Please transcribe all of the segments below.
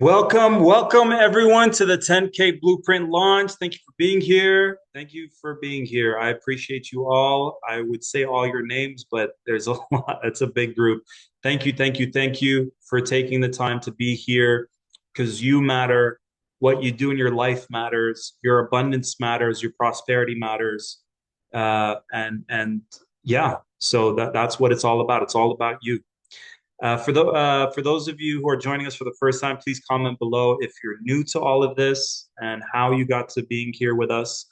Welcome everyone to the 10K Blueprint launch. Thank you for being here. Thank you for being here. I appreciate you all. I would say all your names, but there's a lot. It's a big group. Thank you for taking the time to be here because you matter. What you do in your life matters. Your abundance matters. Your prosperity matters. And yeah, so that's what it's all about. It's all about you. For those of you who are joining us for the first time, please comment below if you're new to all of this and how you got to being here with us.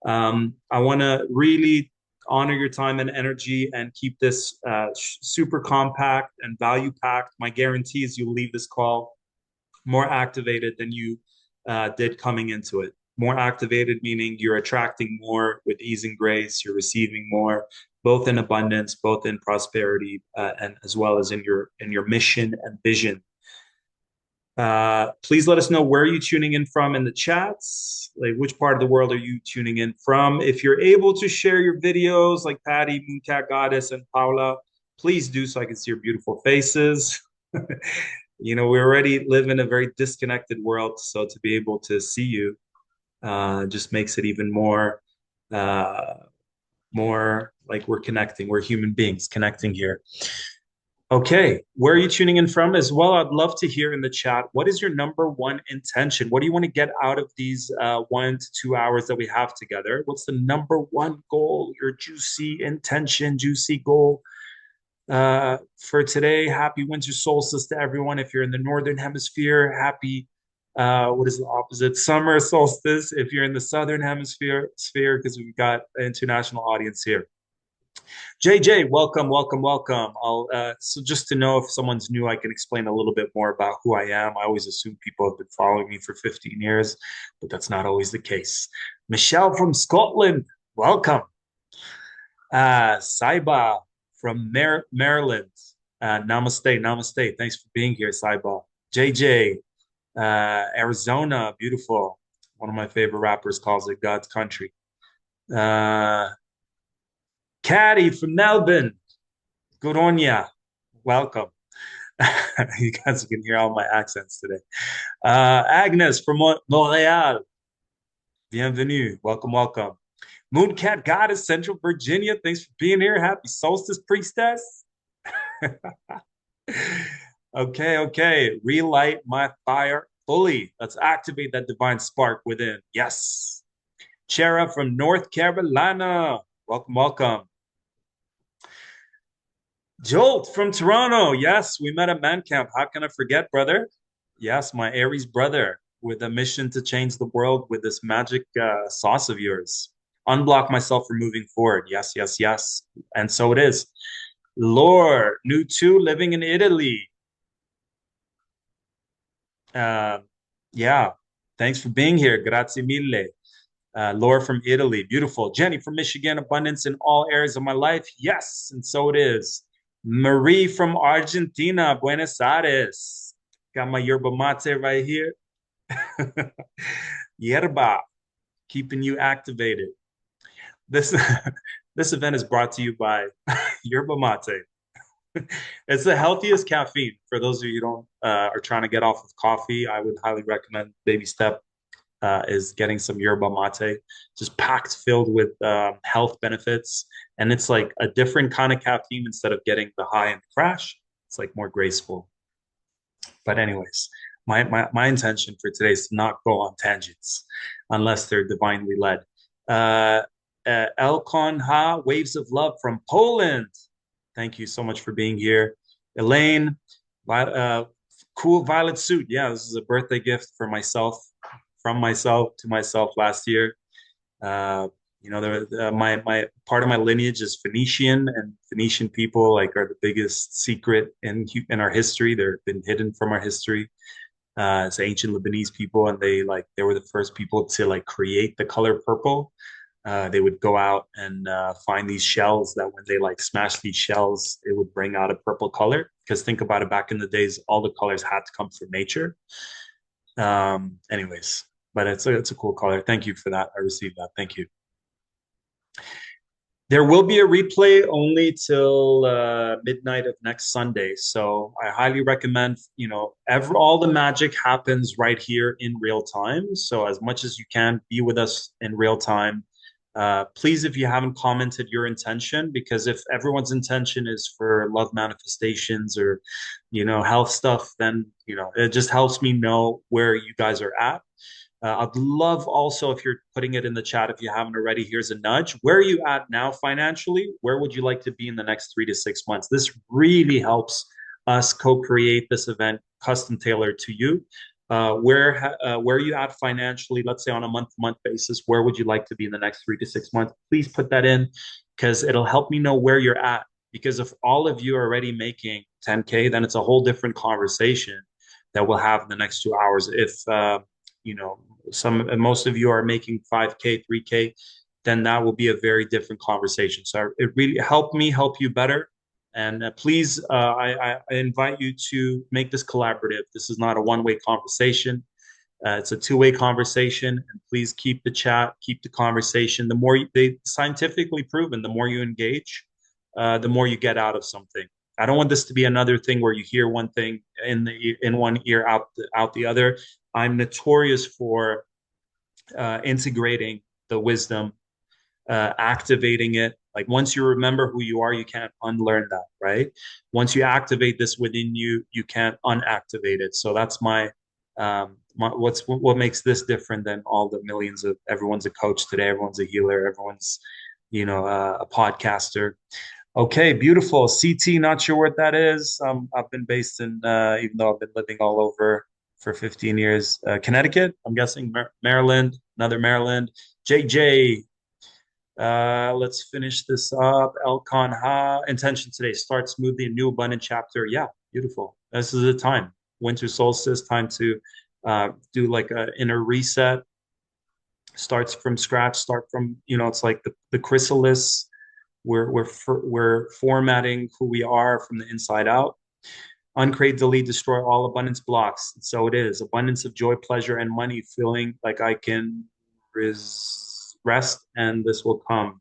I want to really honor your time and energy and keep this super compact and value packed. My guarantee is you'll leave this call more activated than you did coming into it. More activated, meaning you're attracting more with ease and grace, you're receiving more, both in abundance, both in prosperity, and as well as in your mission and vision. Please let us know where you're tuning in from in the chats. Like, which part of the world are you tuning in from? If you're able to share your videos, like Patty, Mooncat Goddess, and Paula, please do so I can see your beautiful faces. We already live in a very disconnected world, so to be able to see you just makes it even uh, more like we're connecting. We're human beings connecting here. Okay, where are you tuning in from as well? I'd love to hear in the chat. What is your number one intention? What do you want to get out of these 1 to 2 hours that we have together? What's the number one goal, your juicy intention, juicy goal for today? Happy winter solstice to everyone. If you're in the northern hemisphere, happy what is the opposite? Summer solstice. If you're in the southern hemisphere, because we've got an international audience here. JJ, welcome. So just to know if someone's new, I can explain a little bit more about who I am. I always assume people have been following me for 15 years, but that's not always the case. Michelle from Scotland, welcome. Saiba from Maryland, namaste. Thanks for being here, Saiba. JJ, Arizona, beautiful. One of my favorite rappers calls it God's country. Uh, Caddy from Melbourne. Good on ya. Welcome. You guys can hear all my accents today. Agnes from Montreal. Bienvenue. Welcome. Mooncat Goddess, Central Virginia. Thanks for being here. Happy Solstice, Priestess. Okay. Relight my fire fully. Let's activate that divine spark within. Yes. Chera from North Carolina. Welcome. Jolt from Toronto. Yes, we met at Man Camp. How can I forget, brother? Yes, my Aries brother with a mission to change the world with this magic sauce of yours. Unblock myself from moving forward. Yes. And so it is. Lore, new two, living in Italy. Uh, yeah, thanks for being here. Grazie mille. Laura from Italy, beautiful. Jenny from Michigan, abundance in all areas of my life. Yes, and so it is. Marie from Argentina, Buenos Aires. Got my yerba mate right here. Yerba, keeping you activated. This this event is brought to you by yerba mate. It's the healthiest caffeine. For those of you who don't are trying to get off of coffee, I would highly recommend baby step is getting some yerba mate, just packed filled with health benefits. And it's like a different kind of caffeine instead of getting the high and the crash. It's like more graceful. But anyways, my intention for today is to not go on tangents unless they're divinely led. Uh, Elkon Ha, Waves of Love from Poland. Thank you so much for being here. Elaine, cool violet suit. Yeah, this is a birthday gift for myself, from myself to myself last year. My part of my lineage is Phoenician, and Phoenician people like are the biggest secret in our history. They've been hidden from our history. It's ancient Lebanese people, and they were the first people to like create the color purple. They would go out and find these shells that when they like smash these shells, it would bring out a purple color. Because think about it, back in the days, all the colors had to come from nature. Anyways, but it's a cool color. Thank you for that. I received that. Thank you. There will be a replay only till midnight of next Sunday. So I highly recommend, all the magic happens right here in real time. So as much as you can, be with us in real time. Please, if you haven't commented your intention, because if everyone's intention is for love manifestations or, health stuff, then, it just helps me know where you guys are at. I'd love also if you're putting it in the chat, if you haven't already, here's a nudge. Where are you at now financially? Where would you like to be in the next 3 to 6 months? This really helps us co-create this event custom tailored to you. Where are you at financially? Let's say on a month-to-month basis, where would you like to be in the next 3 to 6 months? Please put that in because it'll help me know where you're at. Because if all of you are already making 10K, then it's a whole different conversation that we'll have in the next 2 hours. If you know most of you are making 5K, 3K, then that will be a very different conversation. So it really helped me help you better. And please, I invite you to make this collaborative. This is not a one-way conversation. It's a two-way conversation. And please keep the chat, keep the conversation. The more they scientifically proven, the more you engage, the more you get out of something. I don't want this to be another thing where you hear one thing in one ear, out the other. I'm notorious for integrating the wisdom, activating it. Like once you remember who you are, you can't unlearn that, right? Once you activate this within you, you can't unactivate it. So that's what makes this different than all the millions of everyone's a coach today, everyone's a healer, everyone's a podcaster. Okay, beautiful. CT, not sure what that is. I've been based in, even though I've been living all over for 15 years, Connecticut, I'm guessing, Maryland, another Maryland. JJ, let's finish this up. Elcon Ha, intention today, start smoothly, a new abundant chapter. Yeah, beautiful. This is the time. Winter solstice, time to do like an inner reset, starts from scratch, start from, it's like the chrysalis. We're formatting who we are from the inside out. Uncreate, delete, destroy all abundance blocks. So it is abundance of joy, pleasure, and money, feeling like I can rest and this will come.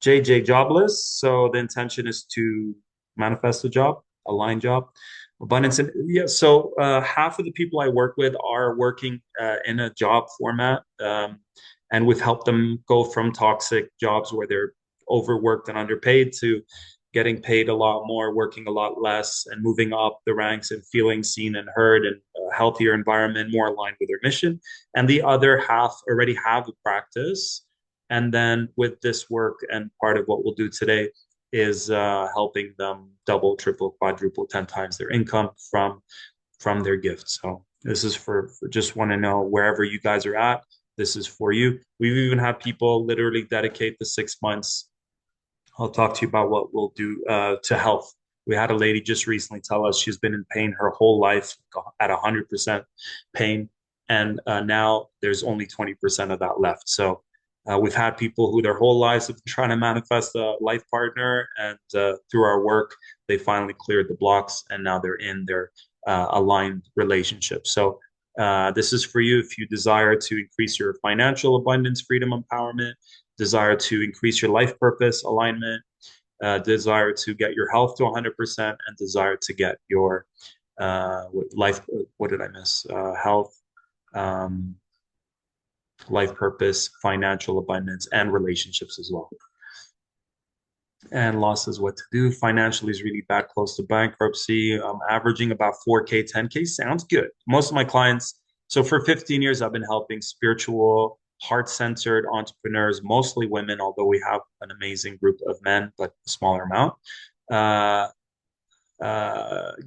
JJ, jobless. So the intention is to manifest a job, align job, abundance. And yeah, so half of the people I work with are working in a job format. And we've helped them go from toxic jobs where they're overworked and underpaid to getting paid a lot more, working a lot less, and moving up the ranks and feeling seen and heard in a healthier environment, more aligned with their mission. And the other half already have a practice. And then with this work, and part of what we'll do today is helping them double, triple, quadruple, 10 times their income from their gift. So this is for just want to know wherever you guys are at, this is for you. We've even had people literally dedicate the 6 months. I'll talk to you about what we'll do to health. We had a lady just recently tell us she's been in pain her whole life at 100% pain. And now there's only 20% of that left. So we've had people who their whole lives have been trying to manifest a life partner. And through our work, they finally cleared the blocks and now they're in their aligned relationship. So this is for you if you desire to increase your financial abundance, freedom, empowerment, desire to increase your life purpose, alignment, desire to get your health to 100%, and desire to get your life, what did I miss? Health, um, life purpose, financial abundance, and relationships as well. And loss is what to do. Financially is really bad, close to bankruptcy. I'm averaging about 4K, 10K. Sounds good. Most of my clients, so for 15 years, I've been helping spiritual, heart-centered entrepreneurs, mostly women, although we have an amazing group of men, but a smaller amount, uh,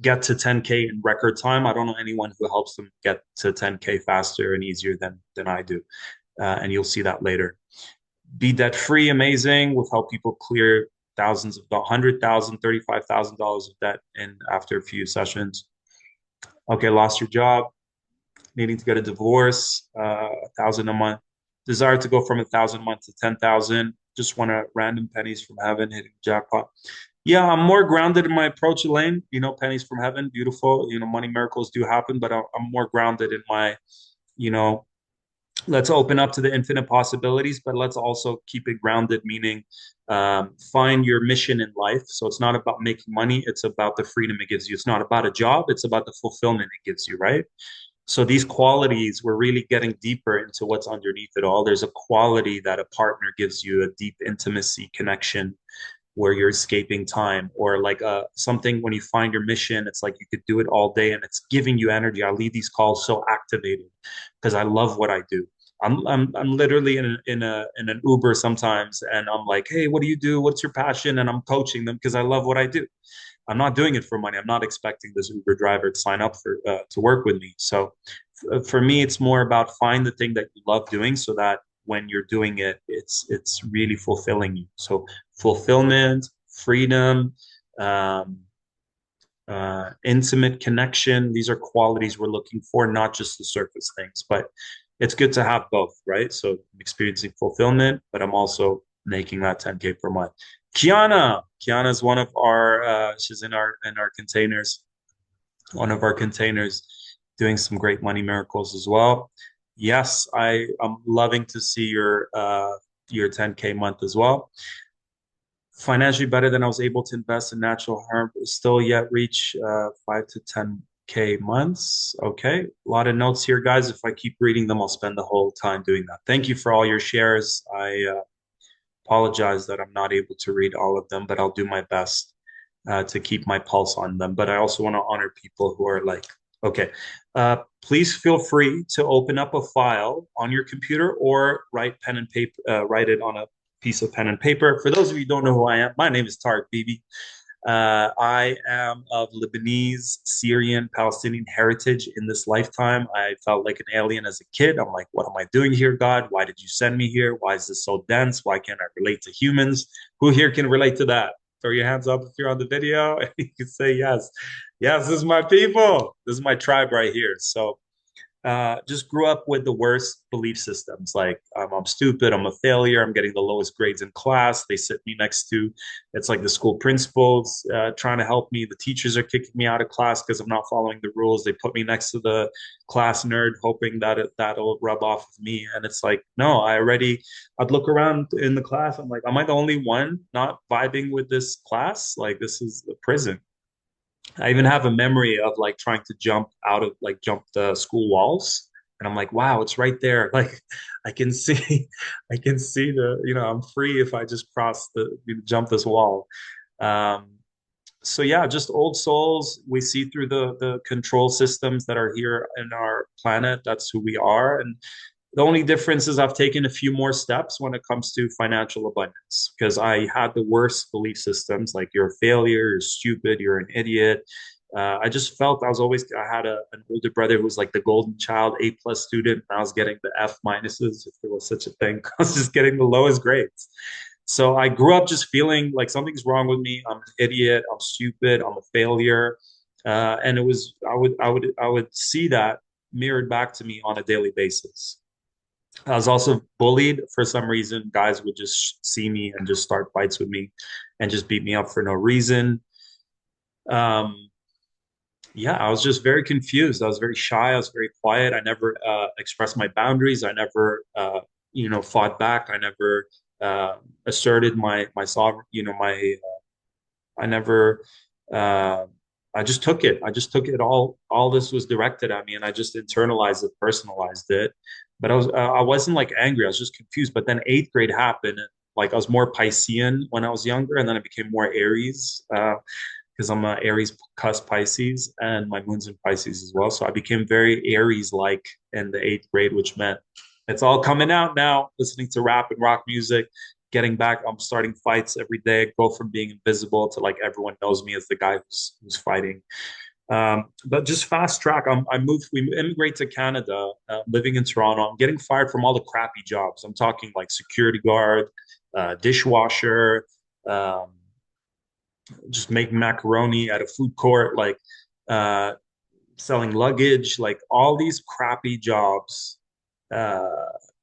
get to 10K in record time. I don't know anyone who helps them get to 10K faster and easier than I do. And you'll see that later. Be debt free, amazing. We've helped people clear thousands of $100,000, $35,000 of debt in after a few sessions. Okay, lost your job, needing to get a divorce, 1,000 a month. Desire to go from 1,000 a month to 10,000. Just want to random pennies from heaven, hitting jackpot. Yeah, I'm more grounded in my approach, Elaine. Pennies from heaven, beautiful. Money miracles do happen, but I'm more grounded in my, you know, let's open up to the infinite possibilities, but let's also keep it grounded, meaning find your mission in life. So it's not about making money, it's about the freedom it gives you. It's not about a job, it's about the fulfillment it gives you, right? So these qualities, we're really getting deeper into what's underneath it all. There's a quality that a partner gives you, a deep intimacy connection where you're escaping time, or like something when you find your mission, it's like you could do it all day and it's giving you energy. I leave these calls so activated because I love what I do. I'm literally in an Uber sometimes, and I'm like, hey, what do you do? What's your passion? And I'm coaching them because I love what I do. I'm not doing it for money. I'm not expecting this Uber driver to sign up for to work with me. So for me, it's more about find the thing that you love doing, so that when you're doing it, it's really fulfilling you. So fulfillment, freedom, um, intimate connection. These are qualities we're looking for, not just the surface things. But it's good to have both, right? So I'm experiencing fulfillment, but I'm also making that 10K per month. Kiana is one of our. She's in our containers, one of our containers, doing some great money miracles as well. Yes, I'm loving to see your 10K month as well. Financially better than I was able to invest in natural herb, still yet reach 5 to 10K months. Okay, a lot of notes here, guys. If I keep reading them, I'll spend the whole time doing that. Thank you for all your shares. I apologize that I'm not able to read all of them, but I'll do my best to keep my pulse on them. But I also want to honor people who are like, okay, please feel free to open up a file on your computer or write pen and paper, write it on a piece of pen and paper. For those of you who don't know who I am, my name is Tarek Bibi. I am of Lebanese, Syrian, Palestinian heritage in this lifetime. I felt like an alien as a kid. I'm like, what am I doing here, God? Why did you send me here? Why is this so dense? Why can't I relate to humans? Who here can relate to that? Throw your hands up if you're on the video and you can say yes. Yes, this is my people. This is my tribe right here. So just grew up with the worst belief systems. Like I'm stupid, I'm a failure, I'm getting the lowest grades in class. They sit me next to, it's like the school principals trying to help me. The teachers are kicking me out of class because I'm not following the rules. They put me next to the class nerd, hoping that that'll rub off of me. And it's like, no, I'd look around in the class. I'm like, am I the only one not vibing with this class? Like this is a prison. I even have a memory of like trying to jump the school walls. And I'm like, wow, it's right there. Like I can see, I can see I'm free if I just jump this wall. Um, so yeah, just old souls. We see through the control systems that are here in our planet. That's who we are. And the only difference is I've taken a few more steps when it comes to financial abundance because I had the worst belief systems like you're a failure, you're stupid, you're an idiot. I just felt I had an older brother who was like the golden child, A+ student, and I was getting the F minuses, if there was such a thing. I was just getting the lowest grades. So I grew up just feeling like something's wrong with me. I'm an idiot. I'm stupid. I'm a failure. And it was I would see that mirrored back to me on a daily basis. I was also bullied for some reason. Guys would just see me and just start fights with me and just beat me up for no reason. Um, yeah, I was just very confused. I was very shy. I was very quiet. I never expressed my boundaries. I never, fought back. I never asserted my sovereign. I never. Uh, I just took it. I just took it all. All this was directed at me, and I just internalized it, personalized it. But I wasn't like angry. I was just confused. But then eighth grade happened, and like I was more Piscean when I was younger, and then I became more Aries because I'm a Aries cusp Pisces, and my moon's in Pisces as well. So I became very Aries-like in the eighth grade, which meant it's all coming out now. Listening to rap and rock music, getting back. I'm starting fights every day. Go from being invisible to like everyone knows me as the guy who's fighting. But just fast track. We immigrate to Canada, living in Toronto. I'm getting fired from all the crappy jobs. I'm talking like security guard, dishwasher, um, just making macaroni at a food court, like uh, selling luggage, like all these crappy jobs. Uh,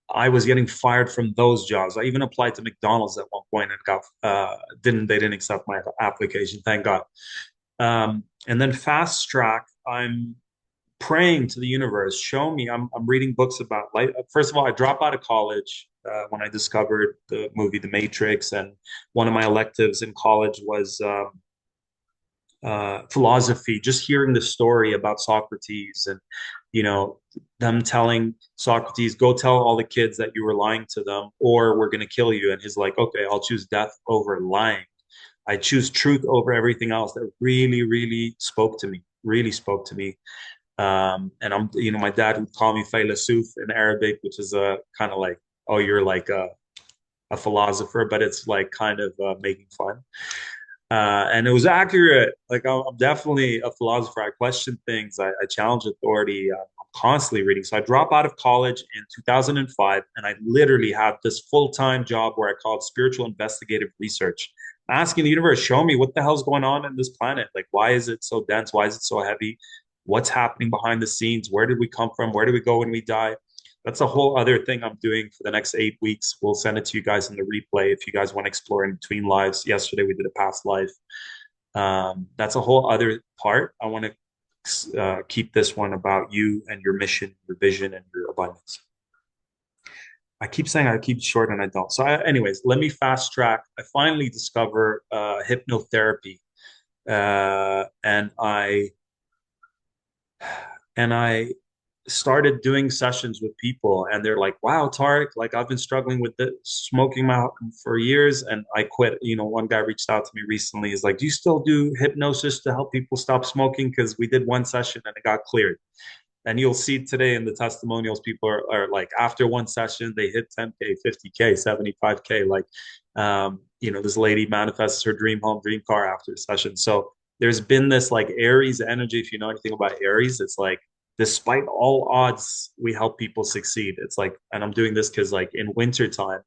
I was getting fired from those jobs. I even applied to McDonald's at one point and got they didn't accept my application, thank God. And then fast track, I'm praying to the universe, show me. I'm reading books about life. First of all, I dropped out of college when I discovered the movie The Matrix, and one of my electives in college was philosophy. Just hearing the story about Socrates, and you know them telling Socrates, "Go tell all the kids that you were lying to them, or we're going to kill you." And he's like, "Okay, I'll choose death over lying. I choose truth over everything else." That really, really spoke to me. Really spoke to me. And my dad would call me Faylasuf in Arabic, which is a kind of like, oh, you're like a philosopher, but it's like kind of making fun. And it was accurate. Like I'm definitely a philosopher. I question things. I challenge authority. I'm constantly reading. So I dropped out of college in 2005, and I literally had this full-time job where I called spiritual investigative research, asking the universe, show me what the hell's going on in this planet. Like, why is it so dense? Why is it so heavy? What's happening behind the scenes? Where did we come from? Where do we go when we die? That's a whole other thing I'm doing for the next 8 weeks. We'll send it to you guys in the replay if you guys want to explore in between lives. Yesterday we did a past life. That's a whole other part. I want to keep this one about you and your mission, your vision, and your abundance. I keep saying I keep it short and I don't. So, anyways, let me fast track. I finally discover hypnotherapy, and I started doing sessions with people, and they're like, wow, Tarek, like I've been struggling with this, smoking my for years, and I quit. One guy reached out to me recently. He's like, do you still do hypnosis to help people stop smoking? Because we did one session and it got cleared. And you'll see today in the testimonials, people are like, after one session, they hit 10K, 50K, 75K. Like, this lady manifests her dream home, dream car after a session. So there's been this like Aries energy. If you know anything about Aries, it's like, despite all odds, we help people succeed. It's like, and I'm doing this because like in wintertime,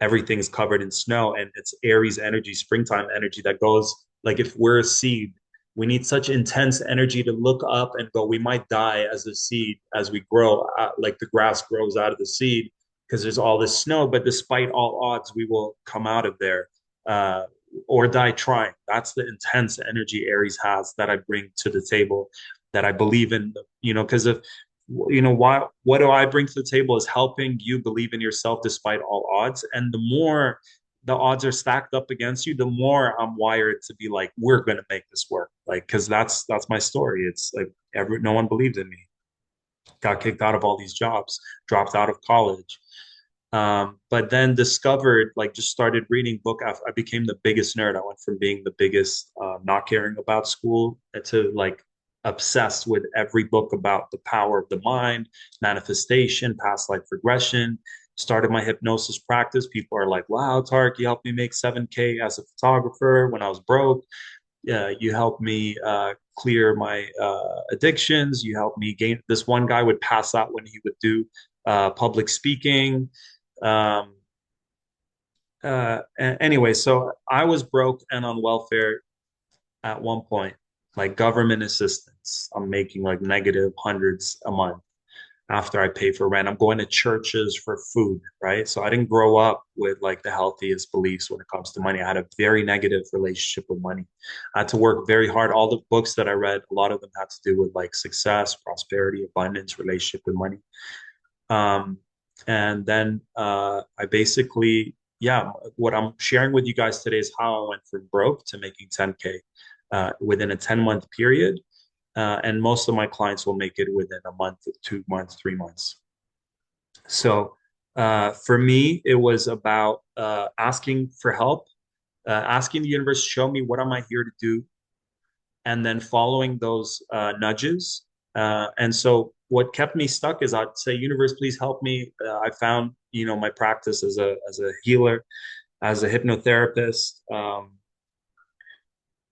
everything's covered in snow, and it's Aries energy, springtime energy that goes like, if we're a seed, we need such intense energy to look up and go, we might die as a seed as we grow, like the grass grows out of the seed because there's all this snow, but despite all odds, we will come out of there, uh, or die trying. That's the intense energy Aries has that I bring to the table, that I believe in, because of why, what do I bring to the table is helping you believe in yourself despite all odds. And the more the odds are stacked up against you, the more I'm wired to be like, we're gonna make this work. Like, because that's my story. It's like no one believed in me. Got kicked out of all these jobs, dropped out of college. But then discovered, like, just started reading book. I became the biggest nerd. I went from being the biggest, not caring about school, to like obsessed with every book about the power of the mind, manifestation, past life regression. Started my hypnosis practice. People are like, wow, Tarek, you helped me make 7K as a photographer when I was broke. You helped me clear my addictions. You helped me gain. This one guy would pass out when he would do public speaking. Um, anyway, so I was broke and on welfare at one point, like government assistance. I'm making like negative hundreds a month after I pay for rent. I'm going to churches for food, right? So I didn't grow up with like the healthiest beliefs when it comes to money. I had a very negative relationship with money. I had to work very hard. All the books that I read, a lot of them had to do with like success, prosperity, abundance, relationship with money. Um, and then I basically, yeah, what I'm sharing with you guys today is how I went from broke to making 10K within a 10-month period. And most of my clients will make it within a month, 2 months, 3 months. So for me, it was about asking for help, asking the universe, show me what am I here to do, and then following those nudges. And so what kept me stuck is I'd say, universe, please help me. I found, my practice as a healer, as a hypnotherapist,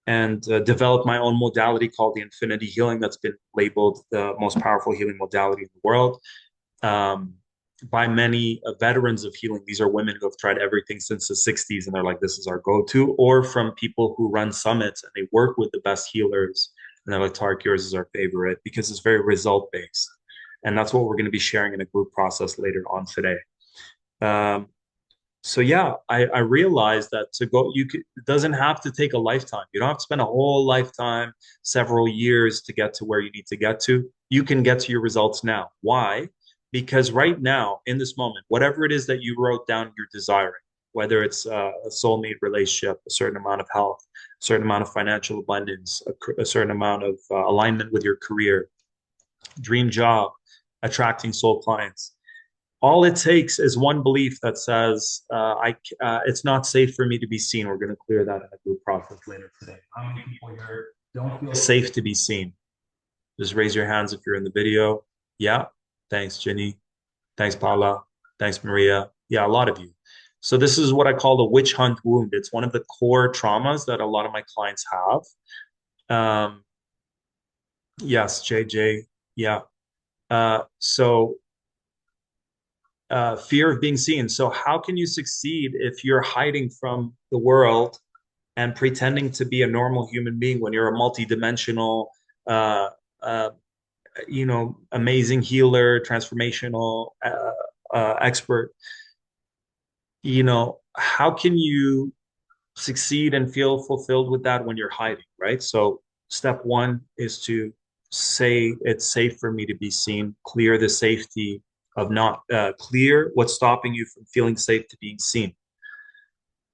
and developed my own modality called the Infinity Healing, that's been labeled the most powerful healing modality in the world. Um, by many veterans of healing. These are women who have tried everything since the 60s, and they're like, this is our go-to. Or from people who run summits and they work with the best healers, and they're like, Tarek, yours is our favorite because it's very result-based. And that's what we're going to be sharing in a group process later on today. Um, So yeah, I realized that to go, it doesn't have to take a lifetime. You don't have to spend a whole lifetime, several years to get to where you need to get to. You can get to your results now. Why? Because right now, in this moment, whatever it is that you wrote down you're desiring, whether it's a soulmate relationship, a certain amount of health, a certain amount of financial abundance, a certain amount of alignment with your career, dream job, attracting soul clients, all it takes is one belief that says, it's not safe for me to be seen. We're going to clear that in a group process later today. How many people here don't feel safe to be seen? Just raise your hands if you're in the video. Yeah. Thanks, Jenny. Thanks, Paula. Thanks, Maria. Yeah, a lot of you. So this is what I call the witch hunt wound. It's one of the core traumas that a lot of my clients have. Um, yes, JJ. Yeah. So fear of being seen. So, how can you succeed if you're hiding from the world and pretending to be a normal human being when you're a multidimensional, uh, uh, amazing healer, transformational expert? How can you succeed and feel fulfilled with that when you're hiding, right? So, step one is to say it's safe for me to be seen, clear the safety of not clear what's stopping you from feeling safe to being seen.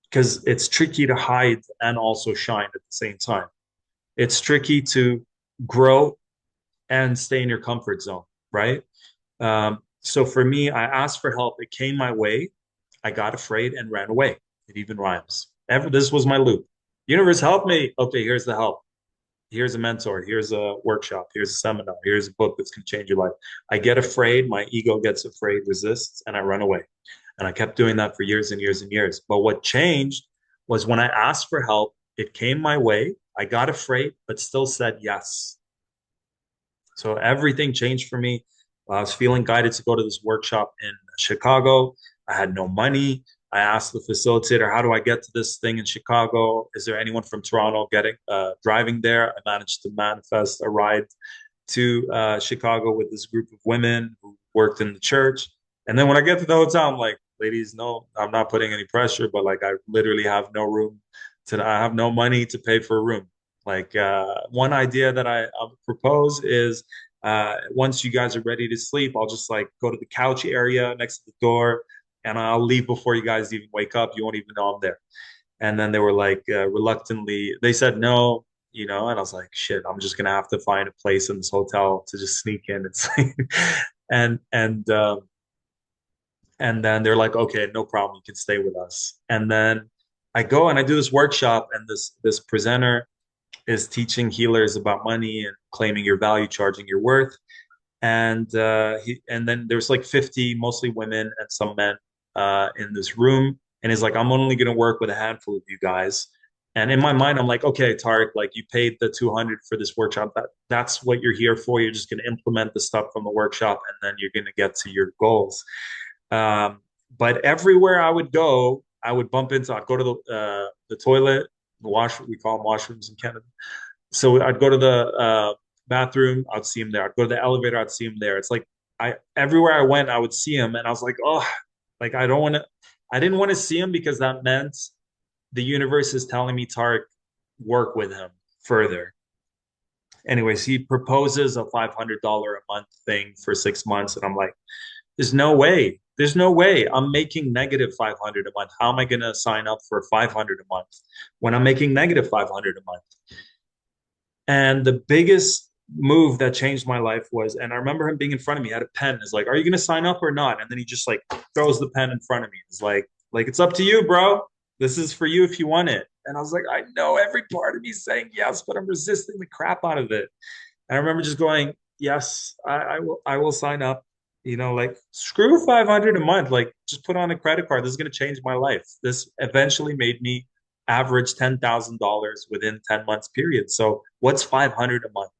Because it's tricky to hide and also shine at the same time. It's tricky to grow and stay in your comfort zone, right? So for me, I asked for help. It came my way. I got afraid and ran away. It even rhymes. This was my loop. Universe, help me. Okay, here's the help. Here's a mentor. Here's a workshop. Here's a seminar. Here's a book that's going to change your life. I get afraid. My ego gets afraid, resists, and I run away. And I kept doing that for years and years and years. But what changed was when I asked for help, it came my way. I got afraid, but still said yes. So everything changed for me. I was feeling guided to go to this workshop in Chicago. I had no money. I asked the facilitator, "How do I get to this thing in Chicago? Is there anyone from Toronto getting driving there?" I managed to manifest a ride to Chicago with this group of women who worked in the church. And then when I get to the hotel, I'm like, "Ladies, no, I'm not putting any pressure, but like I literally have no room I have no money to pay for a room." Like one idea that I propose is once you guys are ready to sleep, I'll just like go to the couch area next to the door and I'll leave before you guys even wake up. You won't even know I'm there. And then they were like reluctantly, they said no, and I was like, shit, I'm just gonna have to find a place in this hotel to just sneak in and sleep. and and and then they're like, okay, no problem, you can stay with us. And then I go and I do this workshop, and this presenter is teaching healers about money and claiming your value, charging your worth. And then there's like 50, mostly women and some men in this room. And he's like, I'm only gonna work with a handful of you guys. And in my mind, I'm like, okay, Tarek, like you paid the 200 for this workshop. That's what you're here for. You're just gonna implement the stuff from the workshop, and then you're gonna get to your goals. Um, but everywhere I would go, I would bump into. I'd go to the toilet, the wash. We call them washrooms in Canada. So I'd go to the bathroom, I'd see him there. I'd go to the elevator, I'd see him there. It's like I everywhere I went, I would see him, and I was like, oh, like I don't want to. I didn't want to see him because that meant the universe is telling me, Tarek, work with him further. Anyways, he proposes a $500 a month thing for 6 months, and I'm like, there's no way. There's no way. I'm making negative 500 a month. How am I going to sign up for 500 a month when I'm making negative 500 a month? And the biggest move that changed my life was, and I remember him being in front of me, he had a pen. He's like, "Are you going to sign up or not?" And then he just like throws the pen in front of me. He's like it's up to you, bro. This is for you if you want it. And I was like, I know every part of me saying yes, but I'm resisting the crap out of it. And I remember just going, yes, I will sign up. Like screw 500 a month. Like just put on a credit card. This is going to change my life. This eventually made me average $10,000 within 10 months period. So what's 500 a month?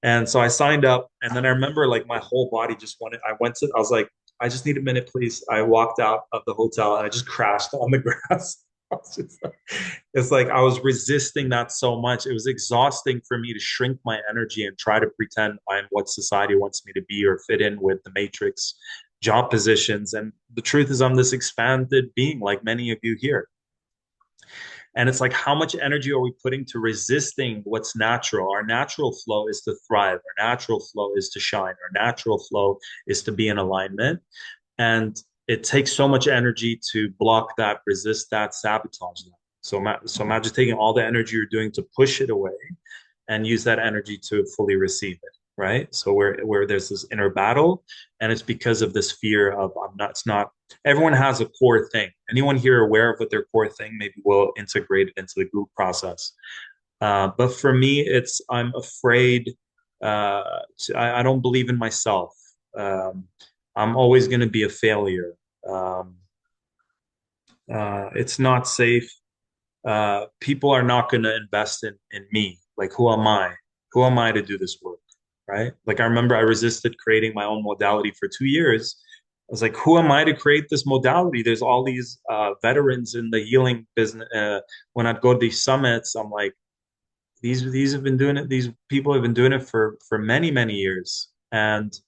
And so I signed up, and then I remember like my whole body just wanted. I was like, I just need a minute, please. I walked out of the hotel and I just crashed on the grass. It's like I was resisting that so much. It was exhausting for me to shrink my energy and try to pretend I'm what society wants me to be or fit in with the matrix. job positions. And the truth is, I'm this expanded being, like many of you here. And it's like, how much energy are we putting to resisting what's natural? Our natural flow is to thrive. Our natural flow is to shine. Our natural flow is to be in alignment. And it takes so much energy to block that, resist that, sabotage that. So imagine taking all the energy you're doing to push it away and use that energy to fully receive it, right? So where there's this inner battle, and it's because of this fear of I'm not. It's not. Everyone has a core thing. Anyone here aware of what their core thing? Maybe we'll integrate it into the group process. But for me, it's I'm afraid. I don't believe in myself. Um, I'm always going to be a failure. Um, it's not safe. People are not going to invest in me. Like, who am I? Who am I to do this work? Right? Like, I remember I resisted creating my own modality for 2 years. I was like, who am I to create this modality? There's all these veterans in the healing business. When I'd go to these summits, I'm like, these have been doing it. These people have been doing it for many years. And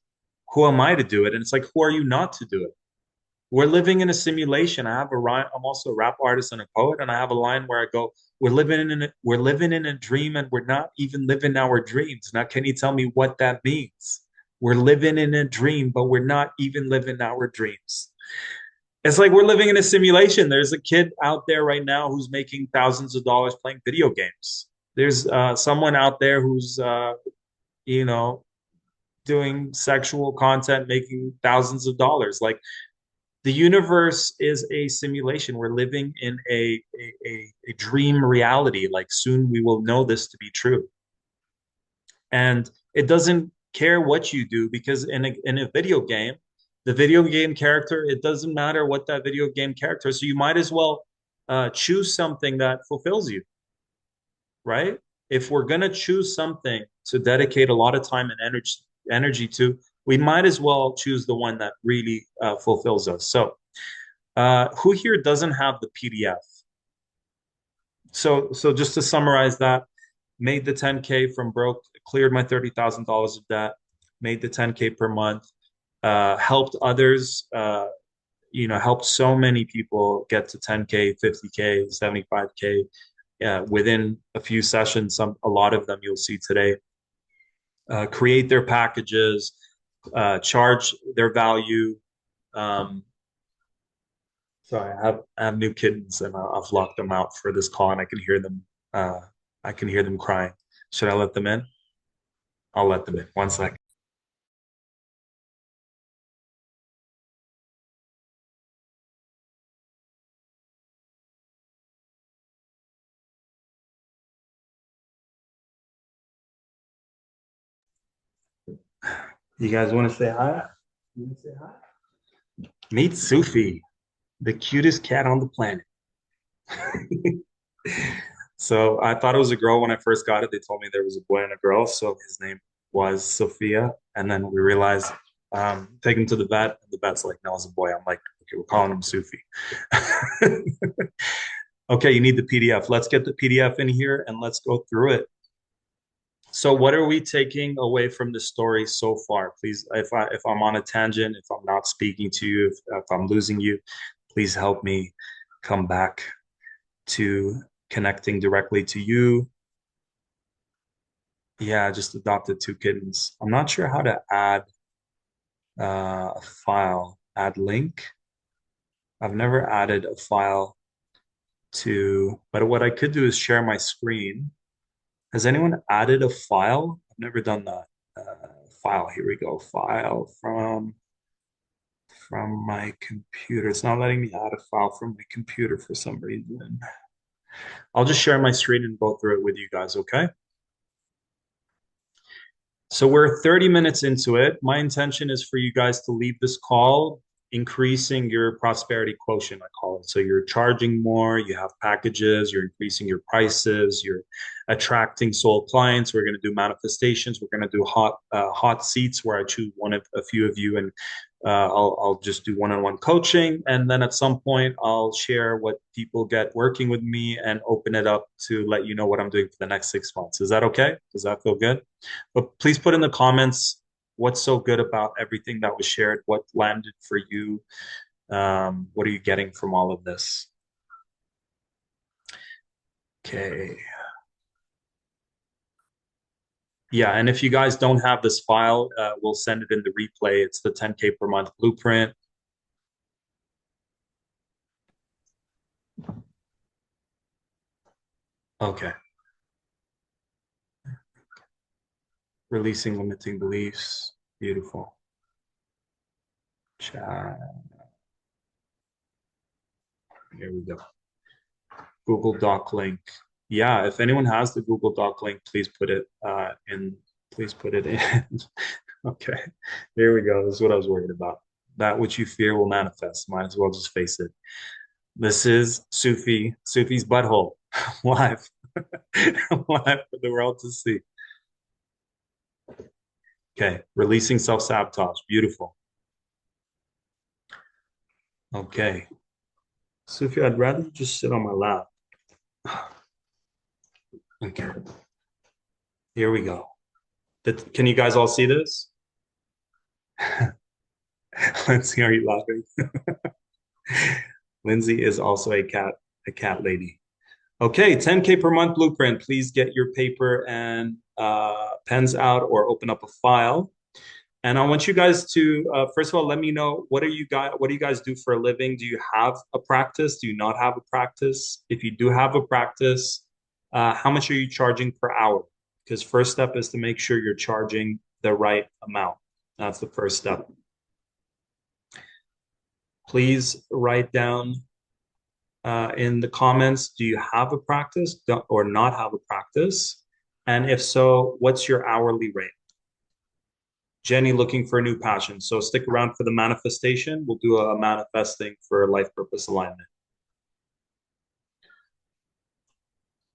who am I to do it? And it's like, who are you not to do it? We're living in a simulation. I have a rhyme. I'm also a rap artist and a poet, and I have a line where I go, we're living in a dream, and we're not even living our dreams." Now, can you tell me what that means? We're living in a dream, but we're not even living our dreams. It's like we're living in a simulation. There's a kid out there right now who's making thousands of dollars playing video games. There's someone out there who's you know doing sexual content, making thousands of dollars. Like, the universe is a simulation. We're living in a dream reality. Like, soon we will know this to be true. And it doesn't care what you do, because in a video game, the video game character, it doesn't matter what that video game character is. So you might as well choose something that fulfills you, right? If we're going to choose something to dedicate a lot of time and energy to, we might as well choose the one that really fulfills us. So who here doesn't have the PDF? So just to summarize that, made the 10K from broke, cleared my $30,000 of debt, made the 10K per month, helped others, helped so many people get to 10K, 50K, 75K, within a few sessions. A lot of them you'll see today. Create their packages, charge their value. Um, Sorry, I have new kittens, and I've locked them out for this call, and I can hear them. I can hear them crying. Should I let them in? I'll let them in. One second. You guys want to say hi? You want to say hi? Meet Sufi, the cutest cat on the planet. So I thought it was a girl when I first got it. They told me there was a boy and a girl, so his name was Sophia. And then we realized, take him to the vet, and the vet's like, "No, it's a boy." I'm like, "Okay, we're calling him Sufi." Okay, you need the PDF. Let's get the PDF in here and let's go through it. So, what are we taking away from the story so far? Please, if I'm on a tangent, if I'm not speaking to you, if I'm losing you, please help me come back to connecting directly to you. Yeah, I just adopted two kittens. I'm not sure how to add a file, add link. I've never added a file to, but what I could do is share my screen. Has anyone added a file? I've never done that. File, here we go. File from my computer. It's not letting me add a file from my computer for some reason. I'll just share my screen and go through it with you guys, okay? So we're 30 minutes into it. My intention is for you guys to leave this call increasing your prosperity quotient, I call it. So you're charging more, you have packages, you're increasing your prices, you're attracting soul clients. We're going to do manifestations. We're going to do hot seats where I choose one of a few of you, and I'll just do one-on-one coaching. And then at some point, I'll share what people get working with me and open it up to let you know what I'm doing for the next 6 months. Is that okay? Does that feel good? But please put in the comments what's so good about everything that was shared? What landed for you? What are you getting from all of this? Okay. Yeah, and if you guys don't have this file, we'll send it in the replay. It's the 10K per month blueprint. Okay. Releasing limiting beliefs. Beautiful. Chat. Here we go. Google Doc link. Yeah, if anyone has the Google Doc link, please put it in. Please put it in. Okay. Here we go. This is what I was worried about. That which you fear will manifest. Might as well just face it. This is Sufi's butthole, live, live for the world to see. Okay, releasing self-sabotage. Beautiful. Okay. Sufi, I'd rather you just sit on my lap. Okay. Here we go. Can you guys all see this? Lindsay, are you laughing? Lindsay is also a cat lady. Okay, 10K per month blueprint. Please get your paper and pens out or open up a file. And I want you guys to first of all let me know what do you guys do for a living? Do you have a practice? Do you not have a practice? If you do have a practice, how much are you charging per hour? Because first step is to make sure you're charging the right amount. That's the first step. Please write down in the comments, do you have a practice or not have a practice? And if so, what's your hourly rate? Jenny looking for a new passion. So stick around for the manifestation. We'll do a manifesting for life purpose alignment.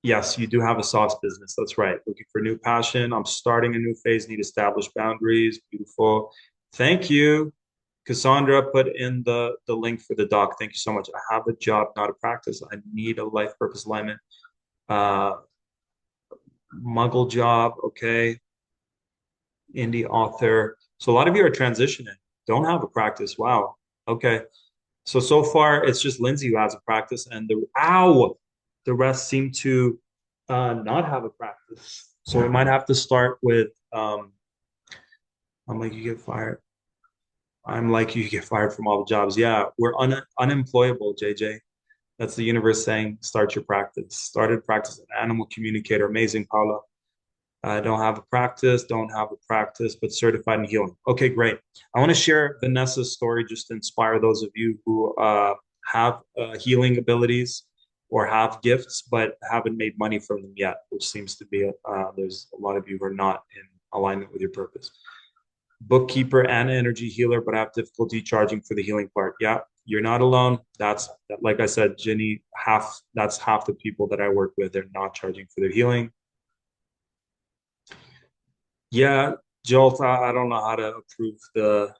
Yes, you do have a sauce business. That's right. Looking for a new passion. I'm starting a new phase, need established boundaries. Beautiful. Thank you. Cassandra put in the link for the doc. Thank you so much. I have a job, not a practice. I need a life purpose alignment. Uh, Muggle job. Okay. Indie author. So a lot of you are transitioning. Don't have a practice. Wow. Okay. So far it's just Lindsay who has a practice, and the rest seem to not have a practice. So we might have to start with I'm like you get fired. I'm like you get fired from all the jobs. Yeah, we're unemployable, JJ. That's the universe saying start your practice. Started practice an animal communicator. Amazing, Paula. I don't have a practice, don't have a practice, but certified in healing. Okay, great. I want to share Vanessa's story just to inspire those of you who have healing abilities or have gifts, but haven't made money from them yet, which seems to be, there's a lot of you who are not in alignment with your purpose. Bookkeeper and energy healer, but I have difficulty charging for the healing part. Yeah, you're not alone. That's, like I said, Ginny, that's half the people that I work with. They're not charging for their healing. Yeah, Jolt, I don't know how to approve the,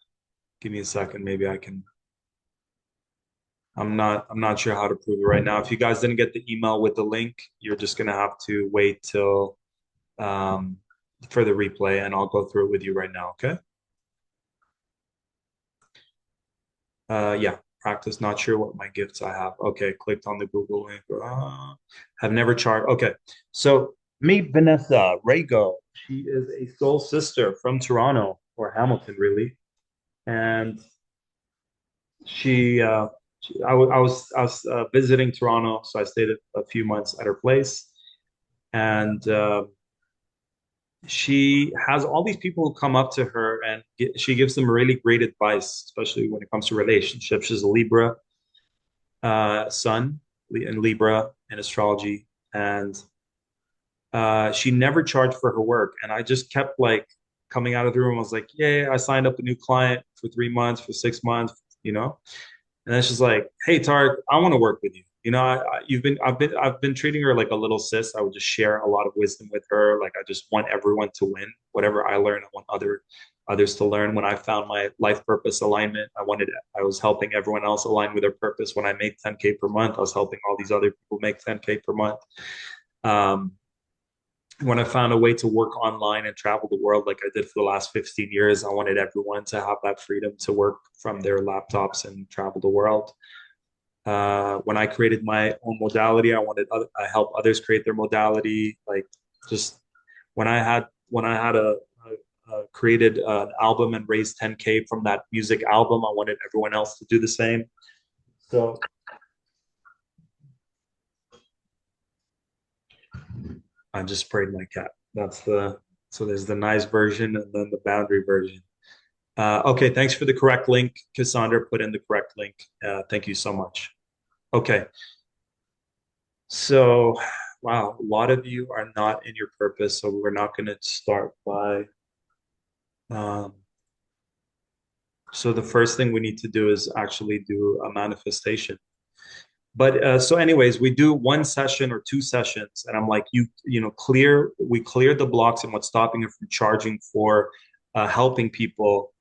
give me a second, maybe I can. I'm not sure how to prove it right now. If you guys didn't get the email with the link, you're just gonna have to wait till um for the replay and I'll go through it with you right now, okay? Yeah, practice, not sure what my gifts I have. Okay, clicked on the Google link. Have never charged. Okay, so meet Vanessa Rago. She is a soul sister from Toronto or Hamilton, really. And she, I was visiting Toronto, so I stayed a few months at her place, and she has all these people who come up to her, and she gives them really great advice, especially when it comes to relationships. She's a Libra sun in Libra in astrology, and she never charged for her work, and I just kept like coming out of the room. I was like, "Yeah, I signed up a new client for 3 months, for 6 months, you know." And then she's like, "Hey, Tarek, I want to work with you. You know, I've been treating her like a little sis. I would just share a lot of wisdom with her. Like I just want everyone to win. Whatever I learn, I want others to learn. When I found my life purpose alignment, I was helping everyone else align with their purpose. When I made 10K per month, I was helping all these other people make 10K per month. Um, when I found a way to work online and travel the world like I did for the last 15 years, I wanted everyone to have that freedom to work from their laptops and travel the world. When I created my own modality, I help others create their modality. Like just when I had created an album and raised 10K from that music album, I wanted everyone else to do the same. So I just sprayed my cat. That's the so there's the nice version and then the boundary version. Okay, thanks for the correct link. Cassandra put in the correct link. Thank you so much. Okay, so wow, a lot of you are not in your purpose, so we're not going to start by. Um, so the first thing we need to do is actually do a manifestation. But so anyways, we do one session or two sessions, and I'm like, we cleared the blocks and what's stopping her from charging for helping people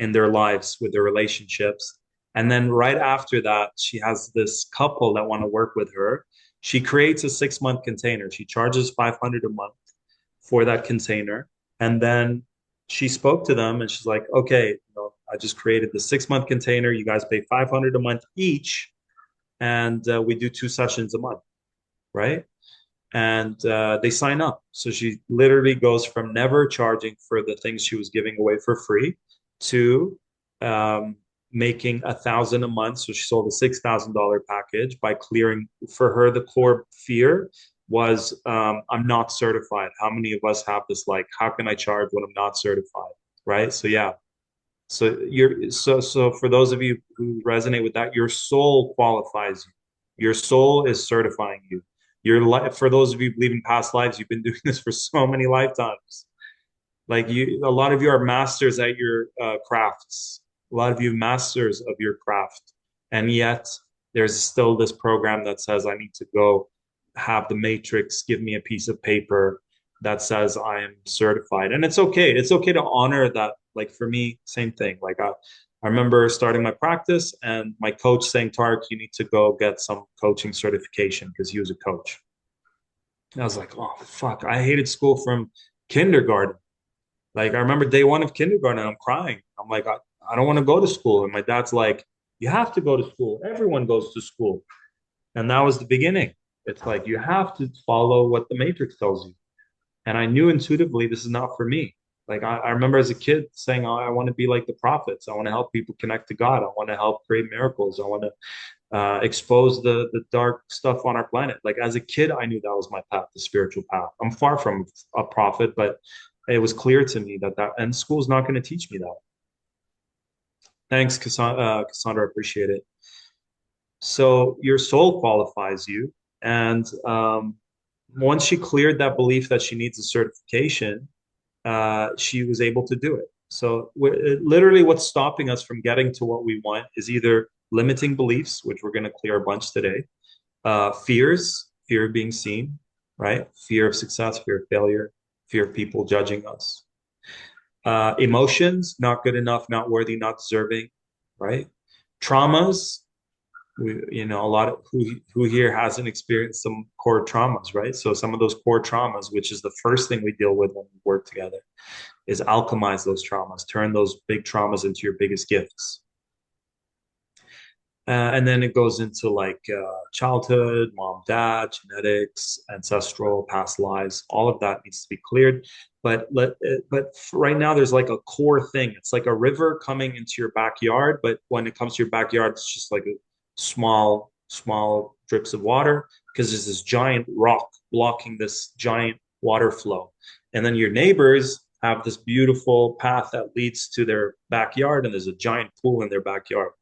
in their lives with their relationships. And then right after that, she has this couple that want to work with her. She creates a 6 month container. She charges 500 a month for that container. And then she spoke to them and she's like, okay, I just created the 6 month container. You guys pay 500 a month each, and we do two sessions a month, right? And they sign up. So she literally goes from never charging for the things she was giving away for free to making 1,000 a month. So she sold a $6,000 package by clearing. For her, the core fear was, I'm not certified. How many of us have this? Like, how can I charge when I'm not certified? Right. So yeah, so for those of you who resonate with that, your soul qualifies you. Your soul is certifying you. Your life, for those of you who believe in past lives, you've been doing this for so many lifetimes. Like a lot of you are masters at your crafts. A lot of you masters of your craft, and yet there's still this program that says I need to go have the matrix give me a piece of paper that says I am certified, and it's okay. It's okay to honor that. Like for me, same thing. I remember starting my practice and my coach saying, Tarek, you need to go get some coaching certification because he was a coach. And I was like, oh fuck, I hated school from kindergarten. Like I remember day one of kindergarten, and I'm crying. I'm like, I don't want to go to school. And my dad's like, you have to go to school. Everyone goes to school. And that was the beginning. It's like you have to follow what the matrix tells you. And I knew intuitively this is not for me. Like I remember as a kid saying, oh, I want to be like the prophets. I want to help people connect to God. I want to help create miracles. I want to expose the dark stuff on our planet. Like as a kid, I knew that was my path, the spiritual path. I'm far from a prophet, but it was clear to me and school's not going to teach me that. Thanks, Cassandra. I appreciate it. So your soul qualifies you, and once she cleared that belief that she needs a certification, she was able to do it. So literally, what's stopping us from getting to what we want is either limiting beliefs, which we're going to clear a bunch today, fears, fear of being seen, right? Fear of success, fear of failure, fear of people judging us. Emotions, not good enough, not worthy, not deserving, right? Traumas, a lot of who here hasn't experienced some core traumas, right? So some of those core traumas, which is the first thing we deal with when we work together, is alchemize those traumas, turn those big traumas into your biggest gifts. And then it goes into like childhood, mom, dad, genetics, ancestral, past lives. All of that needs to be cleared. But right now, there's like a core thing. It's like a river coming into your backyard. But when it comes to your backyard, it's just like a small drips of water because there's this giant rock blocking this giant water flow. And then your neighbors have this beautiful path that leads to their backyard, and there's a giant pool in their backyard.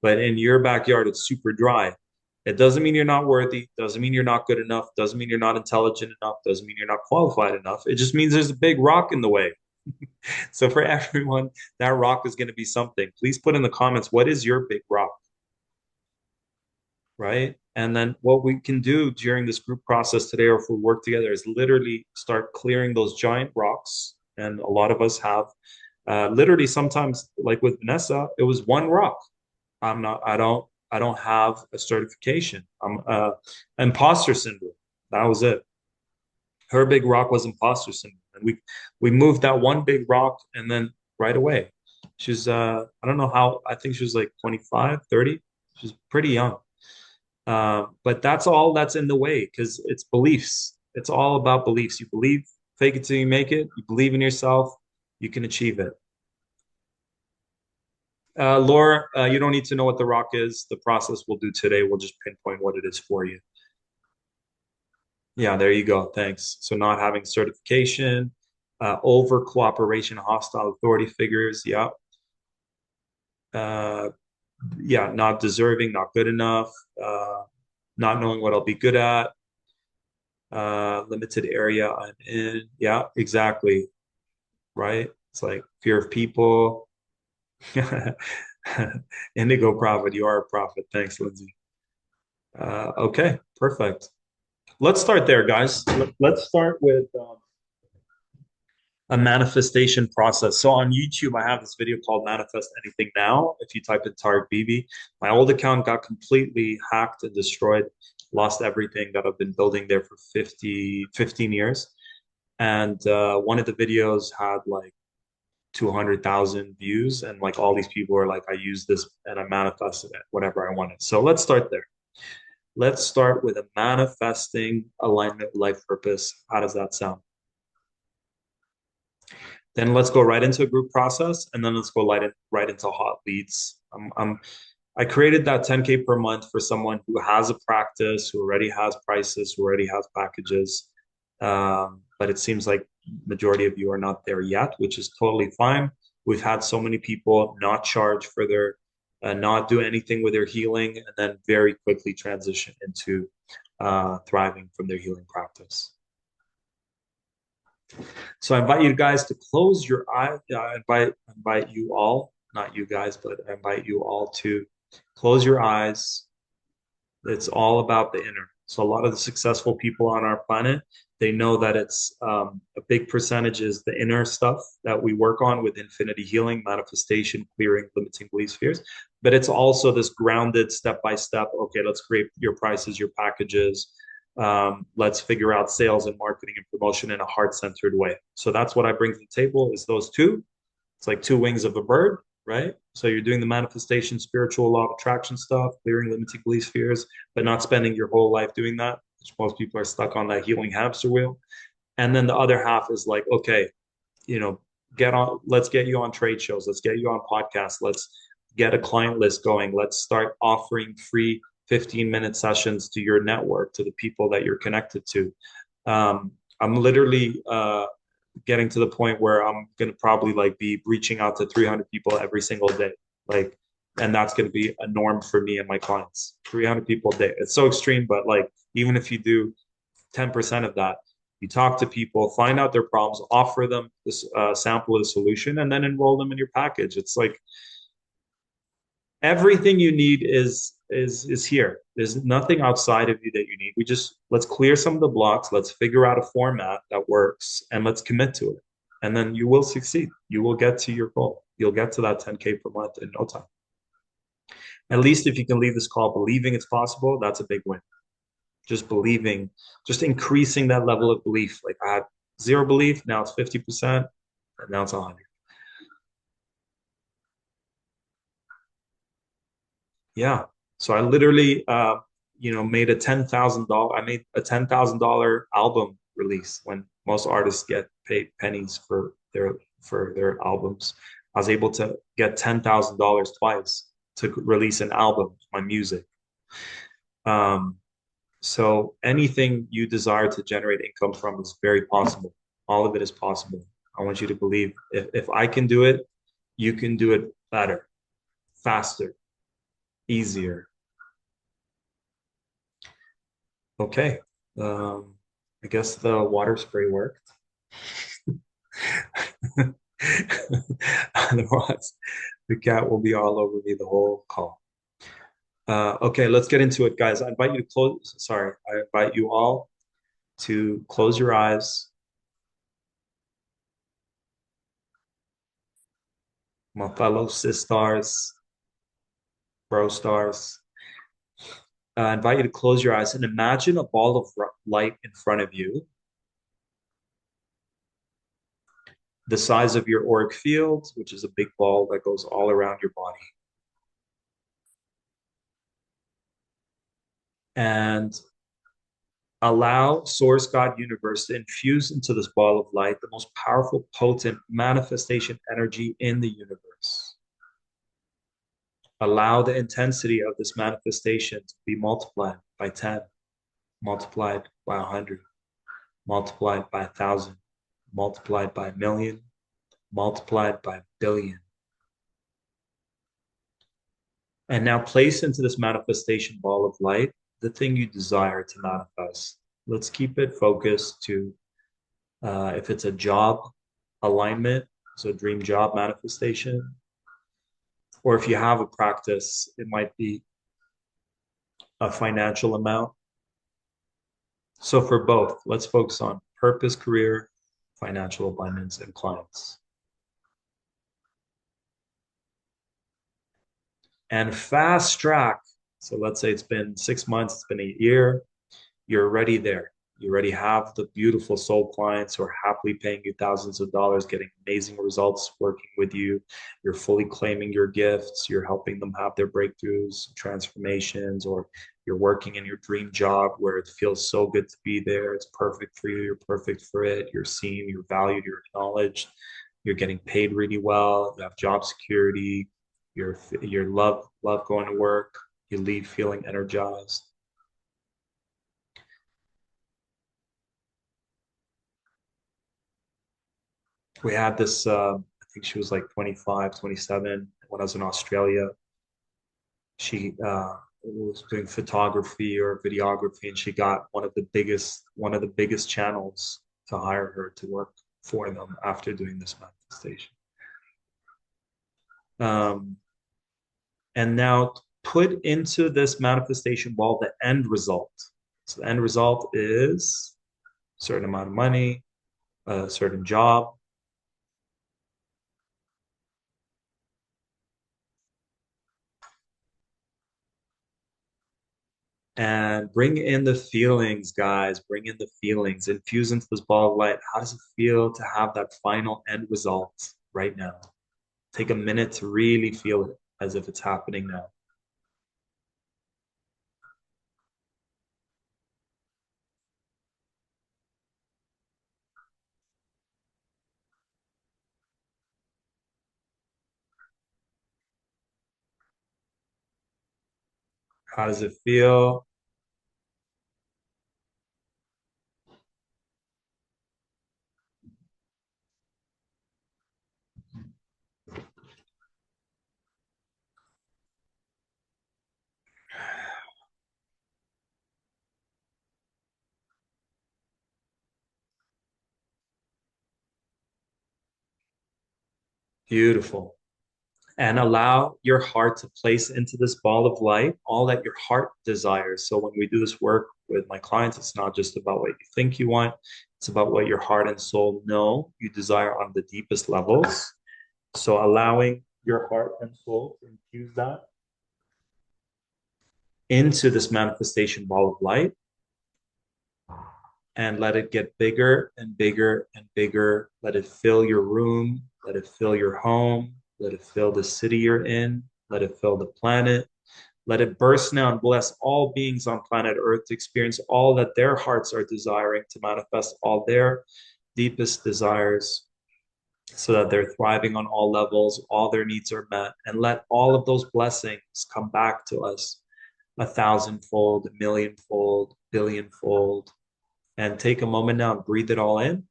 But in your backyard, it's super dry. It doesn't mean you're not worthy, doesn't mean you're not good enough, doesn't mean you're not intelligent enough, doesn't mean you're not qualified enough. It just means there's a big rock in the way. So for everyone, that rock is going to be something. Please put in the comments, what is your big rock? Right? And then what we can do during this group process today, or if we work together, is literally start clearing those giant rocks. And a lot of us have literally sometimes, like with Vanessa, it was one rock. I don't have a certification. I'm imposter syndrome. That was it. Her big rock was imposter syndrome, and we moved that one big rock, and then right away, she's I don't know how, I think she was like 25, 30. She's pretty young. But that's all that's in the way because it's beliefs. It's all about beliefs. You believe, fake it till you make it. You believe in yourself, you can achieve it. Laura, you don't need to know what the rock is. The process we'll do today, we'll just pinpoint what it is for you. Yeah, there you go. Thanks. So not having certification, over cooperation, hostile authority figures. Yeah. Uh, yeah, not deserving, not good enough, not knowing what I'll be good at, limited area I'm in. Yeah, exactly. Right. It's like fear of people. Indigo prophet, you are a prophet. Thanks, Lindsay. Okay, perfect. Let's start there, guys. Let's start with a manifestation process. So on YouTube, I have this video called Manifest Anything Now. If you type in Tarek BB, my old account got completely hacked and destroyed, lost everything that I've been building there for 15 years. And one of the videos had like 200,000 views. And like all these people are like, I used this and I manifested it, whatever I wanted. So let's start there. Let's start with a manifesting alignment life purpose. How does that sound? Then let's go right into a group process, and then let's go right into hot leads. I created that 10K per month for someone who has a practice, who already has prices, who already has packages. But it seems like majority of you are not there yet, which is totally fine. We've had so many people not charge for their, not do anything with their healing, and then very quickly transition into thriving from their healing practice. So I invite you guys to close your eyes. I invite you all, not you guys, but I invite you all to close your eyes. It's all about the inner. So a lot of the successful people on our planet, they know that it's a big percentage is the inner stuff that we work on with infinity healing, manifestation, clearing limiting belief spheres. But it's also this grounded step by step. Okay, let's create your prices, your packages. Let's figure out sales and marketing and promotion in a heart-centered way. So that's what I bring to the table is those two. It's like two wings of a bird, right? So you're doing the manifestation, spiritual law of attraction stuff, clearing limiting belief spheres, but not spending your whole life doing that, which most people are stuck on that healing hamster wheel. And then the other half is like, okay, you know, let's get you on trade shows, let's get you on podcasts, let's get a client list going, let's start offering free 15-minute sessions to your network, to the people that you're connected to. I'm literally getting to the point where I'm going to probably like be reaching out to 300 people every single day. Like, and that's going to be a norm for me and my clients. 300 people a day. It's so extreme, but like, even if you do 10% of that, you talk to people, find out their problems, offer them this sample of the solution, and then enroll them in your package. It's like everything you need is here. There's nothing outside of you that you need. We just let's clear some of the blocks. Let's figure out a format that works, and let's commit to it. And then you will succeed. You will get to your goal. You'll get to that 10K per month in no time. At least if you can leave this call believing it's possible, that's a big win. Just believing, just increasing that level of belief. Like I had zero belief, now it's 50%, and now it's 100. Yeah. So I literally, made a $10,000. I made a $10,000 album release when most artists get paid pennies for their albums. I was able to get $10,000 twice to release an album, my music. Um, so anything you desire to generate income from is very possible. All of it is possible. I want you to believe if I can do it, you can do it better, faster, easier. Okay. Um, I guess the water spray worked. Otherwise, the cat will be all over me the whole call. Okay, let's get into it, guys. I invite you to close. Sorry, I invite you all to close your eyes. My fellow sis stars, bro stars. I invite you to close your eyes and imagine a ball of light in front of you. the size of your auric field, which is a big ball that goes all around your body. And allow Source God Universe to infuse into this ball of light the most powerful, potent manifestation energy in the universe. Allow the intensity of this manifestation to be multiplied by 10, multiplied by 100, multiplied by 1,000, multiplied by a million, multiplied by a billion. And now place into this manifestation ball of light the thing you desire to manifest. Let's keep it focused to if it's a job alignment, so dream job manifestation, or if you have a practice, it might be a financial amount. So for both, let's focus on purpose, career, financial abundance, and clients. And fast track. So let's say it's been 6 months, it's been a year, you're already there. You already have the beautiful soul clients who are happily paying you thousands of dollars, getting amazing results working with you. You're fully claiming your gifts. You're helping them have their breakthroughs, transformations, or you're working in your dream job where it feels so good to be there. It's perfect for you. You're perfect for it. You're seen, you're valued, you're acknowledged. You're getting paid really well. You have job security. You're love going to work. You leave feeling energized. We had this I think she was like 25, 27 when I was in Australia. She was doing photography or videography, and she got one of the biggest channels to hire her to work for them after doing this manifestation. um, and now put into this manifestation ball the end result. So the end result is a certain amount of money, a certain job, and bring in the feelings, guys. Bring in the feelings. Infuse into this ball of light. How does it feel to have that final end result right now? Take a minute to really feel it as if it's happening now. How does it feel? Beautiful. And allow your heart to place into this ball of light all that your heart desires. So when we do this work with my clients, it's not just about what you think you want, it's about what your heart and soul know you desire on the deepest levels. So allowing your heart and soul to infuse that into this manifestation ball of light and let it get bigger and bigger and bigger. Let it fill your room, let it fill your home, let it fill the city you're in, let it fill the planet. Let it burst now and bless all beings on planet Earth to experience all that their hearts are desiring, to manifest all their deepest desires so that they're thriving on all levels, all their needs are met, and let all of those blessings come back to us a thousandfold, a millionfold, billionfold. And take a moment now and breathe it all in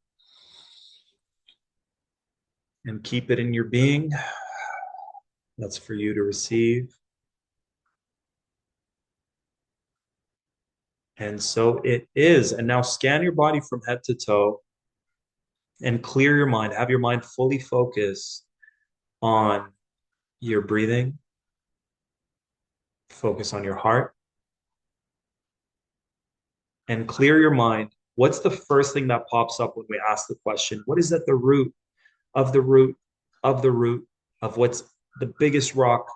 and keep it in your being. That's for you to receive. And so it is. And now scan your body from head to toe and clear your mind. Have your mind fully focused on your breathing, focus on your heart, and clear your mind. What's the first thing that pops up when we ask the question? What is at the root of the root of the root of what's the biggest rock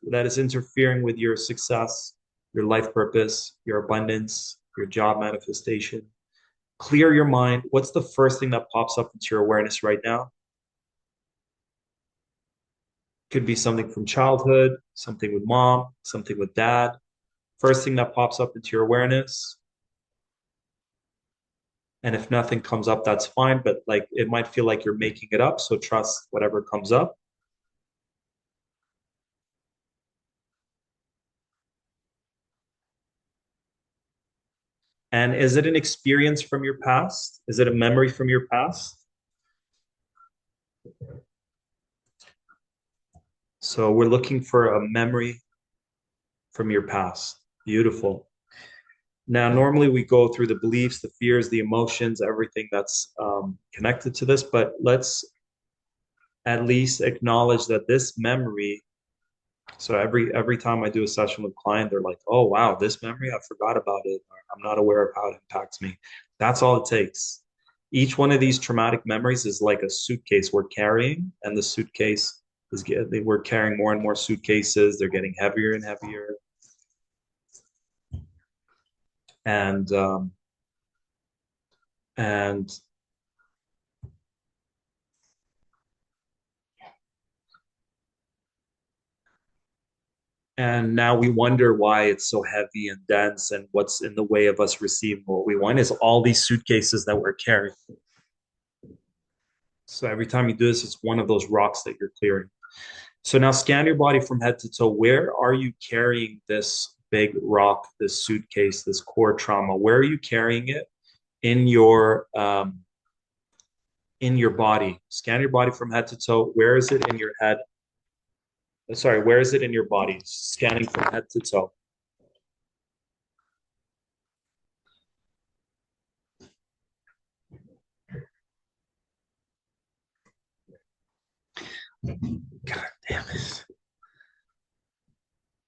that is interfering with your success, your life purpose, your abundance, your job manifestation? Clear your mind. What's the first thing that pops up into your awareness right now? Could be something from childhood, something with mom, something with dad. First thing that pops up into your awareness. And if nothing comes up, that's fine. But like it might feel like you're making it up. So trust whatever comes up. And is it an experience from your past? Is it a memory from your past? So we're looking for a memory from your past. Beautiful. Now, normally we go through the beliefs, the fears, the emotions, everything that's connected to this, but let's at least acknowledge that this memory. So every time I do a session with a client, they're like, "Oh wow, this memory, I forgot about it. Or I'm not aware of how it impacts me." That's all it takes. Each one of these traumatic memories is like a suitcase we're carrying, and the suitcase is we're carrying more and more suitcases. They're getting heavier and heavier, and and and now we wonder why it's so heavy and dense, and what's in the way of us receiving what we want is all these suitcases that we're carrying. So every time you do this, it's one of those rocks that you're clearing. So now scan your body from head to toe. Where are you carrying this big rock, this suitcase, this core trauma? Where are you carrying it in your body? Scan your body from head to toe. Where is it in your head? Sorry, where is it in your body? Scanning from head to toe. God damn it.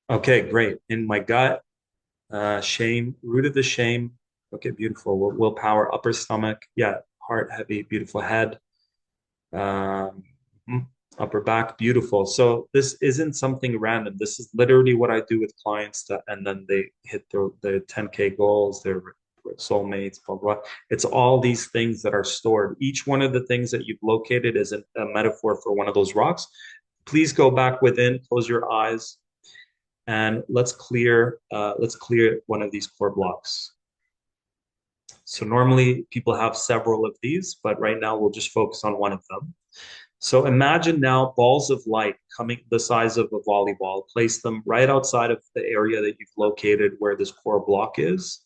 Okay, great. In my gut, shame, root of the shame. Okay, beautiful. Willpower, upper stomach. Yeah, heart heavy, beautiful head. Um, mhm. Upper back, beautiful. So this isn't something random. This is literally what I do with clients and then they hit their 10K goals, their soulmates, blah, blah. It's all these things that are stored. Each one of the things that you've located is a metaphor for one of those rocks. Please go back within, close your eyes, and let's clear one of these core blocks. So normally people have several of these, but right now we'll just focus on one of them. So imagine now balls of light coming the size of a volleyball. Place them right outside of the area that you've located where this core block is.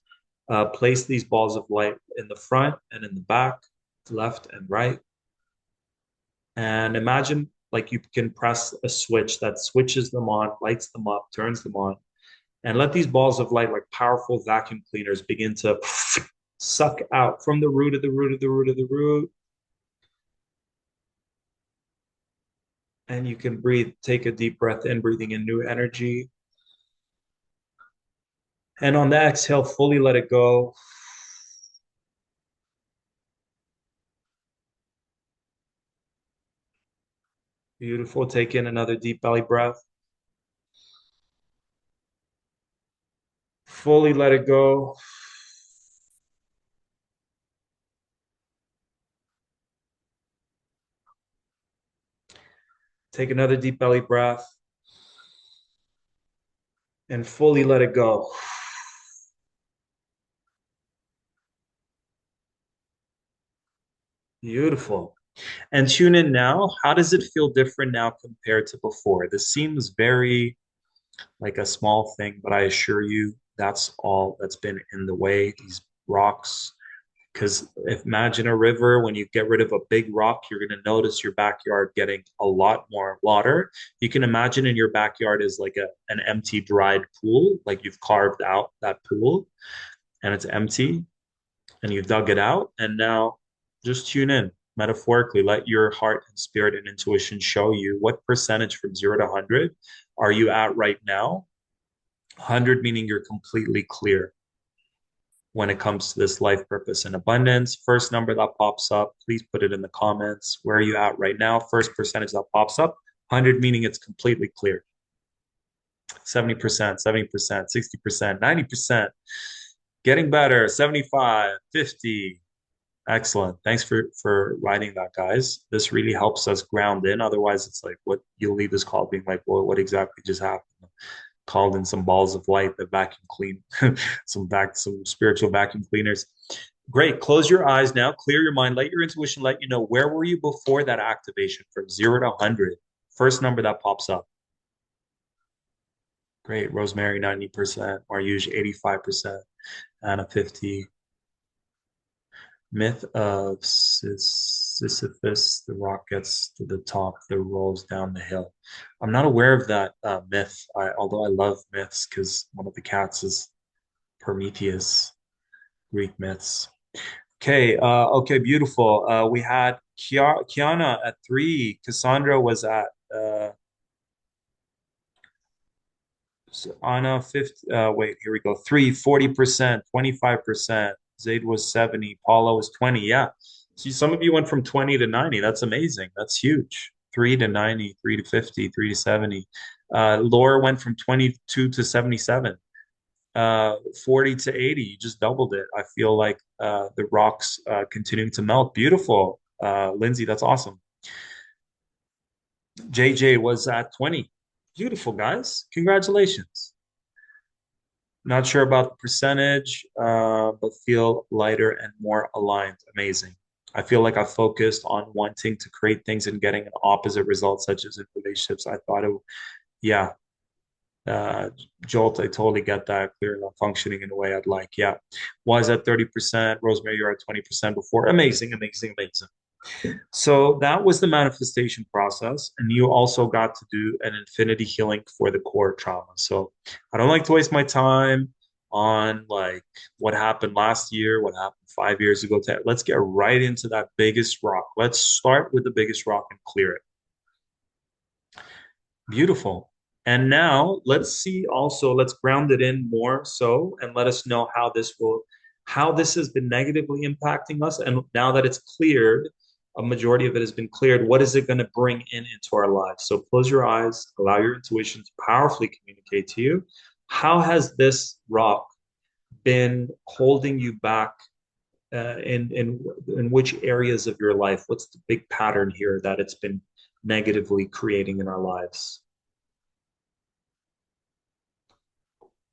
Place these balls of light in the front and in the back, left and right. And imagine like you can press a switch that switches them on, lights them up, turns them on, and let these balls of light, like powerful vacuum cleaners, begin to suck out from the root of the root of the root of the root. And you can breathe, take a deep breath in, breathing in new energy. And on the exhale, fully let it go. Beautiful. Take in another deep belly breath. Fully let it go. Take another deep belly breath and fully let it go. Beautiful. And tune in now. How does it feel different now compared to before? This seems very like a small thing, but I assure you that's all that's been in the way, these rocks. Because imagine a river, when you get rid of a big rock, you're going to notice your backyard getting a lot more water. You can imagine in your backyard is like an empty, dried pool, like you've carved out that pool and it's empty and you dug it out. And now just tune in metaphorically, let your heart and spirit and intuition show you what percentage from 0 to 100 are you at right now. 100 meaning you're completely clear when it comes to this life purpose and abundance. First number that pops up, please put it in the comments. Where are you at right now? First percentage that pops up, 100 meaning it's completely clear. 70%, 70%, 60%, 90%, getting better, 75, 50. Excellent. Thanks for writing that, guys. This really helps us ground in. Otherwise, it's like what you'll leave this call being like, well, what exactly just happened? Called in some balls of light that vacuum clean, some spiritual vacuum cleaners. Great. Close your eyes now. Clear your mind. Let your intuition let you know where were you before that activation from 0 to 100. First number that pops up. Great. Rosemary 90%, Marjuge 85%, Anna 50. Myth of Sisyphus, the rock gets to the top, that rolls down the hill. I'm not aware of that myth, although I love myths because one of the cats is Prometheus, Greek myths. Okay, beautiful. We had Kiana at 3. Cassandra was at Anna 50. Wait, here we go. 3, 40%, 25%. Zaid was 70. Paula was 20. Yeah. See, some of you went from 20 to 90. That's amazing. That's huge. 3 to 90, 3 to 50, 3 to 70. Laura went from 22 to 77. 40 to 80. You just doubled it. I feel like the rocks continuing to melt. Beautiful. Lindsay, that's awesome. JJ was at 20. Beautiful, guys. Congratulations. Not sure about the percentage, but feel lighter and more aligned. Amazing. I feel like I focused on wanting to create things and getting an opposite result, such as in relationships. I thought it, yeah, uh, Jolt, I totally get that. Clear, not functioning in a way I'd like. Yeah. Was at 30%. Rosemary, you're at 20% before. Amazing, amazing, amazing. So that was the manifestation process. And you also got to do an infinity healing for the core trauma. So I don't like to waste my time on like what happened last year, what happened 5 years ago. Let's get right into that biggest rock. Let's start with the biggest rock and clear it. Beautiful. And now let's see also, let's ground it in more so and let us know how this has been negatively impacting us. And now that it's cleared, a majority of it has been cleared, what is it going to bring into our lives? So close your eyes, allow your intuition to powerfully communicate to you. How has this rock been holding you back in which areas of your life? What's the big pattern here that it's been negatively creating in our lives?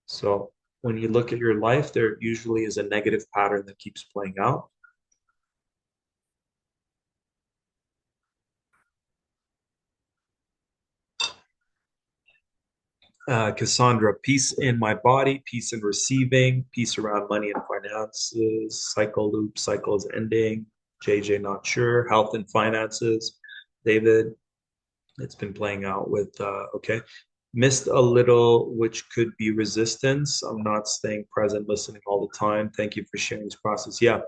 So when you look at your life, there usually is a negative pattern that keeps playing out. Cassandra, peace in my body, peace in receiving, peace around money and finances, cycle loop, cycle is ending. JJ, not sure. Health and finances. David, it's been playing out with, okay. Missed a little, which could be resistance. I'm not staying present, listening all the time. Thank you for sharing this process. Yeah.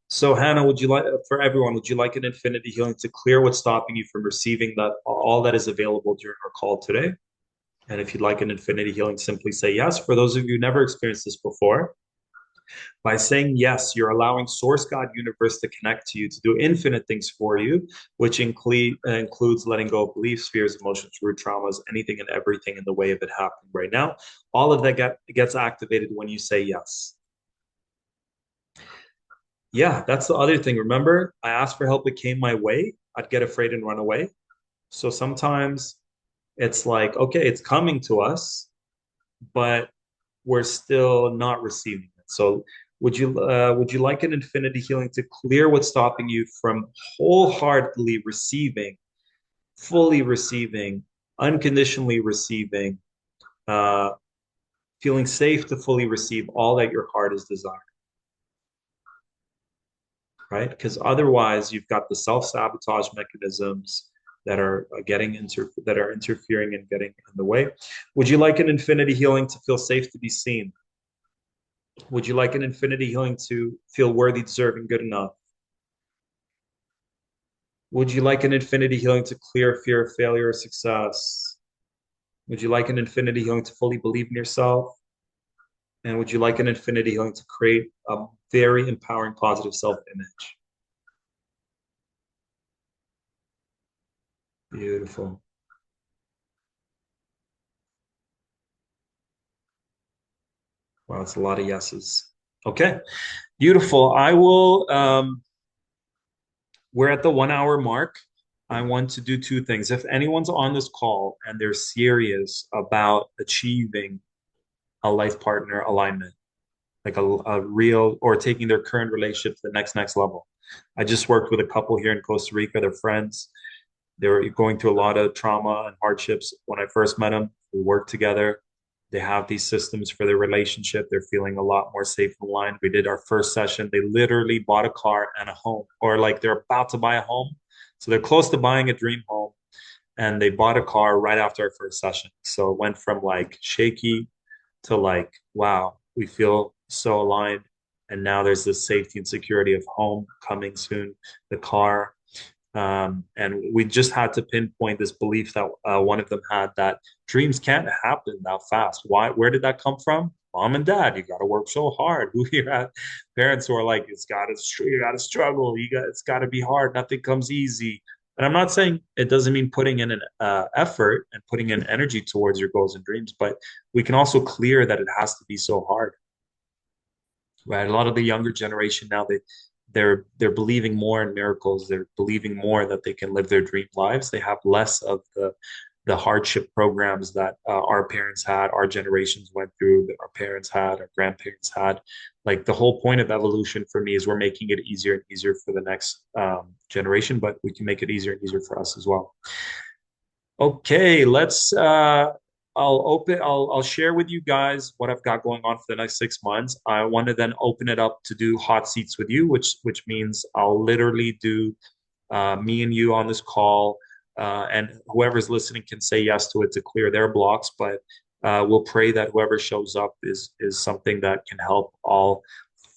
So, Hannah, would you like, for everyone, would you like an infinity healing to clear what's stopping you from receiving that all that is available during our call today? And if you'd like an infinity healing, simply say yes. For those of you who never experienced this before, by saying yes, you're allowing Source God Universe to connect to you to do infinite things for you, which includes letting go of beliefs, fears, emotions, root traumas, anything and everything in the way of it happening right now. All of that gets activated when you say yes. Yeah, that's the other thing. Remember, I asked for help, it came my way. I'd get afraid and run away. So sometimes it's like, okay, it's coming to us, but we're still not receiving it. So would you like an infinity healing to clear what's stopping you from wholeheartedly receiving, fully receiving, unconditionally receiving, uh, feeling safe to fully receive all that your heart is desiring, right? Because otherwise, you've got the self-sabotage mechanisms that are that are interfering and getting in the way. Would you like an infinity healing to feel safe to be seen? Would you like an infinity healing to feel worthy, deserving, good enough? Would you like an infinity healing to clear fear of failure or success? Would you like an infinity healing to fully believe in yourself? And would you like an infinity healing to create a very empowering, positive self-image? Beautiful. Wow, it's a lot of yeses. Okay, beautiful. I will. We're at the 1 hour mark. I want to do two things. If anyone's on this call and they're serious about achieving a life partner alignment, like a real or taking their current relationship to the next level. I just worked with a couple here in Costa Rica. They're friends. They were going through a lot of trauma and hardships when I first met them. We worked together. They have these systems for their relationship. They're feeling a lot more safe and aligned. We did our first session. They literally bought a car and a home, or like they're about to buy a home. So they're close to buying a dream home, and they bought a car right after our first session. So it went from like shaky to like, wow, we feel so aligned. And now there's this safety and security of home coming soon, the car. And we just had to pinpoint this belief that one of them had that dreams can't happen that fast. Why? Where did that come from? Mom and dad, you got to work so hard. Who you have parents who are like, you got to struggle. It's got to be hard. Nothing comes easy. And I'm not saying it doesn't mean putting in an effort and putting in energy towards your goals and dreams, but we can also clear that it has to be so hard, right? A lot of the younger generation now they're believing more in miracles. They're believing more that they can live their dream lives. They have less of the hardship programs that our parents had, our generations went through, that our parents had, our grandparents had. Like the whole point of evolution for me is we're making it easier and easier for the next generation, but we can make it easier and easier for us as well. Okay, let's I'll share with you guys what I've got going on for the next 6 months. I want to then open it up to do hot seats with you, which means I'll literally do me and you on this call, and whoever's listening can say yes to it to clear their blocks. But we'll pray that whoever shows up is something that can help all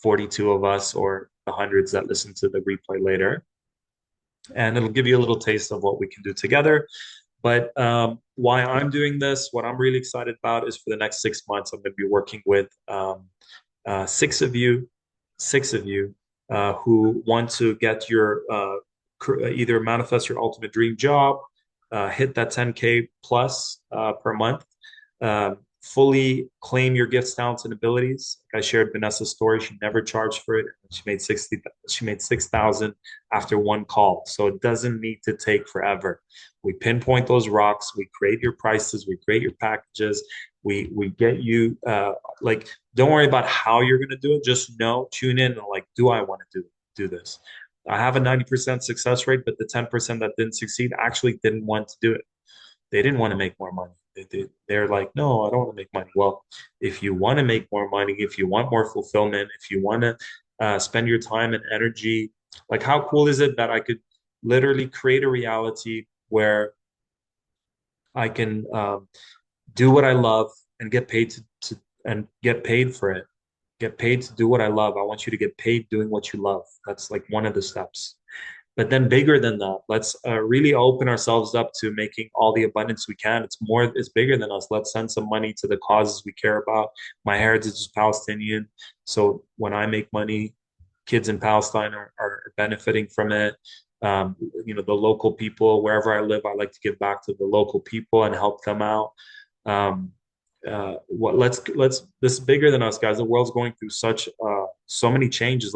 42 of us or the hundreds that listen to the replay later. And it'll give you a little taste of what we can do together. But why I'm doing this, what I'm really excited about is for the next 6 months, I'm going to be working with six of you who want to get your either manifest your ultimate dream job, hit that 10K plus per month, fully claim your gifts, talents, and abilities. Like I shared Vanessa's story. She never charged for it. She made 6,000 after one call. So it doesn't need to take forever. We pinpoint those rocks. We create your prices. We create your packages. We get you like, don't worry about how you're gonna do it. Just know, tune in and like, do I want to do this? I have a 90% success rate, but the 10% that didn't succeed actually didn't want to do it. They didn't want to make more money. They're like, no, I don't want to make money. Well, if you want to make more money, if you want more fulfillment, if you want to spend your time and energy, like how cool is it that I could literally create a reality where I can do what I love and get paid to and get paid for it. Get paid to do what I love. I want you to get paid doing what you love. That's like one of the steps. But then bigger than that, let's really open ourselves up to making all the abundance we can. It's bigger than us. Let's send some money to the causes we care about. My heritage is Palestinian. So when I make money, kids in Palestine are benefiting from it. The local people, wherever I live, I like to give back to the local people and help them out. Um, this is bigger than us, guys. The world's going through so many changes.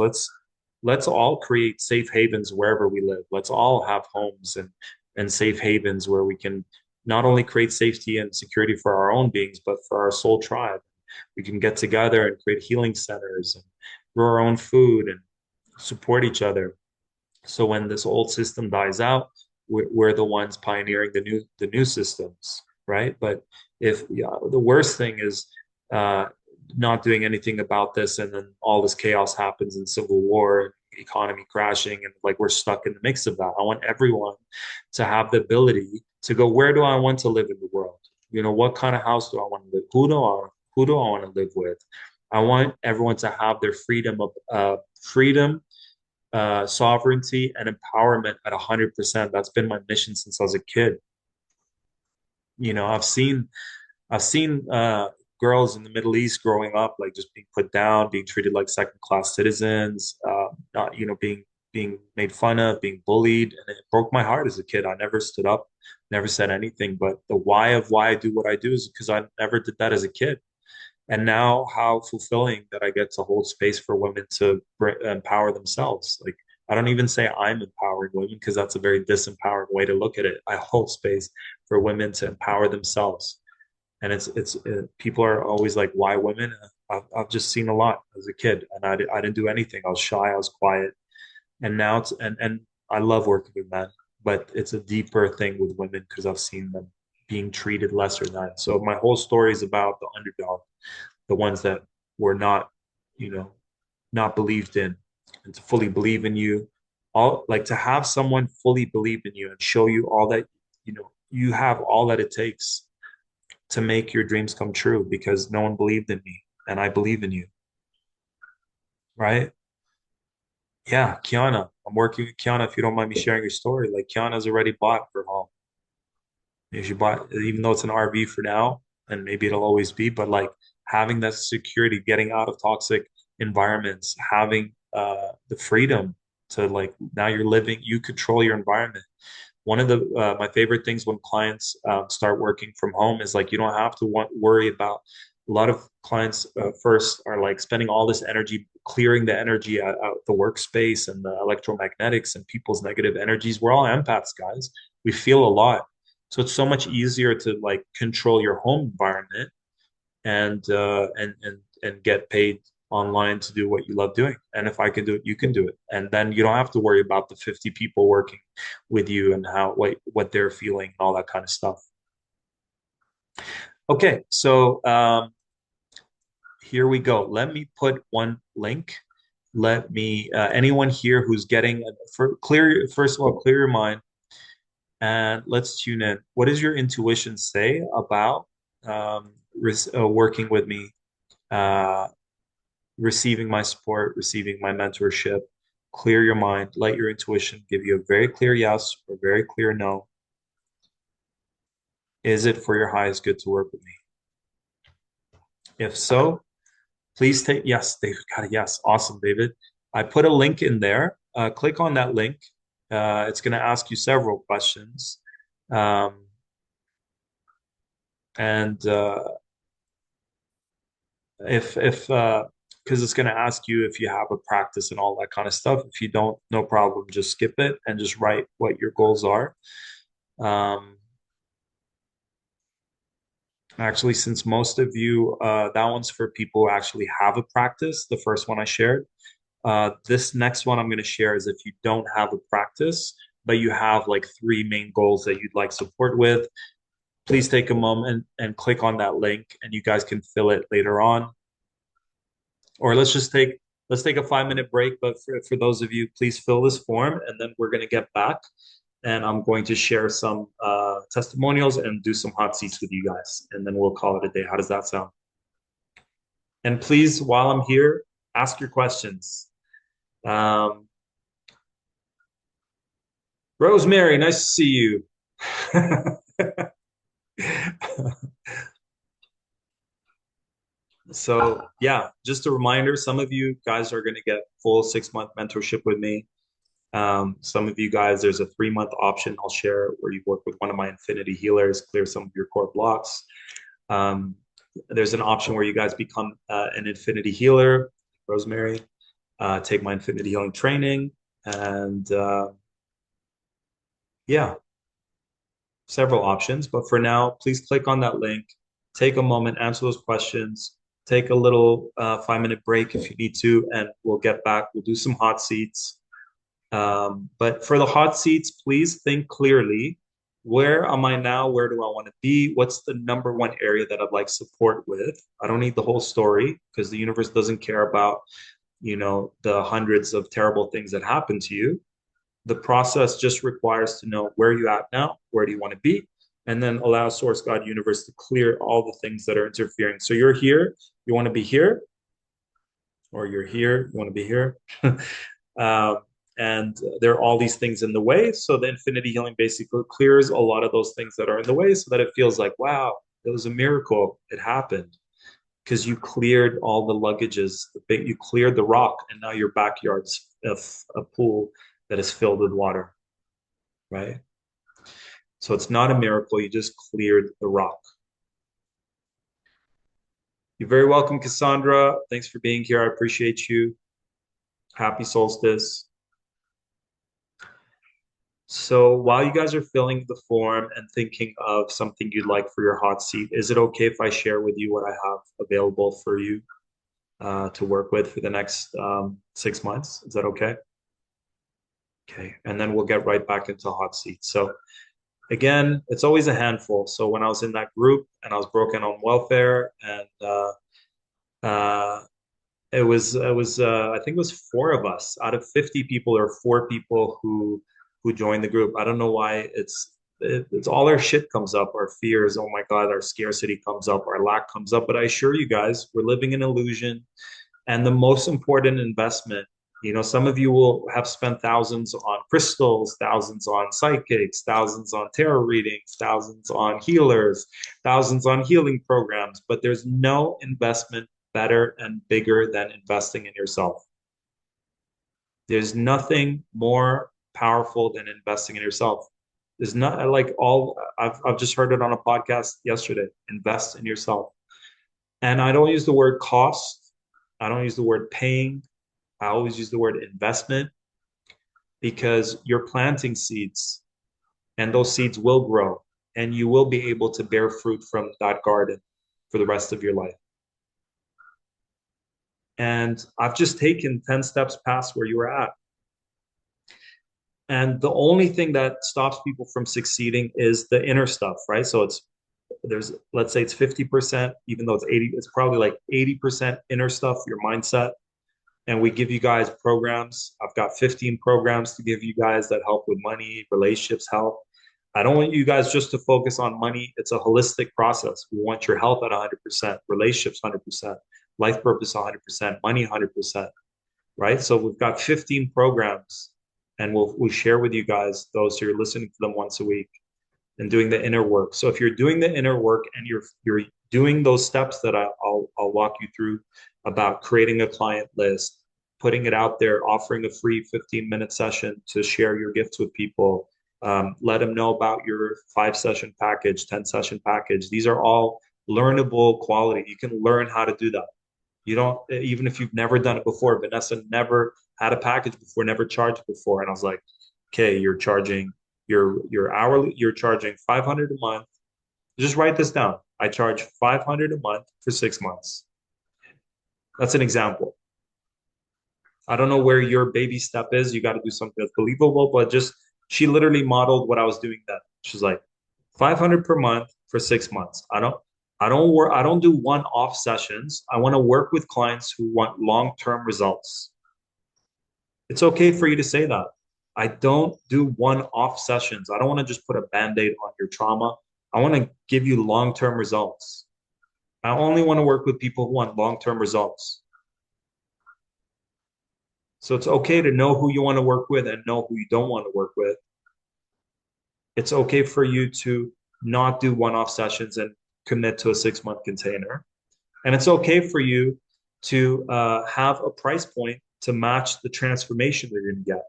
Let's all create safe havens wherever we live. Let's all have homes and safe havens where we can not only create safety and security for our own beings, but for our soul tribe. We can get together and create healing centers and grow our own food and support each other. So when this old system dies out, we're the ones pioneering the new systems, right? But if the worst thing is uh, not doing anything about this, and then all this chaos happens in civil war, economy crashing, and like we're stuck in the mix of that. I want everyone to have the ability to go, where do I want to live in the world? What kind of house do I want to live? Who do I want to live with? I want everyone to have their freedom, sovereignty, and empowerment at 100%. That's been my mission since I was a kid. I've seen girls in the Middle East growing up, like just being put down, being treated like second class citizens, not being made fun of, being bullied, and it broke my heart as a kid. I never stood up, never said anything. But the why of why I do what I do is because I never did that as a kid. And now, how fulfilling that I get to hold space for women to empower themselves. Like I don't even say I'm empowering women because that's a very disempowering way to look at it. I hold space for women to empower themselves. And people are always like, why women? I've just seen a lot as a kid, and I didn't do anything. I was shy, I was quiet, and now and I love working with men, but it's a deeper thing with women because I've seen them being treated lesser than. So my whole story is about the underdog, the ones that were not, you know, not believed in, and to fully believe in you, all like to have someone fully believe in you and show you all that, you have all that it takes to make your dreams come true because no one believed in me and I believe in you, right? Yeah, Kiana. I'm working with Kiana. If you don't mind me sharing your story, like Kiana's already bought her home. She bought, even though it's an RV for now, and maybe it'll always be, but like having that security, getting out of toxic environments, having the freedom to like now you're living, you control your environment. One of the my favorite things when clients start working from home is like you don't have to worry about. A lot of clients first are like spending all this energy clearing the energy out the workspace and the electromagnetics and people's negative energies. We're all empaths, guys. We feel a lot, so it's so much easier to like control your home environment and get paid online to do what you love doing. And if I can do it, you can do it. And then you don't have to worry about the 50 people working with you and how what they're feeling and all that kind of stuff. Okay, so here we go. Let me put one link. Let me anyone here who's getting for clear first of all, clear your mind and let's tune in. What does your intuition say about working with me? Uh, Receiving my support, receiving my mentorship. Clear your mind, let your intuition give you a very clear yes or very clear no. Is it for your highest good to work with me? If so, please take yes. David got a yes. Awesome, David. I put a link in there. Click on that link. It's going to ask you several questions. Um, and if because it's going to ask you if you have a practice and all that kind of stuff. If you don't, no problem. Just skip it and just write what your goals are. Um, Actually, since most of you, that one's for people who actually have a practice, the first one I shared. This next one I'm going to share is if you don't have a practice, but you have like three main goals that you'd like support with, please take a moment and click on that link and you guys can fill it later on. Or let's take a 5 minute break. But for those of you, please fill this form and then we're going to get back and I'm going to share some testimonials and do some hot seats with you guys. And then we'll call it a day. How does that sound? And please, while I'm here, ask your questions. Um, Rosemary, nice to see you. So, yeah, just a reminder, some of you guys are going to get full 6 month mentorship with me. Some of you guys, there's a 3 month option I'll share where you work with one of my infinity healers, clear some of your core blocks. Um, there's an option where you guys become an infinity healer, Rosemary, take my infinity healing training, and yeah, several options. But for now, please click on that link, take a moment, answer those questions, take a little 5 minute break if you need to, and we'll get back. We'll do some hot seats. But for the hot seats, please think clearly. Where am I now? Where do I want to be? What's the number one area that I'd like support with? I don't need the whole story because the universe doesn't care about, the hundreds of terrible things that happen to you. The process just requires to know where you at now, where do you want to be, and then allow source, God, universe to clear all the things that are interfering. So you're here, you want to be here, or you're here, you want to be here. um, and there are all these things in the way. So the infinity healing basically clears a lot of those things that are in the way so that it feels like, wow, it was a miracle. It happened because you cleared all the luggages, you cleared the rock, and now your backyard's a pool that is filled with water, right? So it's not a miracle. You just cleared the rock. You're very welcome, Cassandra. Thanks for being here. I appreciate you. Happy solstice. So while you guys are filling the form and thinking of something you'd like for your hot seat, is it okay if I share with you what I have available for you to work with for the next 6 months? Is that okay? Okay. And then we'll get right back into hot seat. So again, it's always a handful. So when I was in that group and I was broken on welfare and uh, I think it was four of us out of 50 people or four people who joined the group. I don't know why it's all our shit comes up, our fears, oh my God, our scarcity comes up, our lack comes up. But I assure you guys, we're living in illusion. And the most important investment, some of you will have spent thousands on crystals, thousands on psychics, thousands on tarot readings, thousands on healers, thousands on healing programs, but there's no investment better and bigger than investing in yourself. There's nothing more powerful than investing in yourself. There's not like all I've just heard it on a podcast yesterday. Invest in yourself. And I don't use the word cost. I don't use the word paying. I always use the word investment because you're planting seeds and those seeds will grow and you will be able to bear fruit from that garden for the rest of your life. And I've just taken 10 steps past where you were at. And the only thing that stops people from succeeding is the inner stuff, right? So let's say it's 50%, even though it's 80, it's probably like 80% inner stuff, your mindset. And we give you guys programs. I've got 15 programs to give you guys that help with money, relationships, health. I don't want you guys just to focus on money. It's a holistic process. We want your health at 100%, relationships 100%, life purpose 100%, money 100%, right? So we've got 15 programs and we share with you guys those so you're listening to them once a week and doing the inner work. So if you're doing the inner work and you're doing those steps that I'll walk you through about creating a client list, putting it out there, offering a free 15-minute session to share your gifts with people, let them know about your 5 session package, 10 session package. These are all learnable quality. You can learn how to do that. You don't, even if you've never done it before. Vanessa never had a package before, never charged before. And I was like, okay, you're hourly, you're charging 500 a month. Just write this down. I charge 500 a month for 6 months. That's an example. I don't know where your baby step is. You got to do something that's believable, but just she literally modeled what I was doing then. She's like 500 per month for 6 months. I don't do one-off sessions. I want to work with clients who want long-term results. It's okay for you to say that. I don't do one-off sessions. I don't want to just put a band-aid on your trauma. I want to give you long-term results. I only want to work with people who want long-term results. So it's okay to know who you want to work with and know who you don't want to work with. It's okay for you to not do one-off sessions and commit to a 6-month container. And it's okay for you to have a price point to match the transformation that you're going to get.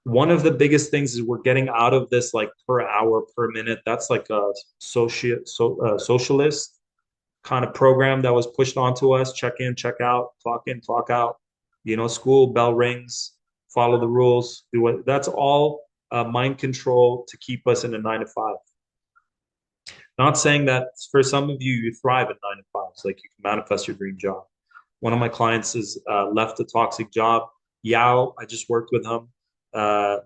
One of the biggest things is we're getting out of this like per hour, per minute. That's like a socialist kind of program that was pushed onto us. Check in, check out, clock in, clock out. School bell rings, follow the rules, do what. That's all mind control to keep us in a 9 to 5. Not saying that for some of you, you thrive at 9 to 5s, like you can manifest your dream job. One of my clients has left a toxic job. Yao, I just worked with him,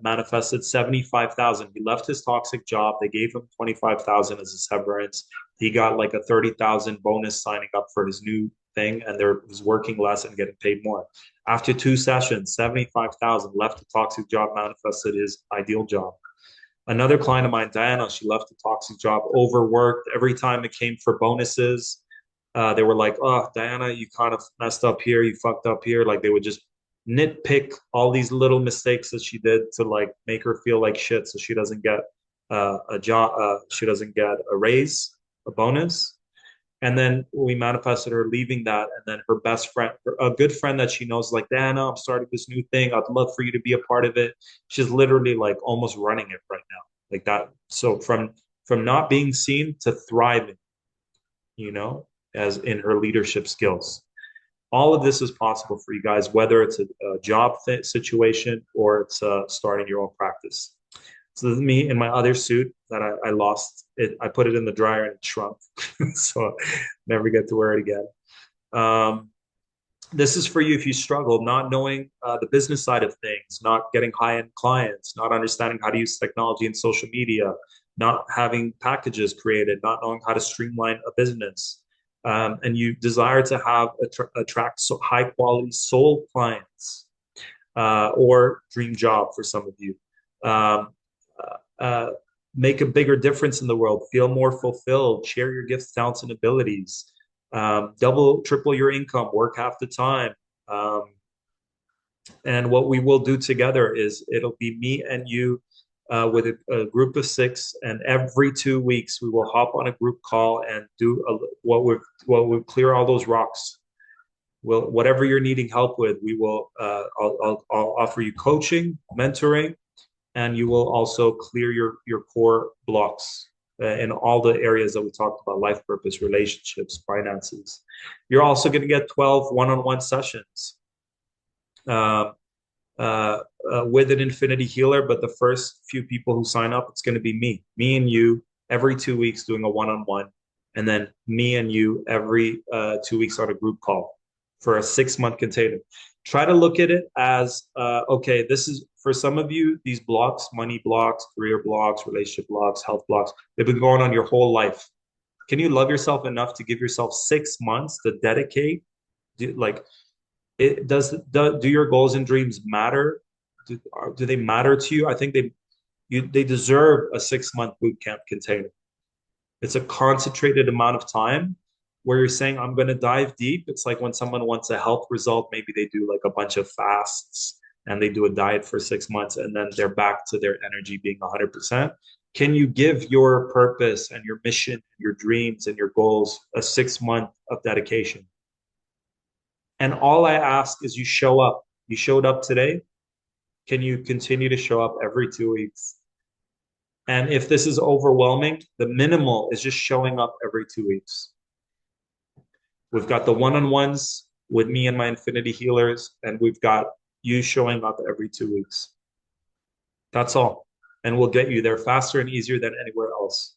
manifested 75,000. He left his toxic job. They gave him 25,000 as a severance. He got like a 30,000 bonus signing up for his new thing, and there was working less and getting paid more. After 2 sessions, 75,000, left the toxic job, manifested his ideal job. Another client of mine, Diana, she left a toxic job, overworked. Every time it came for bonuses, they were like, "Oh, Diana, you kind of messed up here, you fucked up here." Like they would just nitpick all these little mistakes that she did to like make her feel like shit, so she doesn't get a job, she doesn't get a raise, a bonus. And then we manifested her leaving that, and then her best friend, a good friend that she knows, like, Diana, I'm starting this new thing. I'd love for you to be a part of it. She's literally like almost running it right now, like that. So from not being seen to thriving, you know, as in her leadership skills. All of this is possible for you guys, whether it's a job situation or it's starting your own practice. So this is me in my other suit that I lost. I put it in the dryer and it shrunk. So never get to wear it again. Um, this is for you if you struggle not knowing the business side of things, not getting high-end clients, not understanding how to use technology and social media, not having packages created, not knowing how to streamline a business. And you desire to have attract so high quality soul clients or dream job for some of you. Um, uh, make a bigger difference in the world, feel more fulfilled, share your gifts, talents, and abilities, double, triple your income, work half the time. Um, and what we will do together is it'll be me and you with a group of six, and every 2 weeks we will hop on a group call and do what we clear all those rocks. Will whatever you're needing help with, we will. I'll offer you coaching, mentoring, and you will also clear your core blocks in all the areas that we talked about: life purpose, relationships, finances. You're also going to get 12 one-on-one sessions uh, with an infinity healer, but the first few people who sign up, it's going to be me and you every 2 weeks doing a one-on-one, and then me and you every 2 weeks on a group call for a 6 month container. Try to look at it as okay, this is for some of you, these blocks, money blocks, career blocks, relationship blocks, health blocks, they've been going on your whole life. Can you love yourself enough to give yourself 6 months to dedicate? Like do your goals and dreams matter? Do they matter to you? I think they deserve a 6 month boot camp container. It's a concentrated amount of time where you're saying, I'm going to dive deep. It's like when someone wants a health result, maybe they do like a bunch of fasts and they do a diet for 6 months and then they're back to their energy being 100%. Can you give your purpose and your mission, your dreams and your goals a 6 month of dedication? And all I ask is you show up. You showed up today. Can you continue to show up every 2 weeks? And if this is overwhelming, the minimal is just showing up every 2 weeks. We've got the one-on-ones with me and my infinity healers, and we've got you showing up every 2 weeks. That's all. And we'll get you there faster and easier than anywhere else.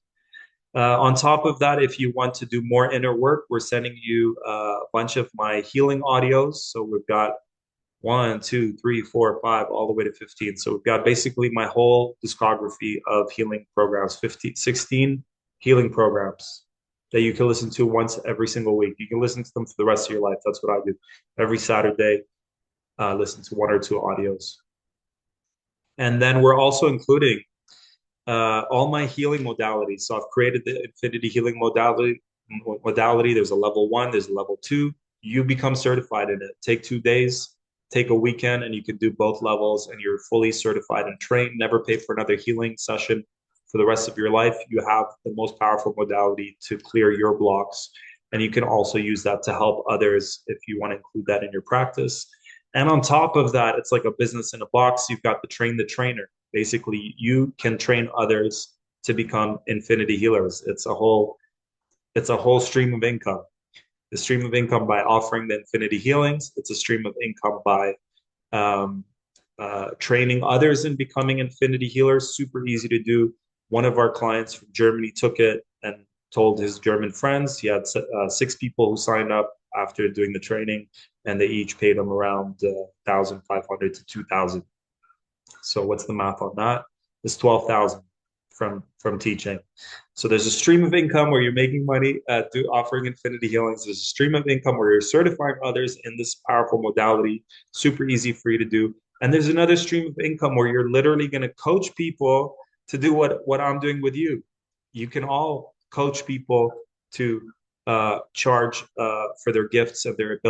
On top of that, if you want to do more inner work, we're sending you a bunch of my healing audios. So we've got one, two, three, four, five, all the way to 15. So we've got basically my whole discography of healing programs, 15, 16 healing programs that you can listen to once every single week. You can listen to them for the rest of your life. That's what I do. Every Saturday, listen to one or two audios. And then we're also including all my healing modalities. So I've created the Infinity Healing modality. There's a level 1, there's a level 2. You become certified in it. Take 2 days, take a weekend, and you can do both levels, and you're fully certified and trained. Never pay for another healing session for the rest of your life. You have the most powerful modality to clear your blocks, and you can also use that to help others if you want to include that in your practice. And on top of that, it's like a business in a box. You've got the train the trainer. Basically, you can train others to become infinity healers. It's a whole stream of income. The stream of income by offering the infinity healings. It's a stream of income by um, training others in becoming infinity healers. Super easy to do. One of our clients from Germany took it and told his German friends. He had 6 people who signed up after doing the training, and they each paid him around 1,500 to 2,000. So what's the math on that? It's 12,000 from teaching. So there's a stream of income where you're making money offering infinity healings. There's a stream of income where you're certifying others in this powerful modality, super easy for you to do. And there's another stream of income where you're literally going to coach people to do what I'm doing with you. You can all coach people to charge for their gifts and their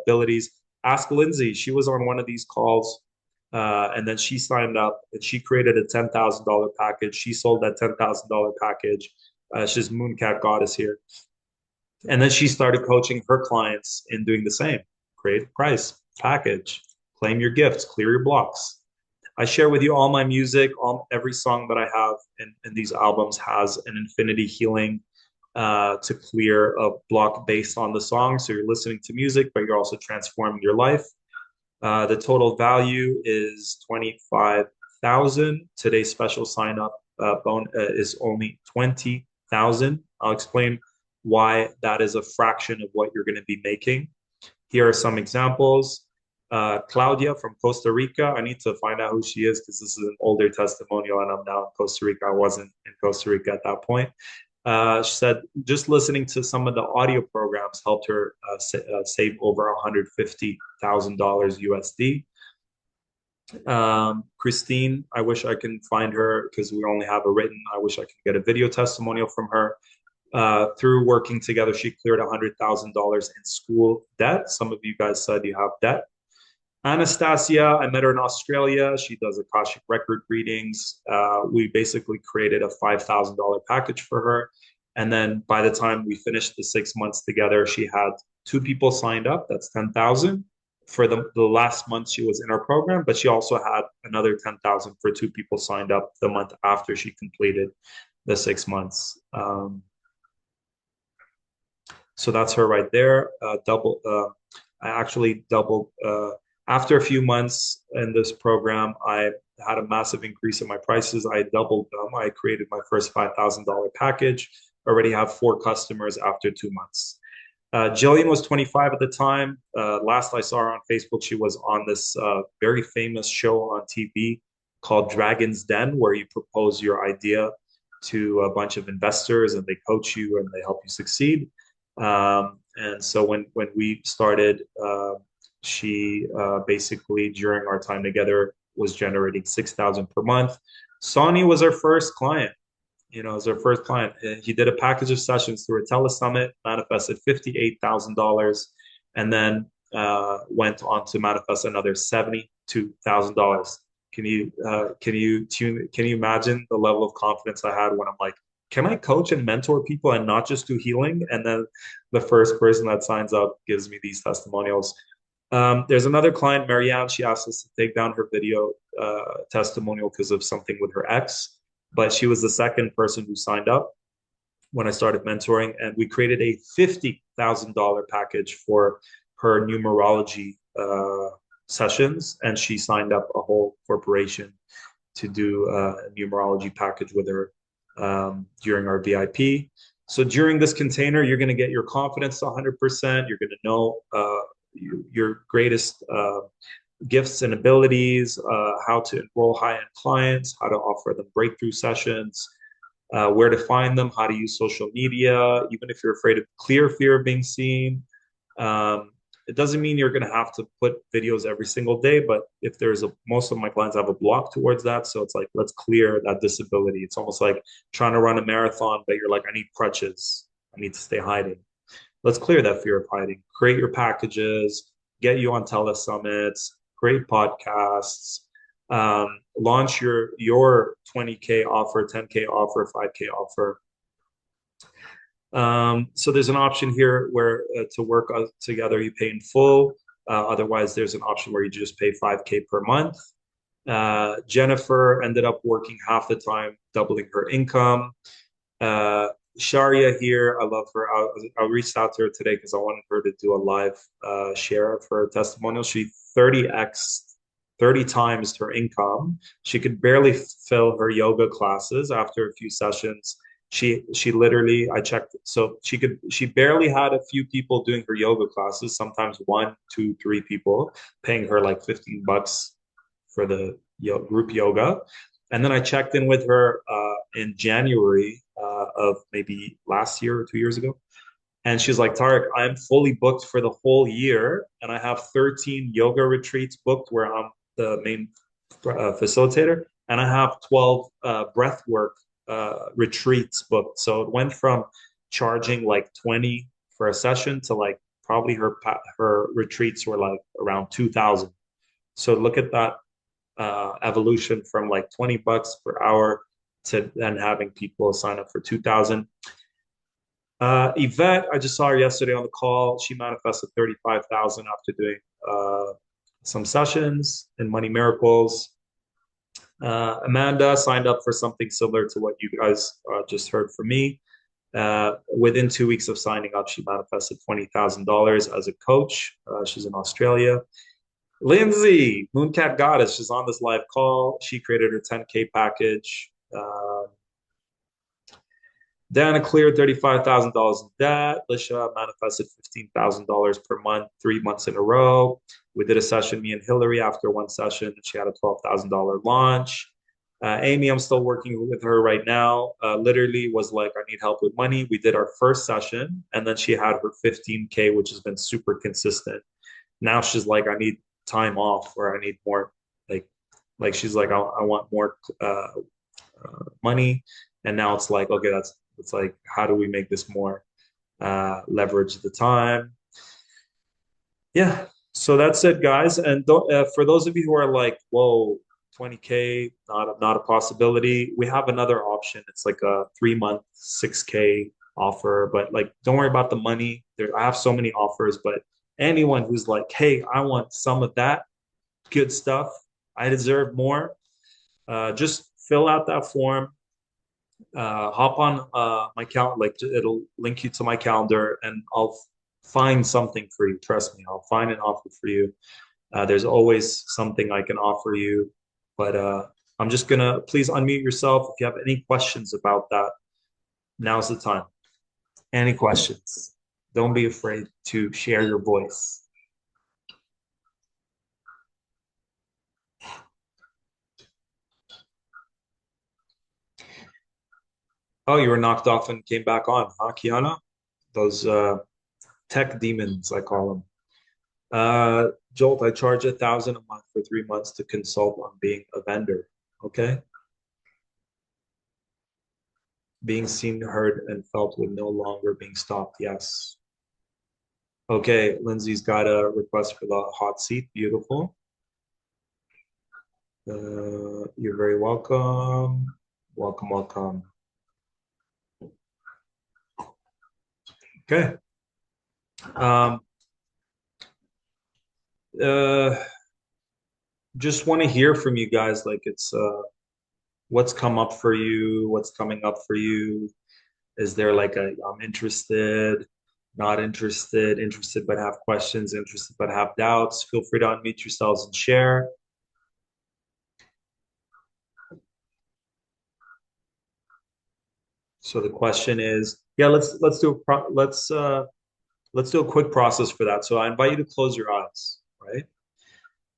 abilities. Ask Lindsay. She was on one of these calls and then she signed up and she created a $10,000 package. She sold that $10,000 package. She's Mooncat Goddess here. And then she started coaching her clients in doing the same. Create price, package, claim your gifts, clear your blocks. I share with you all my music. Every song that I have in these albums has an infinity healing to clear a block based on the song. So you're listening to music, but you're also transforming your life. The total value is 25 100,000. Today's special sign up is only 20,000. I'll explain why that is a fraction of what you're going to be making. Here are some examples. Claudia from Costa Rica. I need to find out who she is because this is an older testimonial and I'm now in Costa Rica. I wasn't in Costa Rica at that point. She said just listening to some of the audio programs helped her save over $150,000 USD. Christine, I wish I can find her because we only have a written. I wish I could get a video testimonial from her. Through working together, she cleared $100,000 in school debt. Some of you guys said you have debt. Anastasia, I met her in Australia. She does Akashic record readings. We basically created a $5,000 package for her. And then by the time we finished the 6 months together, she had two people signed up. That's 10,000 for the last month she was in our program, but she also had another 10,000 for two people signed up the month after she completed the 6 months. So that's her right there. I actually doubled. After a few months in this program, I had a massive increase in my prices. I doubled them. I created my first $5,000 package. Already have 4 customers after 2 months. Jillian was 25 at the time. Last I saw her on Facebook, she was on this very famous show on TV called Dragon's Den, where you propose your idea to a bunch of investors and they coach you and they help you succeed. And so when we started, she basically during our time together was generating 6,000 per month. Sonny was our first client. As our first client, he did a package of sessions through a telesummit, manifested $58,000, and then went on to manifest another $72,000. Can you imagine the level of confidence I had when I'm like, can I coach and mentor people and not just do healing? And then the first person that signs up gives me these testimonials. There's another client, Marianne. She asked us to take down her video testimonial because of something with her ex, but she was the second person who signed up when I started mentoring, and we created a $50,000 package for her numerology sessions, and she signed up a whole corporation to do a numerology package with her during our VIP. So during this container, you're going to get your confidence to 100%. You're going to know your greatest gifts and abilities, how to enroll high-end clients, how to offer them breakthrough sessions, where to find them, how to use social media, even if you're afraid of clear fear of being seen. It doesn't mean you're going to have to put videos every single day, but if most of my clients have a block towards that. So it's like, let's clear that disability. It's almost like trying to run a marathon, but you're like, I need crutches. I need to stay hiding. Let's clear that fear of hiding. Create your packages, get you on telesummits, create podcasts, launch your 20K offer, 10K offer, 5K offer. So there's an option here where to work together, you pay in full. Otherwise, there's an option where you just pay 5K per month. Jennifer ended up working half the time, doubling her income. Sharia here, I love her. I reached out to her today because I wanted her to do a live share of her testimonial. She 30 times her income. She could barely fill her yoga classes after a few sessions. She literally, I checked, so she barely had a few people doing her yoga classes, sometimes 1, 2, 3 people paying her like $15 for the group yoga. And then I checked in with her in January of maybe last year or 2 years ago. And she's like, Tarek, I'm fully booked for the whole year. And I have 13 yoga retreats booked where I'm the main facilitator. And I have 12 breath work retreats booked. So it went from charging like 20 for a session to like probably her retreats were like around 2,000. So look at that evolution from like $20 per hour to then having people sign up for 2,000. Yvette, I just saw her yesterday on the call. She manifested 35,000 after doing some sessions in Money Miracles. Amanda signed up for something similar to what you guys just heard from me. Within 2 weeks of signing up, she manifested $20,000 as a coach. She's in Australia. Lindsay, Mooncat Goddess, she's on this live call. She created her 10K package. Dana cleared $35,000 in debt. Lisha manifested $15,000 per month, 3 months in a row. We did a session, me and Hillary, after one session. She had a $12,000 launch. Amy, I'm still working with her right now. Literally was like, I need help with money. We did our first session, and then she had her 15K, which has been super consistent. Now she's like, I need time off, or I need more, like, she's like, I want more money. And now it's like, okay, it's like, how do we make this more leverage the time? Yeah. So that's it, guys. And for those of you who are like, whoa, 20K, not a possibility. We have another option. It's like a 3 month, 6K offer. But like, don't worry about the money. I have so many offers, but anyone who's like, hey, I want some of that good stuff. I deserve more. Just fill out that form. Hop on my calendar, like it'll link you to my calendar, and I'll find something for you. Trust me, I'll find an offer for you. There's always something I can offer you, but I'm just gonna please unmute yourself if you have any questions about that. Now's the time. Any questions? Don't be afraid to share your voice. Oh, you were knocked off and came back on, huh, Kiana? Those tech demons, I call them. Jolt, I charge 1,000 a month for 3 months to consult on being a vendor. Okay. Being seen, heard, and felt with no longer being stopped. Yes. Okay. Lindsay's got a request for the hot seat. Beautiful. You're very welcome. Welcome, welcome. Okay. Um, uh, just want to hear from you guys. Like, it's what's come up for you, what's coming up for you. Is there like a I'm interested, not interested, interested but have questions, interested but have doubts? Feel free to unmute yourselves and share. So the question is, yeah, let's do a quick process for that. So I invite you to close your eyes, right?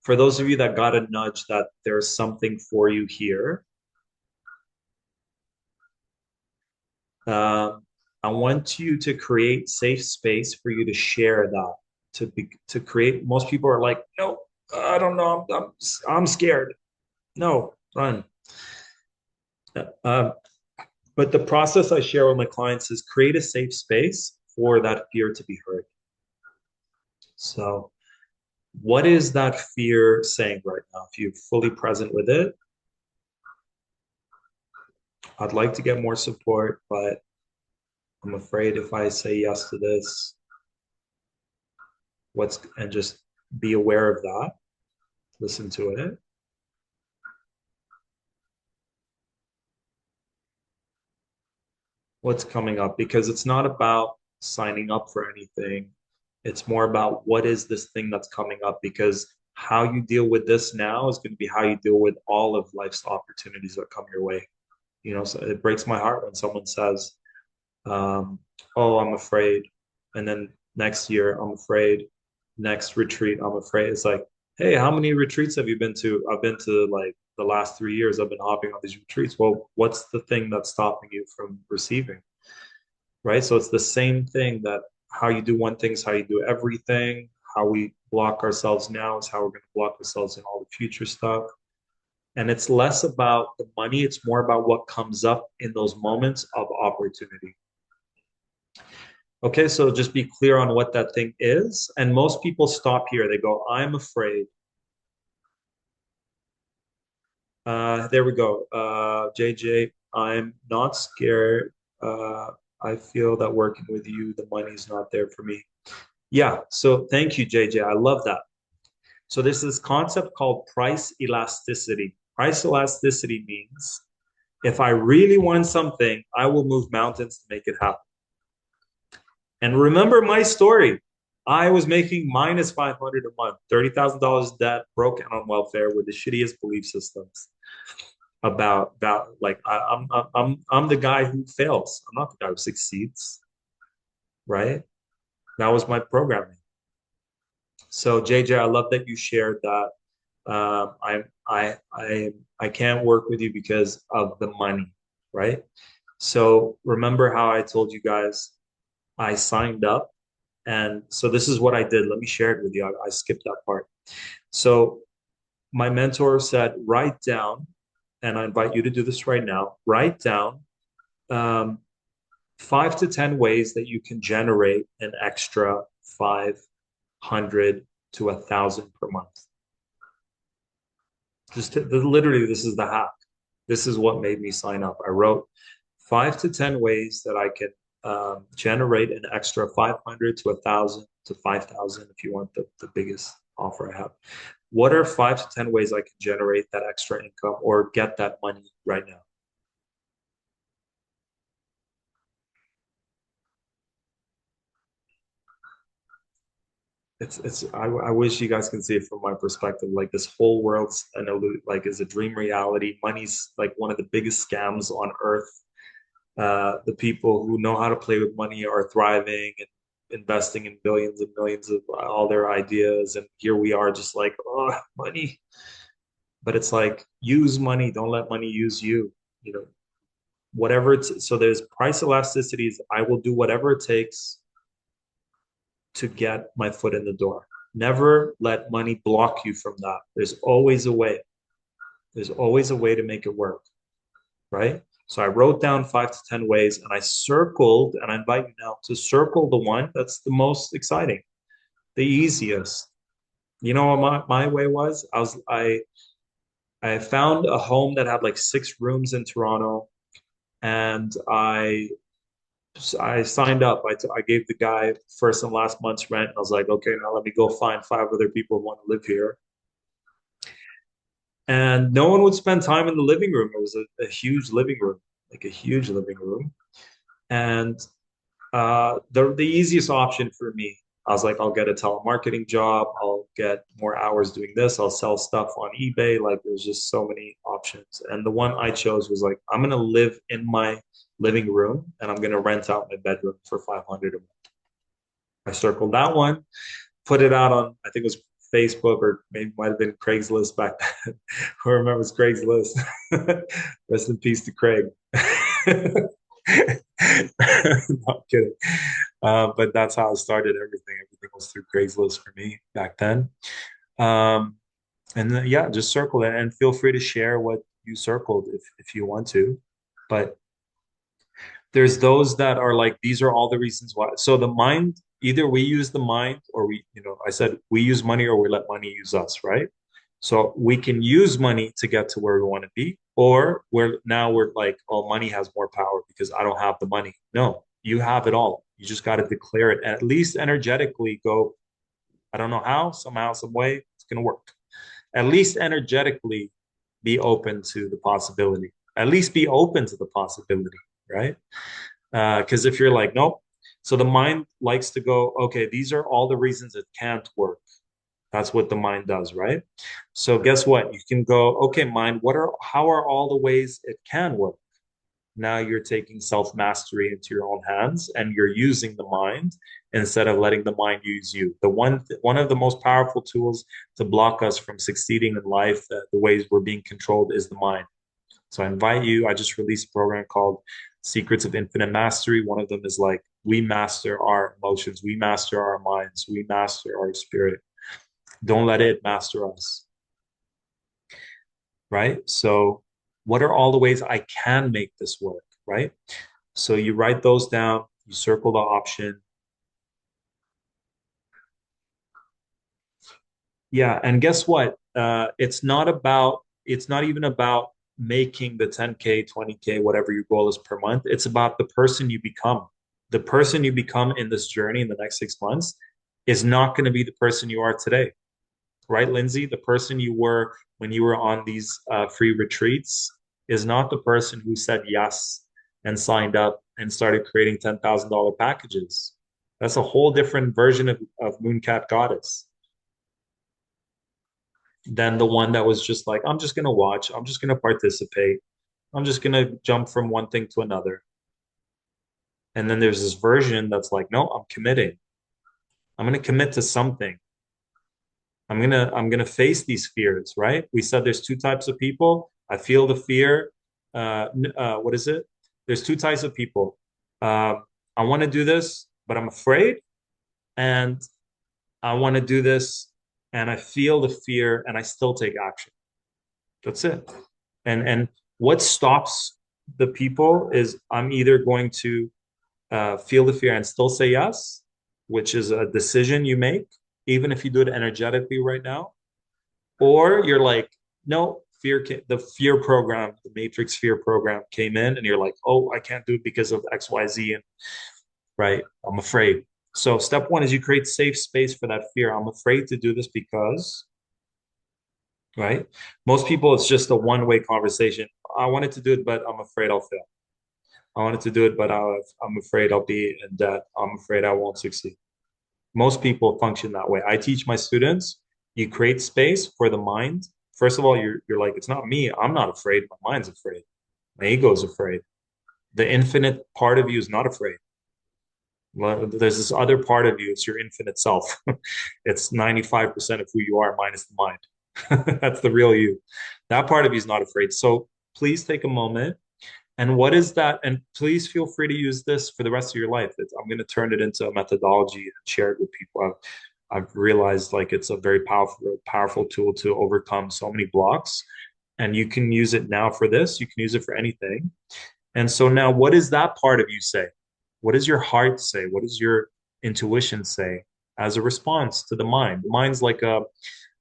For those of you that got a nudge that there's something for you here, um, I want you to create safe space for you to share that. To create, most people are like, no, I don't know, I'm scared. No, run. Uh, but the process I share with my clients is create a safe space for that fear to be heard. So, what is that fear saying right now? If you're fully present with it, I'd like to get more support, but I'm afraid if I say yes to this, and just be aware of that, listen to it. What's coming up? Because it's not about signing up for anything. It's more about what is this thing that's coming up, because how you deal with this now is going to be how you deal with all of life's opportunities that come your way. So it breaks my heart when someone says, oh, I'm afraid. And then next year, I'm afraid. Next retreat, I'm afraid. It's like, hey, how many retreats have you been to? I've been to like the last 3 years. I've been hopping on these retreats. Well, what's the thing that's stopping you from receiving? Right? So it's the same thing, that how you do one thing is how you do everything. How we block ourselves now is how we're going to block ourselves in all the future stuff. And it's less about the money, it's more about what comes up in those moments of opportunity. Okay, so just be clear on what that thing is. And most people stop here. They go, I'm afraid. There we go. JJ, I'm not scared. I feel that working with you, the money's not there for me. Yeah, so thank you, JJ. I love that. So there's this concept called price elasticity. Price elasticity means if I really want something, I will move mountains to make it happen. And remember my story. I was making minus 500 a month, $30,000 debt, broke and on welfare with the shittiest belief systems about like I'm the guy who fails. I'm not the guy who succeeds, right? That was my programming. So JJ, I love that you shared that. I can't work with you because of the money, right? So remember how I told you guys I signed up, and so this is what I did. Let me share it with you. I skipped that part. So my mentor said, write down, and I invite you to do this right now. Write down um, 5 to 10 ways that you can generate an extra 500 to 1,000 per month. Literally, this is the hack. This is what made me sign up. I wrote 5 to 10 ways that I can generate an extra 500 to 1,000 to 5,000 if you want the biggest offer I have. What are 5 to 10 ways I can generate that extra income or get that money right now? I wish you guys can see it from my perspective. Like this whole world's like is a dream reality. Money's like one of the biggest scams on earth. The people who know how to play with money are thriving and investing in billions and millions of all their ideas. And here we are just like, oh, money. But it's like, use money. Don't let money use you. You know, whatever it's, so there's price elasticities. I will do whatever it takes to get my foot in the door. Never let money block you from that. There's always a way. There's always a way to make it work, right? So I wrote down 5 to 10 ways and I circled, and I invite you now to circle the one that's the most exciting, the easiest. You know what my way was? I found a home that had like 6 rooms in Toronto, and I signed up. I gave the guy first and last month's rent. And I was like, okay, now let me go find 5 other people who want to live here. And no one would spend time in the living room. It was a huge living room, like a huge living room. And the easiest option for me, I was like, I'll get a telemarketing job. I'll get more hours doing this. I'll sell stuff on eBay. Like there's just so many options. And the one I chose was like, I'm gonna live in my living room and I'm gonna rent out my bedroom for 500 a month. I circled that one, put it out on, I think it was Facebook or maybe might have been Craigslist back then. Who remembers Craigslist? Rest in peace to Craig. Not kidding. But that's how I started everything. Everything was through Craigslist for me back then. Um, and then, yeah, just circle it and feel free to share what you circled if you want to. But there's those that are like, these are all the reasons why. So the mind, either we use the mind or I said we use money or we let money use us, right? So we can use money to get to where we want to be, or we're like, oh, money has more power because I don't have the money. No, you have it all. You just got to declare it, and at least energetically go, I don't know how, somehow, some way, it's gonna work. At least energetically be open to the possibility. At least be open to the possibility, right? Because if you're like, nope, so the mind likes to go, okay, these are all the reasons it can't work. That's what the mind does, right? So guess what? You can go, okay, mind, how are all the ways it can work? Now you're taking self-mastery into your own hands and you're using the mind instead of letting the mind use you. One of the most powerful tools to block us from succeeding in life, the ways we're being controlled, is the mind. So I invite you. I just released a program called Secrets of Infinite Mastery. One of them is like, we master our emotions, we master our minds, we master our spirit. Don't let it master us, right? So, what are all the ways I can make this work, right? So, you write those down, you circle the option. Yeah, and guess what? It's not even about making the 10K, 20K, whatever your goal is per month. It's about the person you become. The person you become in this journey in the next 6 months is not going to be the person you are today, right, Lindsay? The person you were when you were on these free retreats is not the person who said yes and signed up and started creating $10,000 packages. That's a whole different version of Mooncat Goddess than the one that was just like, I'm just gonna watch, I'm just gonna participate, I'm just gonna jump from one thing to another. And then there's this version that's like, no, I'm committing. I'm gonna commit to something. I'm gonna face these fears, right? We said there's two types of people. I feel the fear. What is it? There's two types of people. Uh, I want to do this, but I'm afraid, and I want to do this, and I feel the fear, and I still take action. That's it. And what stops the people is I'm either going to feel the fear and still say yes, which is a decision you make, even if you do it energetically right now, or you're like, no, the fear program, the Matrix fear program came in, and you're like, oh, I can't do it because of X, Y, Z, and right, I'm afraid. So step one is you create safe space for that fear. I'm afraid to do this because, right? Most people, it's just a one-way conversation. I wanted to do it, but I'm afraid I'll fail. I wanted to do it, but I'm afraid I'll be in debt. I'm afraid I won't succeed. Most people function that way. I teach my students, you create space for the mind. First of all, you're like, it's not me. I'm not afraid. My mind's afraid. My ego is afraid. The infinite part of you is not afraid. Well, there's this other part of you. It's your infinite self. It's 95% of who you are minus the mind. That's the real you. That part of you is not afraid. So please take a moment. And what is that? And please feel free to use this for the rest of your life. I'm going to turn it into a methodology and share it with people. I've realized like it's a very powerful tool to overcome so many blocks. And you can use it now for this. You can use it for anything. And so now, what does that part of you say? What does your heart say? What does your intuition say as a response to the mind? The mind's like a,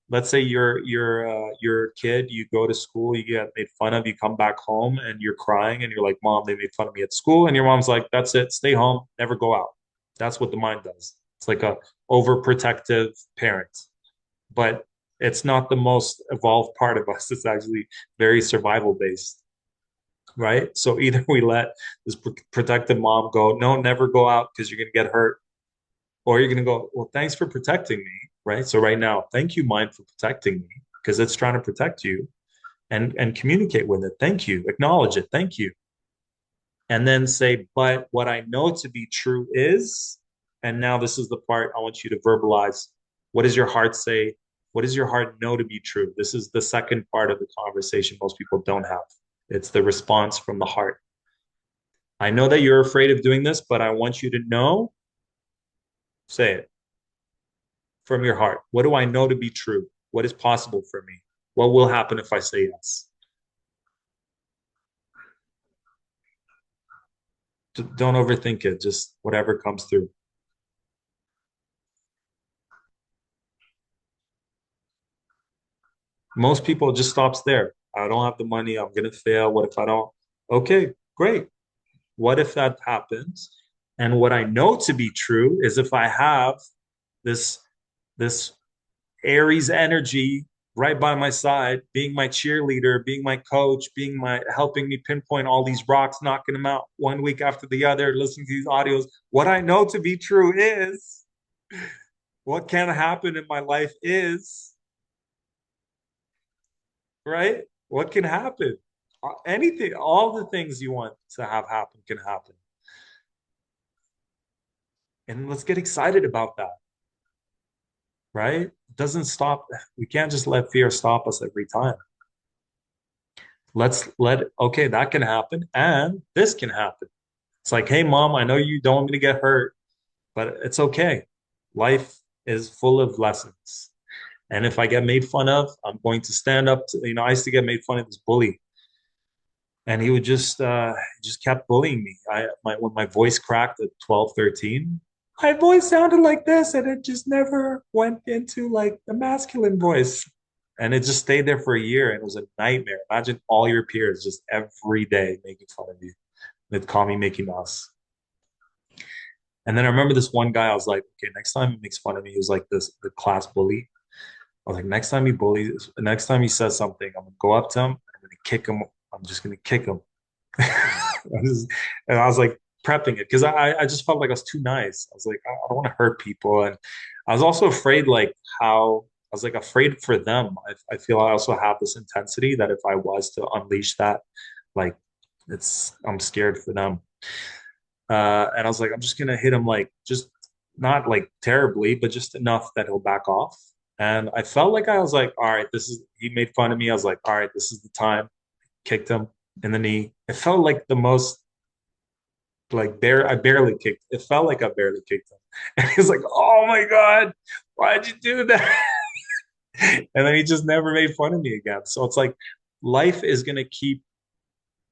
let's say you're a kid, you go to school, you get made fun of, you come back home and you're crying and you're like, Mom, they made fun of me at school. And your mom's like, that's it, stay home, never go out. That's what the mind does. It's like a overprotective parent. But it's not the most evolved part of us. It's actually very survival based, right? So either we let this protective mom go, no, never go out because you're going to get hurt, or you're going to go, well, thanks for protecting me, right? So right now, thank you, mind, for protecting me because it's trying to protect you, and communicate with it. Thank you, acknowledge it, thank you, and then say, but what I know to be true is, and now this is the part I want you to verbalize. What does your heart say? What does your heart know to be true? This is the second part of the conversation most people don't have. It's the response from the heart. I know that you're afraid of doing this, but I want you to know, say it from your heart. What do I know to be true? What is possible for me? What will happen if I say yes? Don't overthink it. Just whatever comes through. Most people, it just stops there. I don't have the money. I'm going to fail. What if I don't? Okay, great. What if that happens? And what I know to be true is if I have this this Aries energy right by my side, being my cheerleader, being my coach, being my helping me pinpoint all these rocks, knocking them out one week after the other, listening to these audios. What I know to be true is what can happen in my life is, right? What can happen? Anything, all the things you want to have happen can happen. And let's get excited about that, right? It doesn't stop. We can't just let fear stop us every time. Okay, that can happen and this can happen. It's like, hey, mom, I know you don't want me to get hurt, but it's okay. Life is full of lessons. And if I get made fun of, I'm going to stand up to, I used to get made fun of this bully, and he would just kept bullying me. When my voice cracked at 12, 13, my voice sounded like this, and it just never went into like the masculine voice. And it just stayed there for a year, and it was a nightmare. Imagine all your peers just every day making fun of you. They'd call me Mickey Mouse. And then I remember this one guy, I was like, okay, next time he makes fun of me, he was like the class bully. I was like, next time he says something, I'm gonna go up to him, I'm gonna kick him. I'm just gonna kick him. And I was like, prepping it because I just felt like I was too nice. I was like, I don't want to hurt people. And I was also afraid like how I was like afraid for them. I feel I also have this intensity that if I was to unleash that, like it's I'm scared for them. And I was like, I'm just gonna hit him like just not like terribly, but just enough that he'll back off. And I felt like I was like, all right, this is he made fun of me. I was like, all right, this is the time. Kicked him in the knee. It felt like the most like I barely kicked. It felt like I barely kicked him. And he was like, "Oh my God, why'd you do that?" And then he just never made fun of me again. So it's like life is gonna keep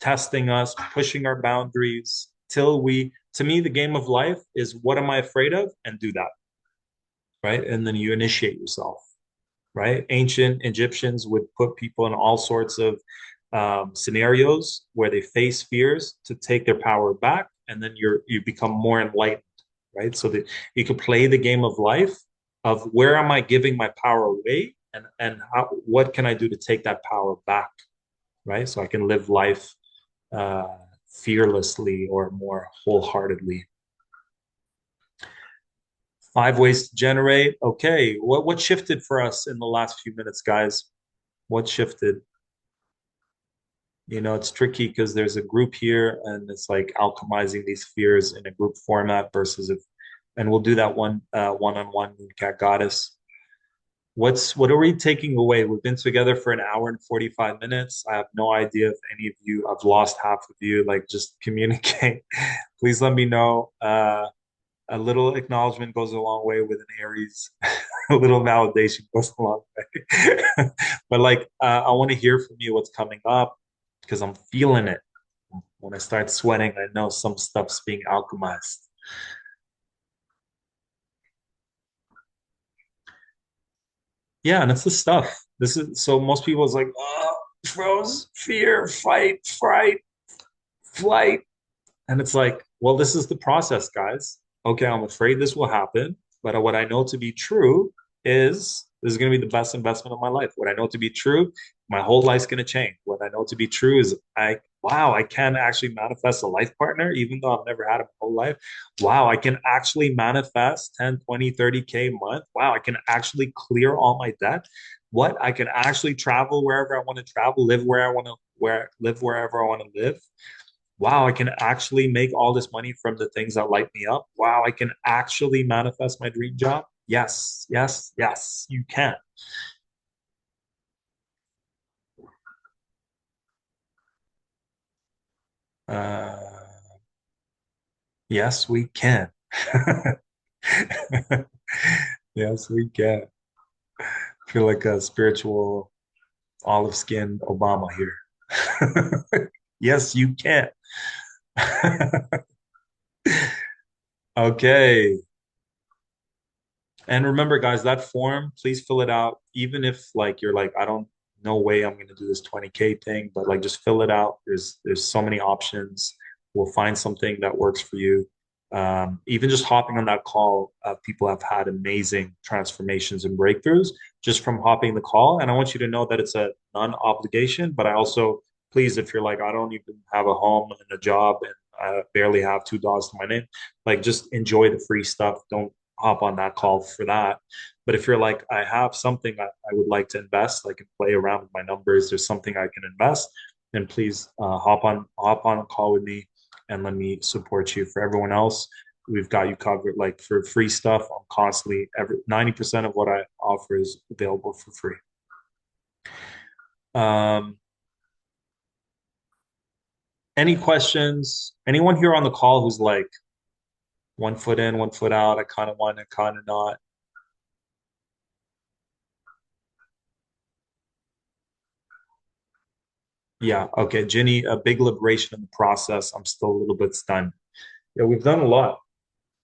testing us, pushing our boundaries till we to me, the game of life is what am I afraid of? And do that, right? And then you initiate yourself, right? Ancient Egyptians would put people in all sorts of scenarios where they face fears to take their power back, and then you become more enlightened, right? So that you could play the game of life of where am I giving my power away, and what can I do to take that power back, right? So I can live life uh, fearlessly or more wholeheartedly. 5 ways to generate. Okay, what shifted for us in the last few minutes, guys? What shifted? It's tricky because there's a group here and it's like alchemizing these fears in a group format versus if, and we'll do that one-on-one Cat Goddess. What are we taking away? We've been together for an hour and 45 minutes. I have no idea if any of you, I've lost half of you, like just communicate. Please let me know. A little acknowledgement goes a long way with an Aries. A little validation goes a long way. But like, I want to hear from you what's coming up because I'm feeling it. When I start sweating, I know some stuff's being alchemized. Yeah, and it's the stuff. This is so most people is like, oh, froze, fear, fight, fright, flight. And it's like, well, this is the process, guys. Okay, I'm afraid this will happen, but what I know to be true is this is going to be the best investment of my life. What I know to be true, my whole life's going to change. What I know to be true is wow, I can actually manifest a life partner, even though I've never had it my whole life. Wow, I can actually manifest 10, 20, 30K a month. Wow, I can actually clear all my debt. What I can actually travel wherever I want to travel, live where I want to, live wherever I want to live. Wow, I can actually make all this money from the things that light me up. Wow, I can actually manifest my dream job. Yes, yes, yes, you can. Uh, yes, we can. Yes, we can. Feel like a spiritual olive skinned Obama here. Yes, you can. Okay. And remember, guys, that form, please fill it out. Even if like you're like, I don't, no way I'm gonna do this 20K thing, but like just fill it out. There's so many options. We'll find something that works for you. Even just hopping on that call, people have had amazing transformations and breakthroughs just from hopping the call. And I want you to know that it's a non-obligation, but I also, please, if you're like, I don't even have a home and a job and I barely have $2 to my name, like just enjoy the free stuff. Don't hop on that call for that. But if you're like, I have something I would like to invest, I can play around with my numbers. There's something I can invest, then please hop on a call with me and let me support you. For everyone else, we've got you covered. Like for free stuff, I'm constantly every 90% of what I offer is available for free. Um, any questions? Anyone here on the call who's like 1 foot in, 1 foot out? I kind of want to, kind of not. Yeah, okay, Ginny, a big liberation in the process. I'm still a little bit stunned. Yeah, we've done a lot.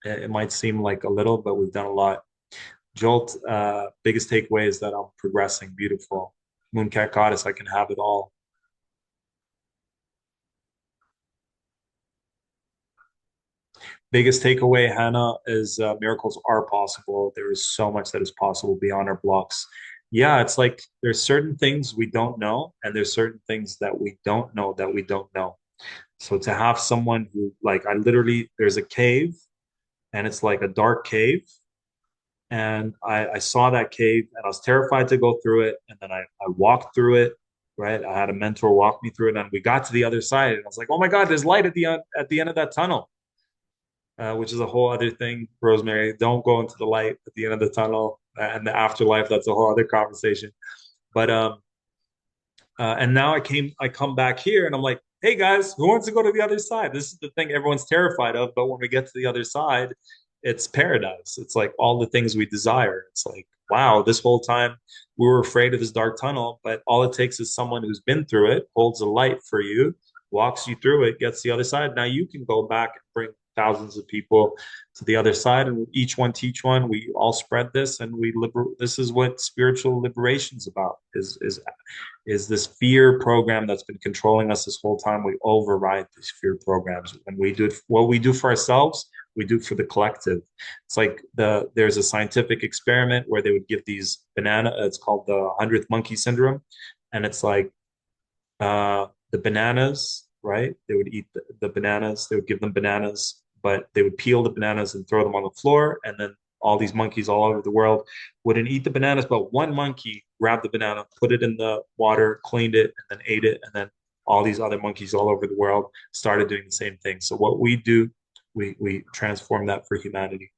It might seem like a little, but we've done a lot. Jolt, biggest takeaway is that I'm progressing. Beautiful. Mooncat Goddess, I can have it all. Biggest takeaway, Hannah, is miracles are possible. There is so much that is possible beyond our blocks. Yeah, it's like there's certain things we don't know, and there's certain things that we don't know that we don't know. So to have someone who, like, I literally, there's a cave and it's like a dark cave. And I saw that cave and I was terrified to go through it. And then I walked through it, right? I had a mentor walk me through it. And we got to the other side. And I was like, oh my God, there's light at the end of that tunnel, which is a whole other thing, Rosemary. Don't go into the light at the end of the tunnel and the afterlife. That's a whole other conversation. But and now I come back here and I'm like, hey guys, who wants to go to the other side? This is the thing everyone's terrified of, but when we get to the other side, it's paradise. It's like all the things we desire. It's like, wow, this whole time we were afraid of this dark tunnel, but all it takes is someone who's been through it, holds a light for you, walks you through it, gets the other side. Now you can go back and bring thousands of people to the other side and each one teach one. We all spread this and this is what spiritual liberation is about, is this fear program that's been controlling us this whole time. We override these fear programs. When we do what we do for ourselves, we do for the collective. It's like there's a scientific experiment where they would give these it's called the 100th monkey syndrome. And it's like the bananas, right? They would eat the bananas, they would give them bananas, but they would peel the bananas and throw them on the floor. And then all these monkeys all over the world wouldn't eat the bananas, but one monkey grabbed the banana, put it in the water, cleaned it, and then ate it. And then all these other monkeys all over the world started doing the same thing. So what we do, we transform that for humanity.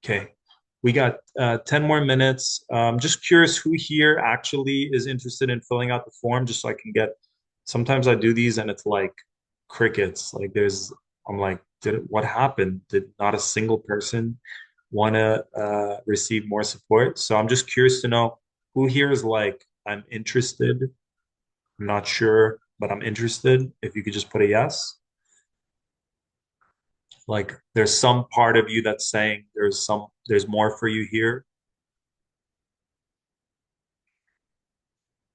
Okay. We got 10 more minutes. Just curious who here actually is interested in filling out the form, just so I can get. Sometimes I do these and it's like crickets. Like I'm like, what happened? Did not a single person want to receive more support? So I'm just curious to know who here is like, I'm interested. I'm not sure, but I'm interested. If you could just put a yes. Like there's some part of you that's saying there's more for you here.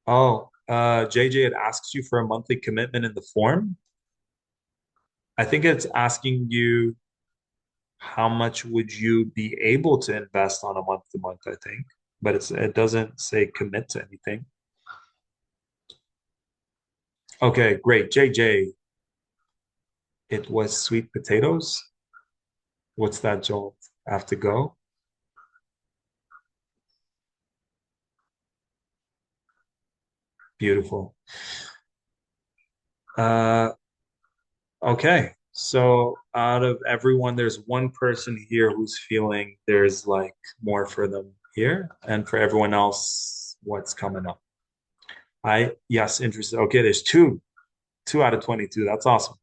Oh, JJ, it asks you for a monthly commitment in the form. I think it's asking you how much would you be able to invest on a month to month, I think. But it doesn't say commit to anything. Okay, great. JJ, it was sweet potatoes. What's that, Joel? I have to go. Beautiful. Uh, okay. So out of everyone, there's one person here who's feeling there's like more for them here, and for everyone else, what's coming up? Yes, interested. Okay, there's two out of 22. That's awesome.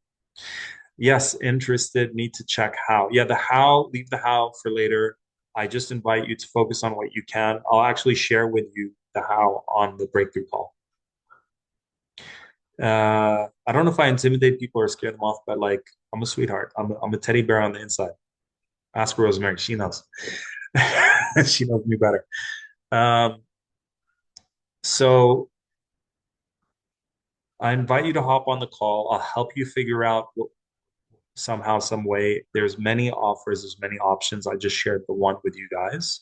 Yes, interested. Need to check how. Yeah, the how, leave the how for later. I just invite you to focus on what you can. I'll actually share with you the how on the breakthrough call. I don't know if I intimidate people or scare them off, but like I'm a sweetheart. I'm a teddy bear on the inside. Ask Rosemary. She knows. She knows me better. Um, so I invite you to hop on the call. I'll help you figure out somehow, some way. There's many offers, there's many options. I just shared the one with you guys,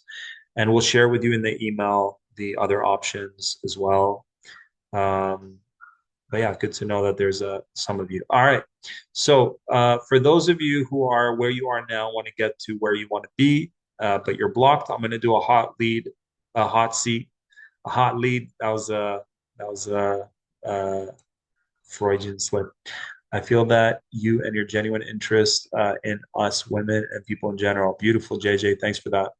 and we'll share with you in the email the other options as well. Um, but yeah, good to know that there's some of you. All right. So for those of you who are where you are now, want to get to where you want to be, but you're blocked, I'm going to do a hot lead, a hot seat, a hot lead. That was a Freudian slip. I feel that you and your genuine interest in us women and people in general. Beautiful, JJ. Thanks for that.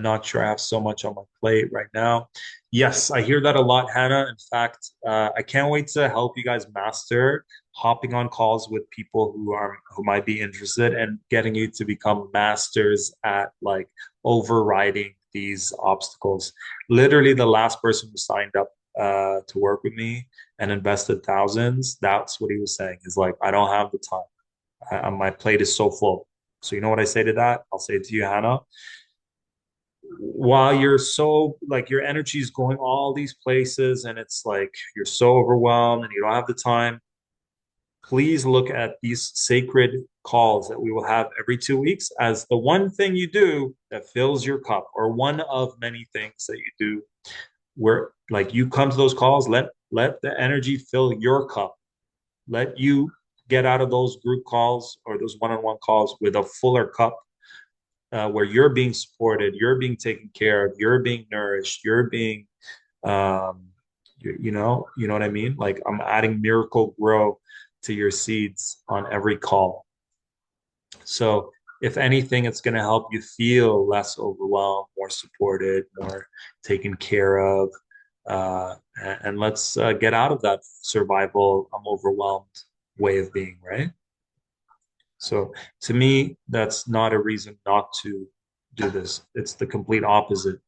Not sure I have so much on my plate right now. Yes, I hear that a lot, Hannah. In fact, I can't wait to help you guys master hopping on calls with people who might be interested and getting you to become masters at like overriding these obstacles. Literally, the last person who signed up to work with me and invested thousands, that's what he was saying. He's like, I don't have the time. My plate is so full. So you know what I say to that? I'll say to you, Hannah, while you're so like your energy is going all these places and it's like you're so overwhelmed and you don't have the time, please look at these sacred calls that we will have every 2 weeks as the one thing you do that fills your cup or one of many things that you do. where like you come to those calls, let the energy fill your cup. Let you get out of those group calls or those one-on-one calls with a fuller cup, where you're being supported, you're being taken care of, you're being nourished, you're being, um, you know what I mean? Like I'm adding miracle grow to your seeds on every call. So if anything, it's going to help you feel less overwhelmed, more supported, more taken care of. And let's get out of that survival, I'm overwhelmed way of being, right? So to me, that's not a reason not to do this. It's the complete opposite.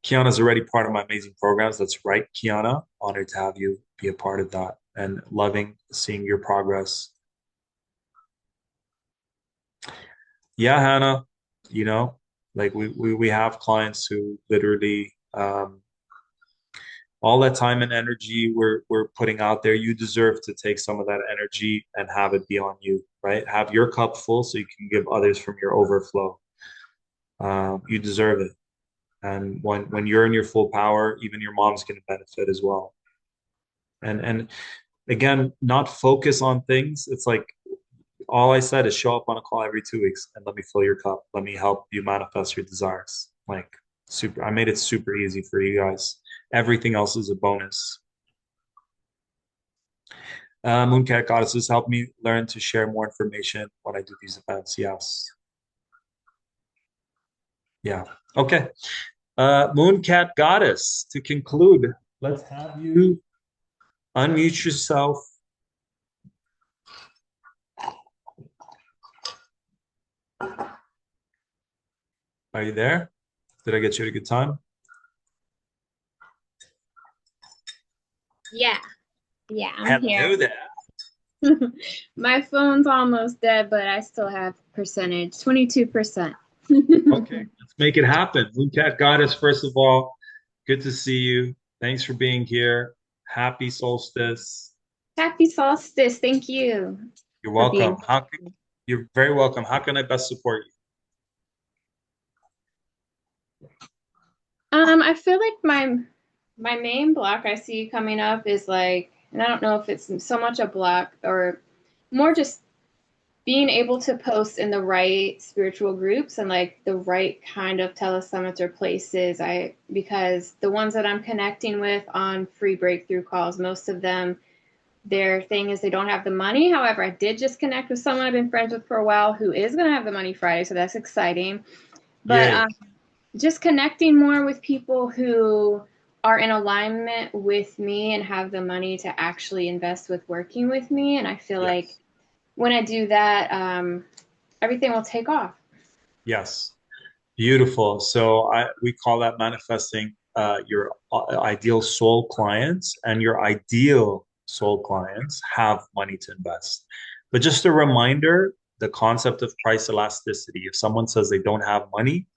Kiana's already part of my amazing programs. That's right, Kiana. Honored to have you be a part of that and loving seeing your progress. Yeah, Hannah, you know, like we have clients who literally all that time and energy we're putting out there, you deserve to take some of that energy and have it be on you, right? Have your cup full so you can give others from your overflow. You deserve it. And when you're in your full power, even your mom's going to benefit as well. And again, not focus on things. It's like all I said is show up on a call every 2 weeks and let me fill your cup. Let me help you manifest your desires. Like super, I made it super easy for you guys. Everything else is a bonus. Mooncat Goddesses help me learn to share more information when I do these events. Yes. Yeah. Okay. Mooncat Goddess, to conclude, let's have you unmute yourself. Are you there? Did I get you at a good time? Yeah, yeah, I'm Hello here. there. My phone's almost dead, but I still have percentage, 22%. Okay, let's make it happen. Mooncat Goddess, first of all, good to see you. Thanks for being here. Happy solstice. Happy solstice. Thank you You're for welcome. being here. You're very welcome. How can I best support you? I feel like my main block I see coming up is like, and I don't know if it's so much a block or more just being able to post in the right spiritual groups and like the right kind of telesummits or places. Because the ones that I'm connecting with on free breakthrough calls, most of them, their thing is they don't have the money. However, I did just connect with someone I've been friends with for a while who is going to have the money Friday, so that's exciting. But Yay. just connecting more with people who are in alignment with me and have the money to actually invest with working with me. And I feel like Yes. when I do that, everything will take off. Yes. Beautiful. So we call that manifesting your ideal soul clients, and your ideal soul clients have money to invest. But just a reminder, the concept of price elasticity. If someone says they don't have money,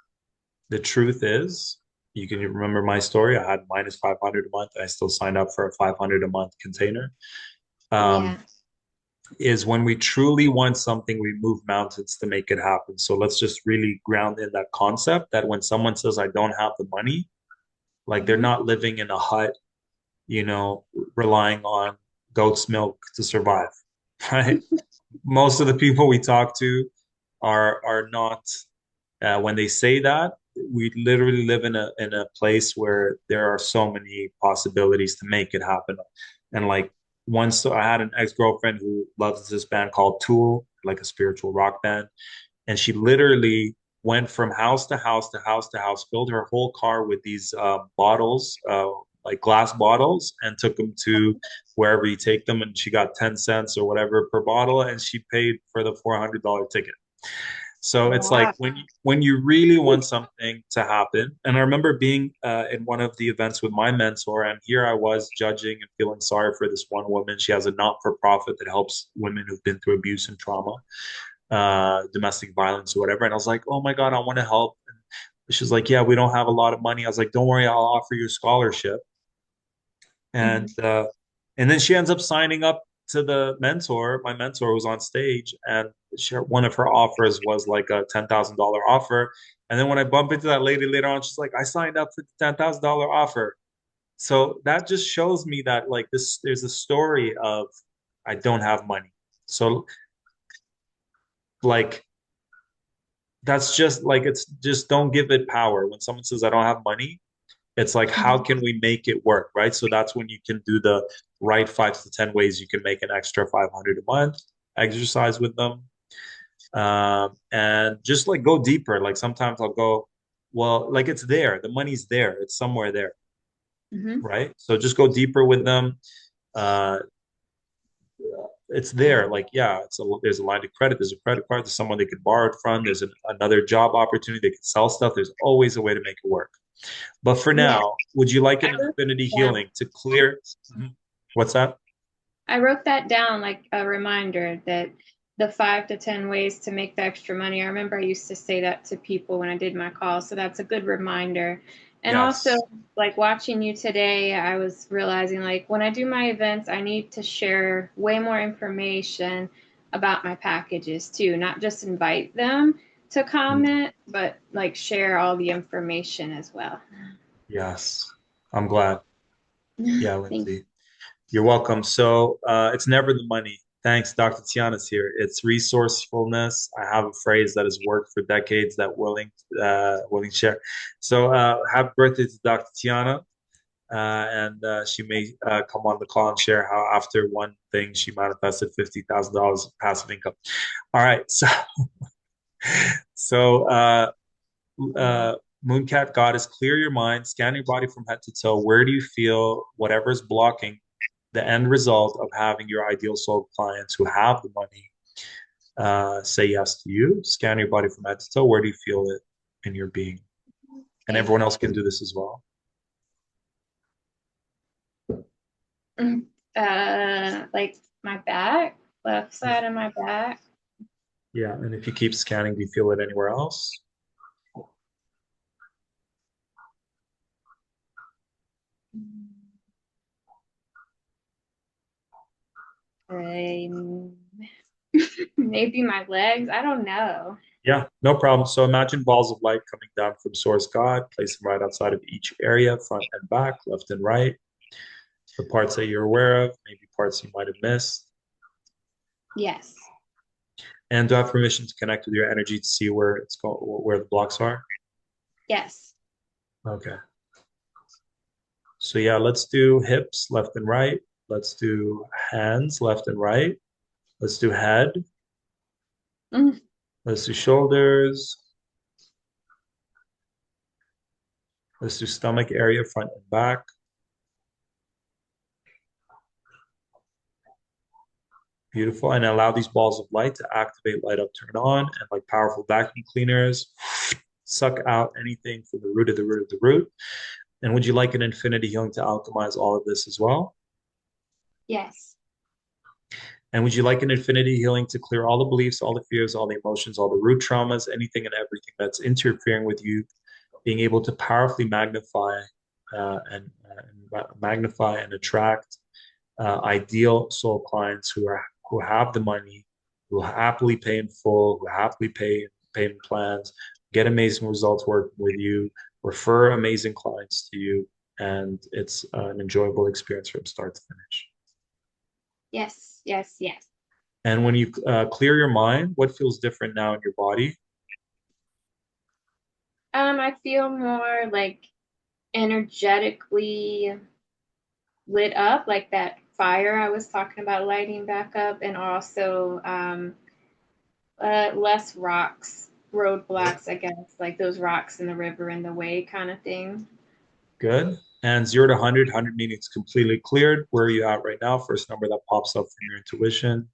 the truth is, you can remember my story. I had minus 500 a month. I still signed up for a 500 a month container. Um, Yeah. is when we truly want something, we move mountains to make it happen. So let's just really ground in that concept that when someone says, I don't have the money, like they're Mm-hmm. not living in a hut, you know, relying on goat's milk to survive, right? Most of the people we talk to are not, when they say that, we literally live in a place where there are so many possibilities to make it happen. And like once I had an ex-girlfriend who loves this band called Tool, like a spiritual rock band, and she literally went from house to house to house to house, filled her whole car with these bottles, like glass bottles, and took them to wherever you take them. And she got 10 cents or whatever per bottle, and she paid for the $400 ticket. So it's like Wow. when you really want something to happen. And I remember being in one of the events with my mentor, and here I was judging and feeling sorry for this one woman. She has a not-for-profit that helps women who've been through abuse and trauma, domestic violence or whatever. And I was like, oh my God, I want to help. And she's like, yeah, we don't have a lot of money. I was like, don't worry, I'll offer you a scholarship. Mm-hmm. And then she ends up signing up to the mentor, my mentor was on stage, and one of her offers was like a $10,000 offer. And then when I bump into that lady later on, she's like, I signed up for the $10,000 offer. So that just shows me that like this, there's a story of I don't have money. So like that's just like it's just don't give it power. When someone says I don't have money, it's like how Mhm. can we make it work, right? So that's when you can do the right 5 to 10 ways you can make an extra 500 a month, exercise with them. And just like go deeper. Like sometimes I'll go, well, like it's there, the money's there, it's somewhere there, Mhm. right? So just go deeper with them. Uh, it's there. Like, yeah, there's a line of credit, there's a credit card, there's someone they can borrow it from, there's another job opportunity, they can sell stuff. There's always a way to make it work. But for Yeah, now, would you like I an wrote infinity that down. healing to clear? Mhm. What's that? I wrote that down like a reminder that the 5 to 10 ways to make the extra money. I remember I used to say that to people when I did my calls, so that's a good reminder. And also, Yes. like watching you today, I was realizing like when I do my events, I need to share way more information about my packages too, not just invite them to Mm. comment, but like share all the information as well. Yes. I'm glad. Yeah, Thank Lindsay. You're welcome. So it's never the money. Thanks, Dr. Tiana's here. It's resourcefulness. I have a phrase that has worked for decades that willing to share. So happy birthday to Dr. Tiana. And she may come on the call and share how after one thing she manifested $50,000 passive income. All right. So uh, Mooncat Goddess, clear your mind, scan your body from head to toe. Where do you feel whatever's blocking the end result of having your ideal soul clients who have the money say yes to you? Scan your body from head to toe. Where do you feel it in your being? And you. everyone else can do this as well. Like my back, left Yeah. side of my back. Yeah. And if you keep scanning, do you feel it anywhere else? Um, maybe my legs. I don't know. Yeah, no problem. So imagine balls of light coming down from source God, place them right outside of each area, front and back, left and right. The parts that you're aware of, maybe parts you might have missed. Yes. And do I have permission to connect with your energy to see where it's going, where the blocks are? Yes. Okay. So yeah, let's do hips, left and right. Let's do hands, left and right. Let's do head. Mm. Let's do shoulders. Let's do stomach area, front and back. Beautiful. And allow these balls of light to activate, light up, turn on, and like powerful vacuum cleaners, suck out anything from the root of the root of the root. And would you like an infinity healing to alchemize all of this as well? Yes. And would you like an infinity healing to clear all the beliefs, all the fears, all the emotions, all the root traumas, anything and everything that's interfering with you being able to powerfully magnify and attract ideal soul clients who have the money, who happily pay in full, who happily pay in plans, get amazing results working with you, refer amazing clients to you, and it's an enjoyable experience from start to finish. Yes. Yes. Yes. And when you clear your mind, what feels different now in your body? I feel more like energetically lit up, like that fire I was talking about lighting back up, and also less rocks, Good. roadblocks, I guess, like those rocks in the river in the way kind of thing. Good. And 0 to 100, 100 meaning it's completely cleared. Where are you at right now? First number that pops up from your intuition.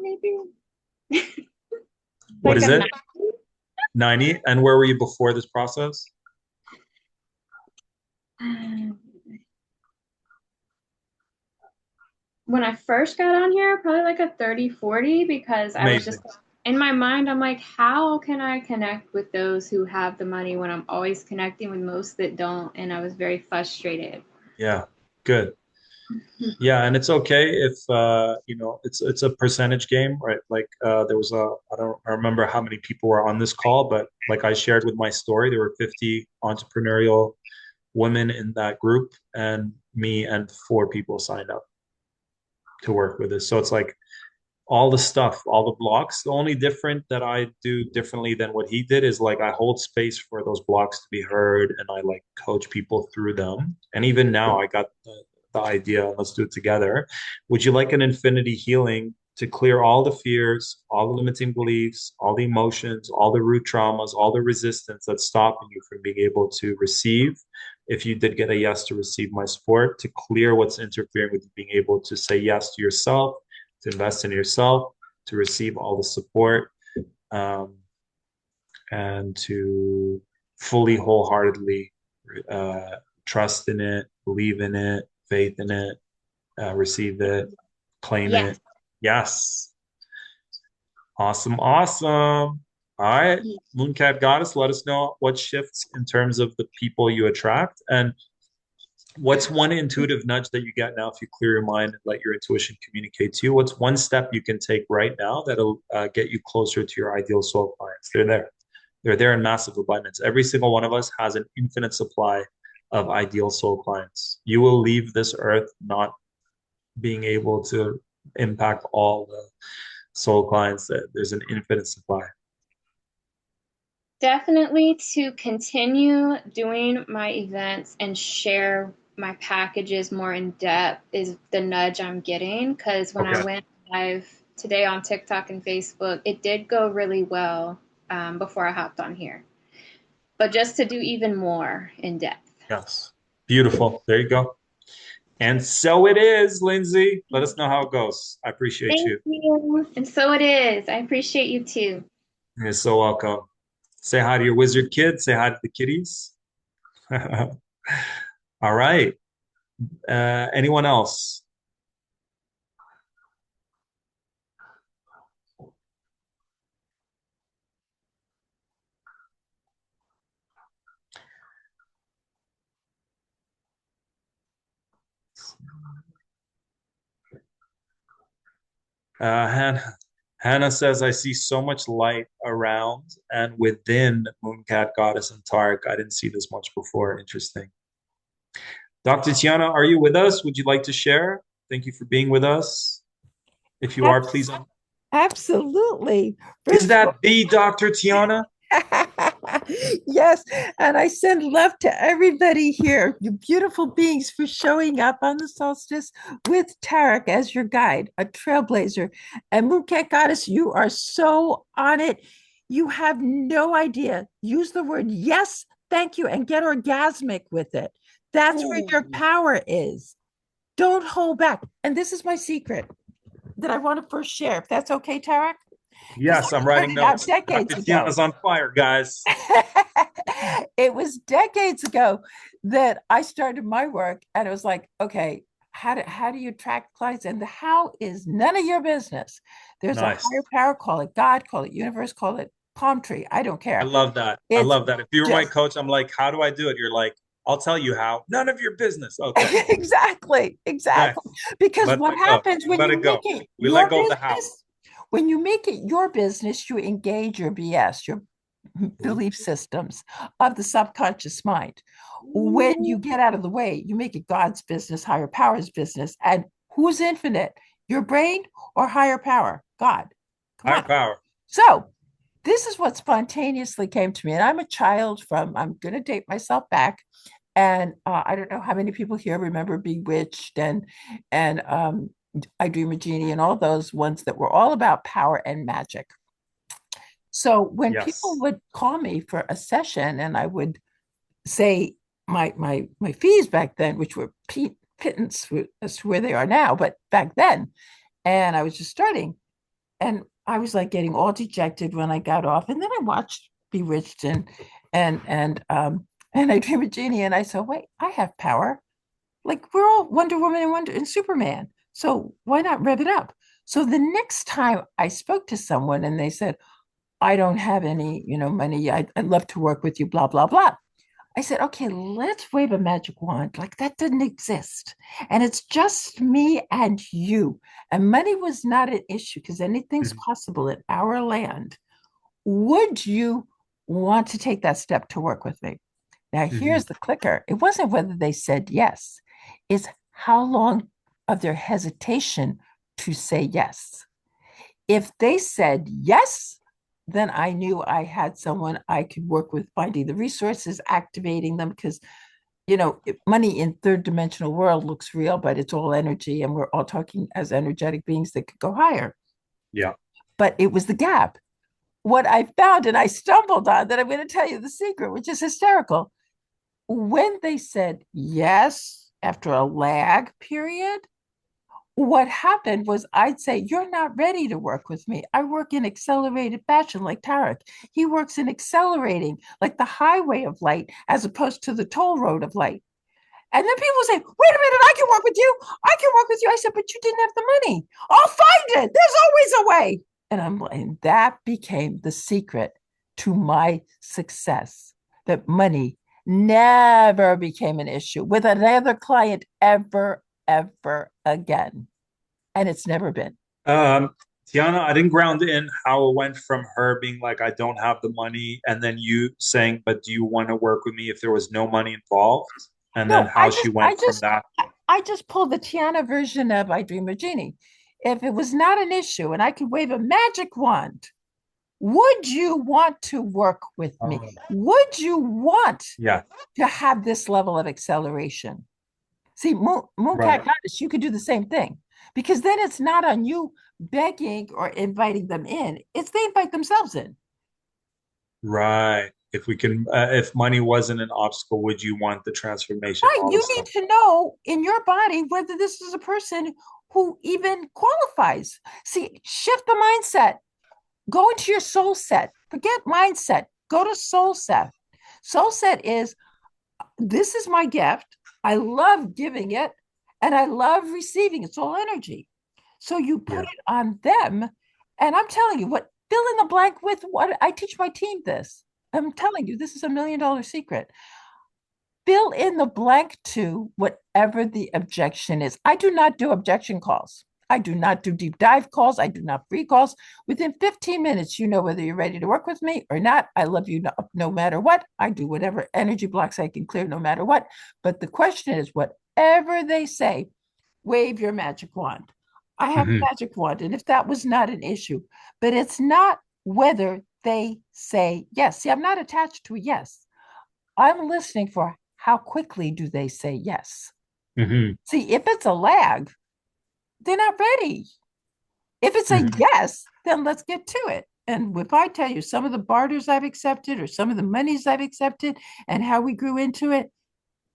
Maybe What like is a it? nine. 90. And where were you before this process? When I first got on here, probably like a 30, 40, because I was Amazing. just in my mind, I'm like, how can I connect with those who have the money when I'm always connecting with most that don't? And I was very frustrated. Yeah. Good. Yeah, and it's okay if it's a percentage game, right? Like there was a I remember how many people were on this call, but like I shared with my story, there were 50 entrepreneurial women in that group, and me and four people signed up to work with us. So it's like all the stuff, all the blocks. The only different that I do differently than what he did is like I hold space for those blocks to be heard and I like coach people through them. And even now I got the idea, let's do it together. Would you like an infinity healing to clear all the fears, all the limiting beliefs, all the emotions, all the root traumas, all the resistance that's stopping you from being able to receive? If you did get a yes to receive my support, to clear what's interfering with you being able to say yes to yourself, to invest in yourself, to receive all the support, um, and to fully, wholeheartedly trust in it, believe in it, faith in it, receive it, claim Yes. it. Yes. Awesome. Awesome. All right. Mooncat Goddess, let us know what shifts in terms of the people you attract. And what's one intuitive nudge that you get now if you clear your mind and let your intuition communicate to you? What's one step you can take right now that'll get you closer to your ideal soul clients? They're there. They're there in massive abundance. Every single one of us has an infinite supply of ideal soul clients. You will leave this earth not being able to impact all the soul clients. That there's an infinite supply. Definitely to continue doing my events and share my packages more in depth is the nudge I'm getting. Because when I Okay. went live today on TikTok and Facebook, it did go really well before I hopped on here. But just to do even more in depth. Yes. Beautiful. There you go. And so it is, Lindsay. Let us know how it goes. I appreciate Thank you. you. And so it is. I appreciate you too. You're so welcome. Say hi to your wizard kids. Say hi to the kitties. All right. Anyone else? Hannah says, I see so much light around and within Mooncat, Goddess, and Tarek. I didn't see this much before. Interesting. Dr. Tiana, are you with us? Would you like to share? Thank you for being with us. If you are, please. Abs- Absolutely. Is First of that the Dr. Tiana? all, yes, and I send love to everybody here, you beautiful beings, for showing up on the solstice with Tarek as your guide, a trailblazer. And Mooket Goddess, you are so on it. You have no idea. Use the word yes, thank you, and get orgasmic with it. That's where your Ooh. power is. Don't hold back. And this is my secret that I want to first share, if that's okay, Tarek, because Yes, I I'm figured writing it out notes. decades Dr. ago. Tiana's on fire, guys. It was decades ago that I started my work, and it was like, okay, how do you attract clients? And the how is none of your business. There's a Nice. higher power, call it God, call it universe, call it palm tree. I don't I care. love that. I It's love that. If you were my just coach, I'm like, how do I do it? You're like, I'll tell you how. None of your business. Okay. exactly, exactly. Nice. Because Let what that go. happens We when let you it make go. it We let your go of the how. business, when you make it your business, you engage your BS, your Ooh. belief systems of the subconscious mind. When you Ooh. get out of the way, you make it God's business, higher power's business. And who's infinite? Your brain or higher power? God. Come Higher on. power. So, this is what spontaneously came to me. And I'm a child from, I'm going to date myself back. And I don't know how many people here remember Bewitched and I Dream a Genie and all those ones that were all about power and magic. So when people Yes. would call me for a session and I would say my fees back then, which were pittance as to where they are now, but back then, and I was just starting, and I was like getting all dejected when I got off, and then I watched Bewitched and I Dream of Genie, and I said, wait, I have power. Like we're all Wonder Woman and Wonder and Superman, so why not rev it up? So the next time I spoke to someone and they said, I don't have any, money. I'd love to work with you, blah, blah, blah. I said, okay, let's wave a magic wand. Like that didn't exist. And it's just me and you. And money was not an issue because anything's Mhm. possible in our land. Would you want to take that step to work with me? Now, Mhm. here's the clicker. It wasn't whether they said yes, it's how long of their hesitation to say yes. If they said yes, then I knew I had someone I could work with finding the resources, activating them, because money in third dimensional world looks real, but it's all energy, and we're all talking as energetic beings that could go higher. Yeah. But it was the gap. What I found and I stumbled on that I'm going to tell you the secret, which is hysterical. When they said yes after a lag period, what happened was I'd say, you're not ready to work with me. I work in accelerated fashion like Tarek. He works in accelerating, like the highway of light, as opposed to the toll road of light. And then people say, wait a minute, I can work with you. I can work with you. I said, but you didn't have the money. I'll find it. There's always a way. And that became the secret to my success, that money never became an issue with another client ever again. And it's never been. Um, Tiana, I didn't ground in how it went from her being like, I don't have the money, and then you saying, but do you want to work with me if there was no money involved? And then No, how she went from that. I just pulled the Tiana version of I Dream of Genie. If it was not an issue and I could wave a magic wand, would you want to work with me? Oh, Would you want yeah, to have this level of acceleration? See, Mooncat right, Goddess, you could do the same thing because then it's not on you begging or inviting them in. It's they invite themselves in. right. If we can, if money wasn't an obstacle, would you want the transformation, Right. all You this need stuff? to know in your body whether this is a person who even qualifies. See, shift the mindset. Go into your soul set. Forget mindset. Go to soul set. Soul set is this is my gift. I love giving it and I love receiving. It's all energy. So you put Yeah. it on them. And I'm telling you what, fill in the blank with what I teach my team this. I'm telling you, this is $1 million secret. Fill in the blank to whatever the objection is. I do not do objection calls. I do not do deep dive calls. I do not free calls. Within 15 minutes, you know whether you're ready to work with me or not. I love you no matter what. I do whatever energy blocks I can clear no matter what. But the question is, whatever they say, wave your magic wand. I have a Hmm. magic wand. And if that was not an issue, but it's not whether they say yes. See, I'm not attached to a yes. I'm listening for how quickly do they say yes. Hmm. See, if it's a lag, they're not ready. If it's a Hmm. yes, then let's get to it. And if I tell you some of the barters I've accepted or some of the monies I've accepted and how we grew into it,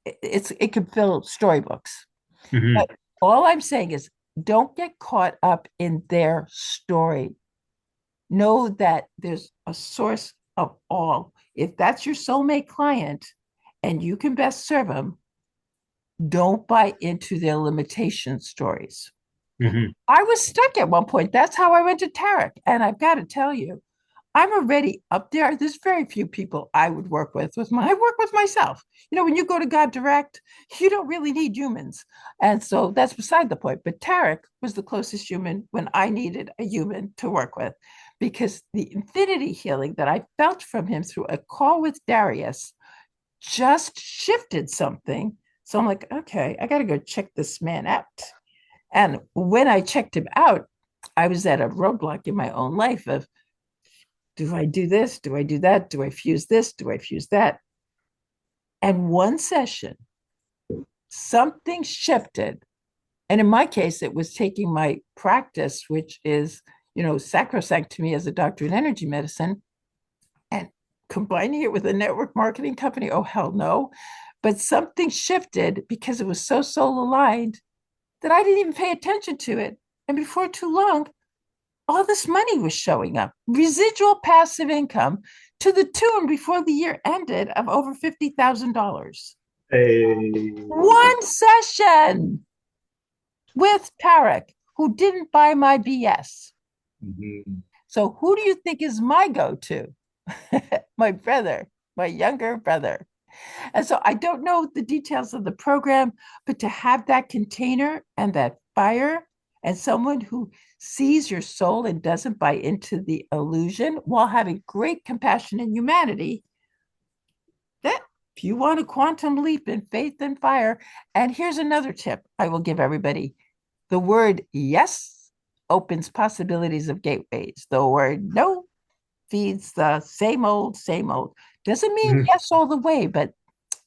it could fill storybooks. Hmm. But all I'm saying is don't get caught up in their story. Know that there's a source of all. If that's your soulmate client and you can best serve them, don't buy into their limitation stories. Hmm. I was stuck at one point. That's how I went to Tarek. And I've got to tell you, I'm already up there. There's very few people I would work with my I work with myself. When you go to God direct, you don't really need humans. And so that's beside the point. But Tarek was the closest human when I needed a human to work with because the infinity healing that I felt from him through a call with Darius just shifted something. So I'm like, okay, I got to go check this man out. And when I checked him out, I was at a roadblock in my own life of do I do this? Do I do that? Do I fuse this? Do I fuse that? And one session, something shifted. And in my case, it was taking my practice, which is, sacrosanct to me as a doctor in energy medicine, and combining it with a network marketing company. Oh, hell no. But something shifted because it was so soul aligned that I didn't even pay attention to it. And before too long, all this money was showing up, residual passive income to the tune before the year ended of over $50,000. Hey. One session with Tarek, who didn't buy my BS. Mhm. So, who do you think is my go to? My brother, my younger brother. And so I don't know the details of the program, but to have that container and that fire and someone who sees your soul and doesn't buy into the illusion while having great compassion and humanity, that if you want a quantum leap in faith and fire, and here's another tip I will give everybody. The word yes opens possibilities of gateways. The word no feeds the same old, same old. Doesn't mean Mhm. yes all the way, but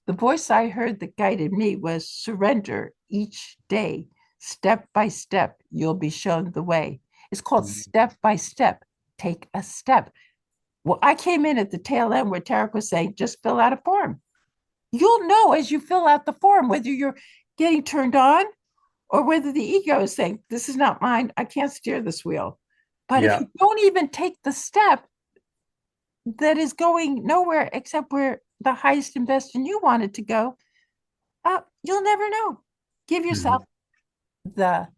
the voice I heard that guided me was surrender each day, step by step. You'll be shown the way. It's called step by step. Take a step. Well, I came in at the tail end where Tarek was saying, just fill out a form. You'll know as you fill out the form whether you're getting turned on or whether the ego is saying, this is not mine. I can't steer this wheel. But if Yeah. you don't even take the step that is going nowhere except where the highest and best in you want it to go, you'll never know. Give yourself Mhm. the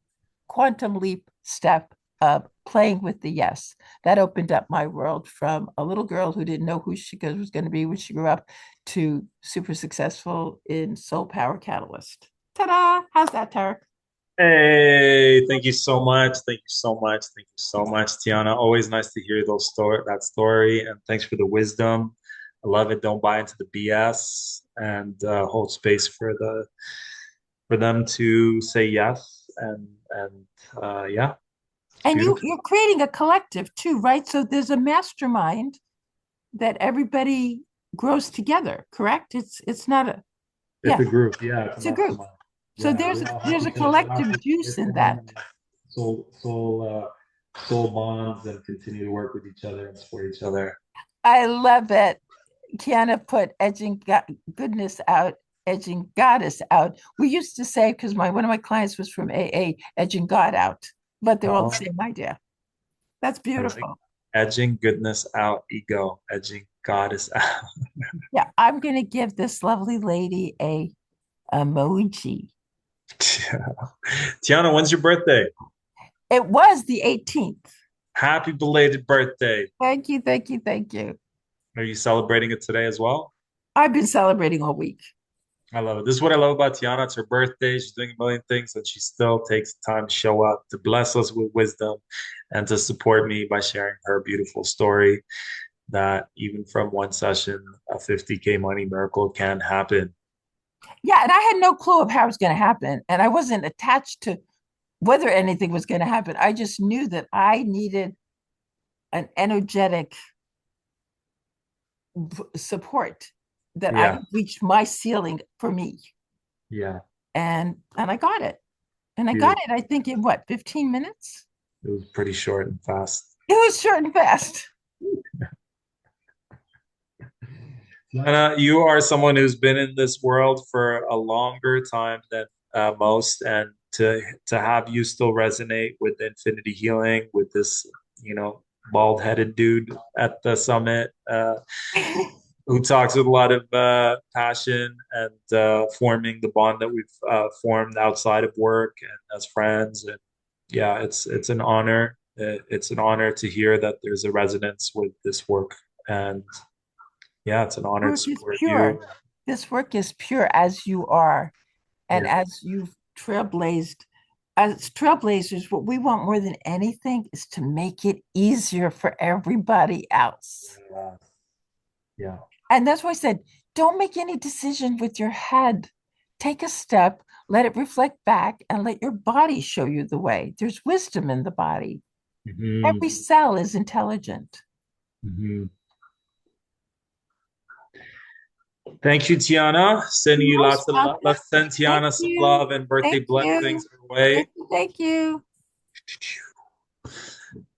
quantum leap step of playing with the yes. That opened up my world from a little girl who didn't know who she was going to be when she grew up to super successful in Soul Power Catalyst. Ta-da! How's that, Tarek? Hey, thank you so much. Thank you so much. Thank you so much, Tiana. Always nice to hear that story, and thanks for the wisdom. I love it. Don't buy into the BS, and hold space for them to say yes, and yeah, it's And beautiful. you're creating a collective too, right? So there's a mastermind that everybody grows together, correct? It's not a It's yeah, a group. Yeah, it's a it's a group. mastermind. So Yeah, we all help there's a each other not collective just juice work in on that. soul bonds and continue to work with each other and support each other. I love it. Kiana put goodness out, edging goddess out. We used to say, because my one of my clients was from AA, edging God out, but they're all the Oh, same idea. That's I like beautiful. edging goodness out, ego, edging goddess out. Yeah, I'm gonna give this lovely lady a emoji. Tiana, when's your birthday? It was the 18th. Happy belated birthday. Thank you, thank you, thank you. Are you celebrating it today as well? I've been celebrating all week. I love it. This is what I love about Tiana. It's her birthday. She's doing a million things, and she still takes the time to show up, to bless us with wisdom, and to support me by sharing her beautiful story that even from one session, a 50K money miracle can happen. Yeah, and I had no clue of how it was going to happen, and I wasn't attached to whether anything was going to happen. I just knew that I needed an energetic support, that I Yeah, had reached my ceiling for me, yeah, and I got it. And I got beautiful. it, I think, in what, 15 minutes? It was pretty short and fast. It was short and fast. Lana, you are someone who's been in this world for a longer time than most, and to have you still resonate with infinity healing, with this, you know, bald-headed dude at the summit, who talks with a lot of passion and forming the bond that we've formed outside of work and as friends, and yeah, it's an honor. It's an honor to hear that there's a resonance with this work, and yeah, it's an honor to Work is support pure. you. This work is pure as you are, and Yeah. as you've trailblazed. As trailblazers, what we want more than anything is to make it easier for everybody else. Yeah. Yeah. And that's why I said, don't make any decision with your head. Take a step, let it reflect back, and let your body show you the way. There's wisdom in the body. Hmm. Every cell is intelligent. Hmm. Thank you, Tiana. Sending You're you most lots of love. welcome. Let's send Thank Tiana some you. love and birthday Thank you. blessings her way. Thank you. Thank you.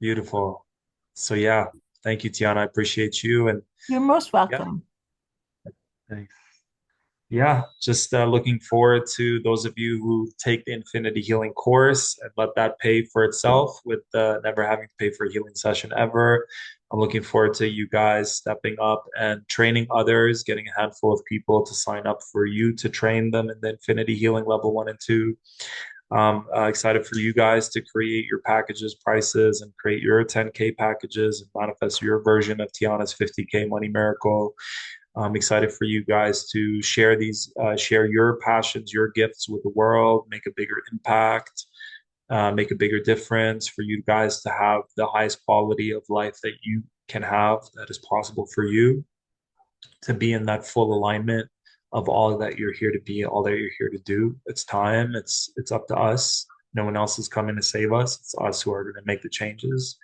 Beautiful. So yeah, thank you, Tiana. I appreciate you. And You're most yeah, welcome. thanks. Yeah, just looking forward to those of you who take the Infinity Healing course and let that pay for itself with never having to pay for a healing session ever. I'm looking forward to you guys stepping up and training others, getting a handful of people to sign up for you to train them in the Infinity Healing level 1 and 2. Excited for you guys to create your packages, prices, and create your 10K packages and manifest your version of Tiana's 50K money miracle. I'm excited for you guys to share your passions, your gifts with the world, make a bigger impact, make a bigger difference, for you guys to have the highest quality of life that you can have, that is possible for you, to be in that full alignment of all that you're here to be, all that you're here to do. It's time. It's up to us. No one else is coming to save us. It's us who are going to make the changes.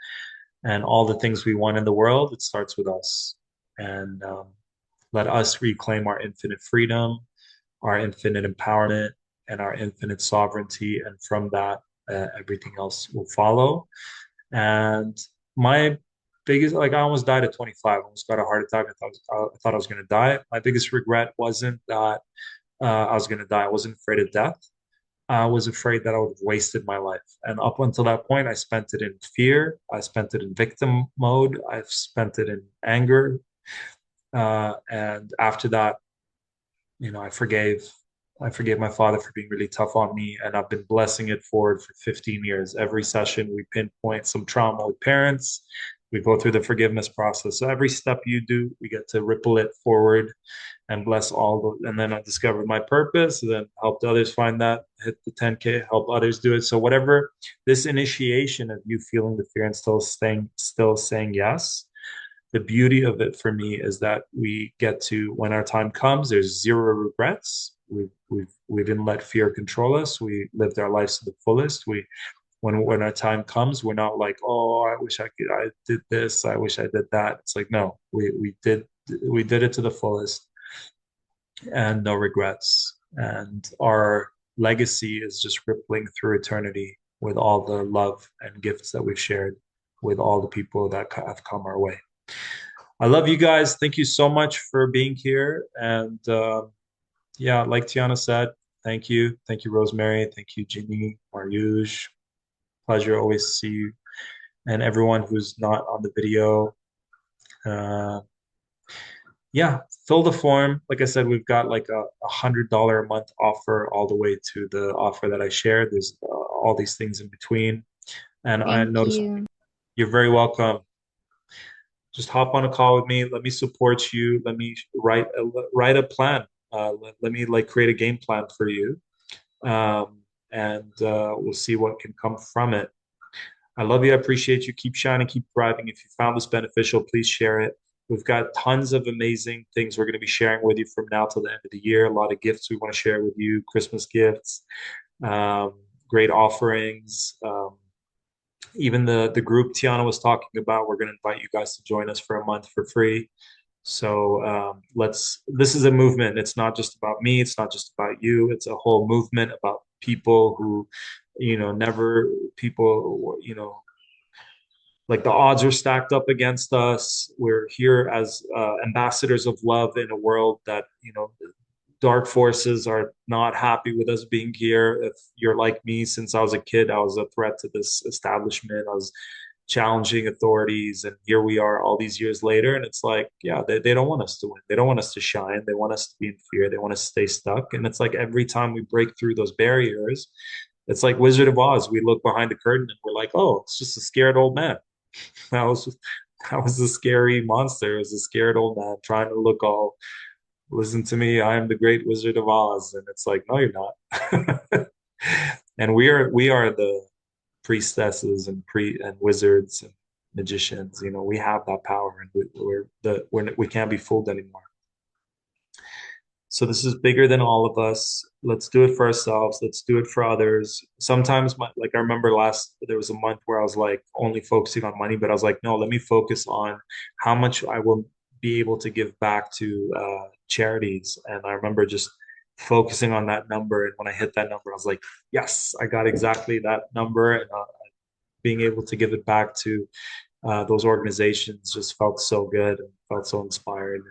And all the things we want in the world, it starts with us. And let us reclaim our infinite freedom, our infinite empowerment, and our infinite sovereignty. And from that, everything else will follow. And my biggest, like, I almost died at 25. I almost got a heart attack. I thought I was going to die. My biggest regret wasn't that I was going to die. I wasn't afraid of death. I was afraid that I would have wasted my life. And up until that point, I spent it in fear. I spent it in victim mode. I've spent it in anger. And after that, I forgave my father for being really tough on me, and I've been blessing it forward for 15 years. Every session, we pinpoint some trauma with parents. We go through the forgiveness process. So every step you do, we get to ripple it forward and bless all the. And then I discovered my purpose, and then helped others find that, hit the 10K, help others do it. So whatever, this initiation of you feeling the fear and still saying yes, the beauty of it for me is that we get to, when our time comes, there's zero regrets. We didn't let fear control us. We lived our lives to the fullest. When our time comes, we're not like, oh, I wish I did this, I wish I did that. It's like, no, we did it to the fullest, and no regrets. And our legacy is just rippling through eternity with all the love and gifts that we've shared with all the people that have come our way. I love you guys. Thank you so much for being here. And yeah, like Tiana said, thank you. Thank you, Rosemary. Thank you, Ginny, Mariusz. Pleasure always to see you. And everyone who's not on the video. Uh, yeah, fill the form. Like I said, we've got like a $100 a month offer all the way to the offer that I shared. There's all these things in between. And I Thank noticed you. you're very welcome. Just hop on a call with me. Let me support you. Let me write a plan. Let me like create a game plan for you, and we'll see what can come from it. I love you. I appreciate you. Keep shining. Keep thriving. If you found this beneficial, please share it. We've got tons of amazing things we're going to be sharing with you from now till the end of the year. A lot of gifts we want to share with you. Christmas gifts, um, great offerings. Even the group Tiana was talking about, we're going to invite you guys to join us for a month for free. So this is a movement. It's not just about me. It's not just about you. It's a whole movement about people who, never people, like the odds are stacked up against us. We're here as ambassadors of love in a world that, dark forces are not happy with us being here. If you're like me, since I was a kid, I was a threat to this establishment. I was challenging authorities, and here we are all these years later. And it's like, yeah, they don't want us to win. They don't want us to shine. They want us to be in fear. They want us to stay stuck. And it's like every time we break through those barriers, it's like Wizard of Oz. We look behind the curtain and we're like, oh, it's just a scared old man. That was that was a scary monster. It was a scared old man trying to look all, listen to me, I am the great Wizard of Oz. And it's like, no, you're not. And we are the priestesses and wizards and magicians. We have that power, and we can't be fooled anymore. So this is bigger than all of us. Let's do it for ourselves. Let's do it for others. Sometimes, like I remember there was a month where I was like only focusing on money, but I was like, no, let me focus on how much I will be able to give back to charities. And I remember just focusing on that number. And when I hit that number, I was like, yes, I got exactly that number. And being able to give it back to those organizations just felt so good and felt so inspired.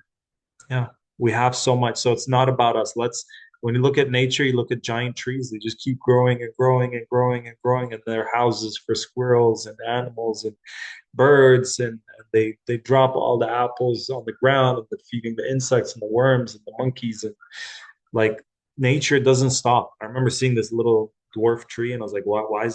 Yeah, we have so much. So it's not about us. When you look at nature, you look at giant trees, they just keep growing and growing and growing and growing, and they're houses for squirrels and animals and birds, and they drop all the apples on the ground, and they're feeding the insects and the worms and the monkeys, and like nature doesn't stop. I remember seeing this little dwarf tree, and I was like, why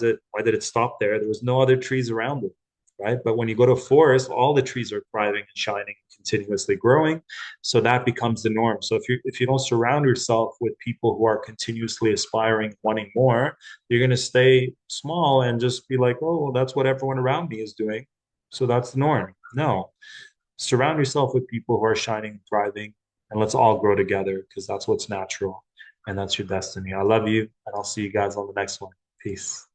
did it stop there? There was no other trees around it. right? But when you go to a forest, all the trees are thriving and shining, continuously growing. So that becomes the norm. So if you don't surround yourself with people who are continuously aspiring, wanting more, you're going to stay small and just be like, oh, well, that's what everyone around me is doing. So that's the norm. No, surround yourself with people who are shining, thriving, and let's all grow together because that's what's natural and that's your destiny. I love you, and I'll see you guys on the next one. Peace.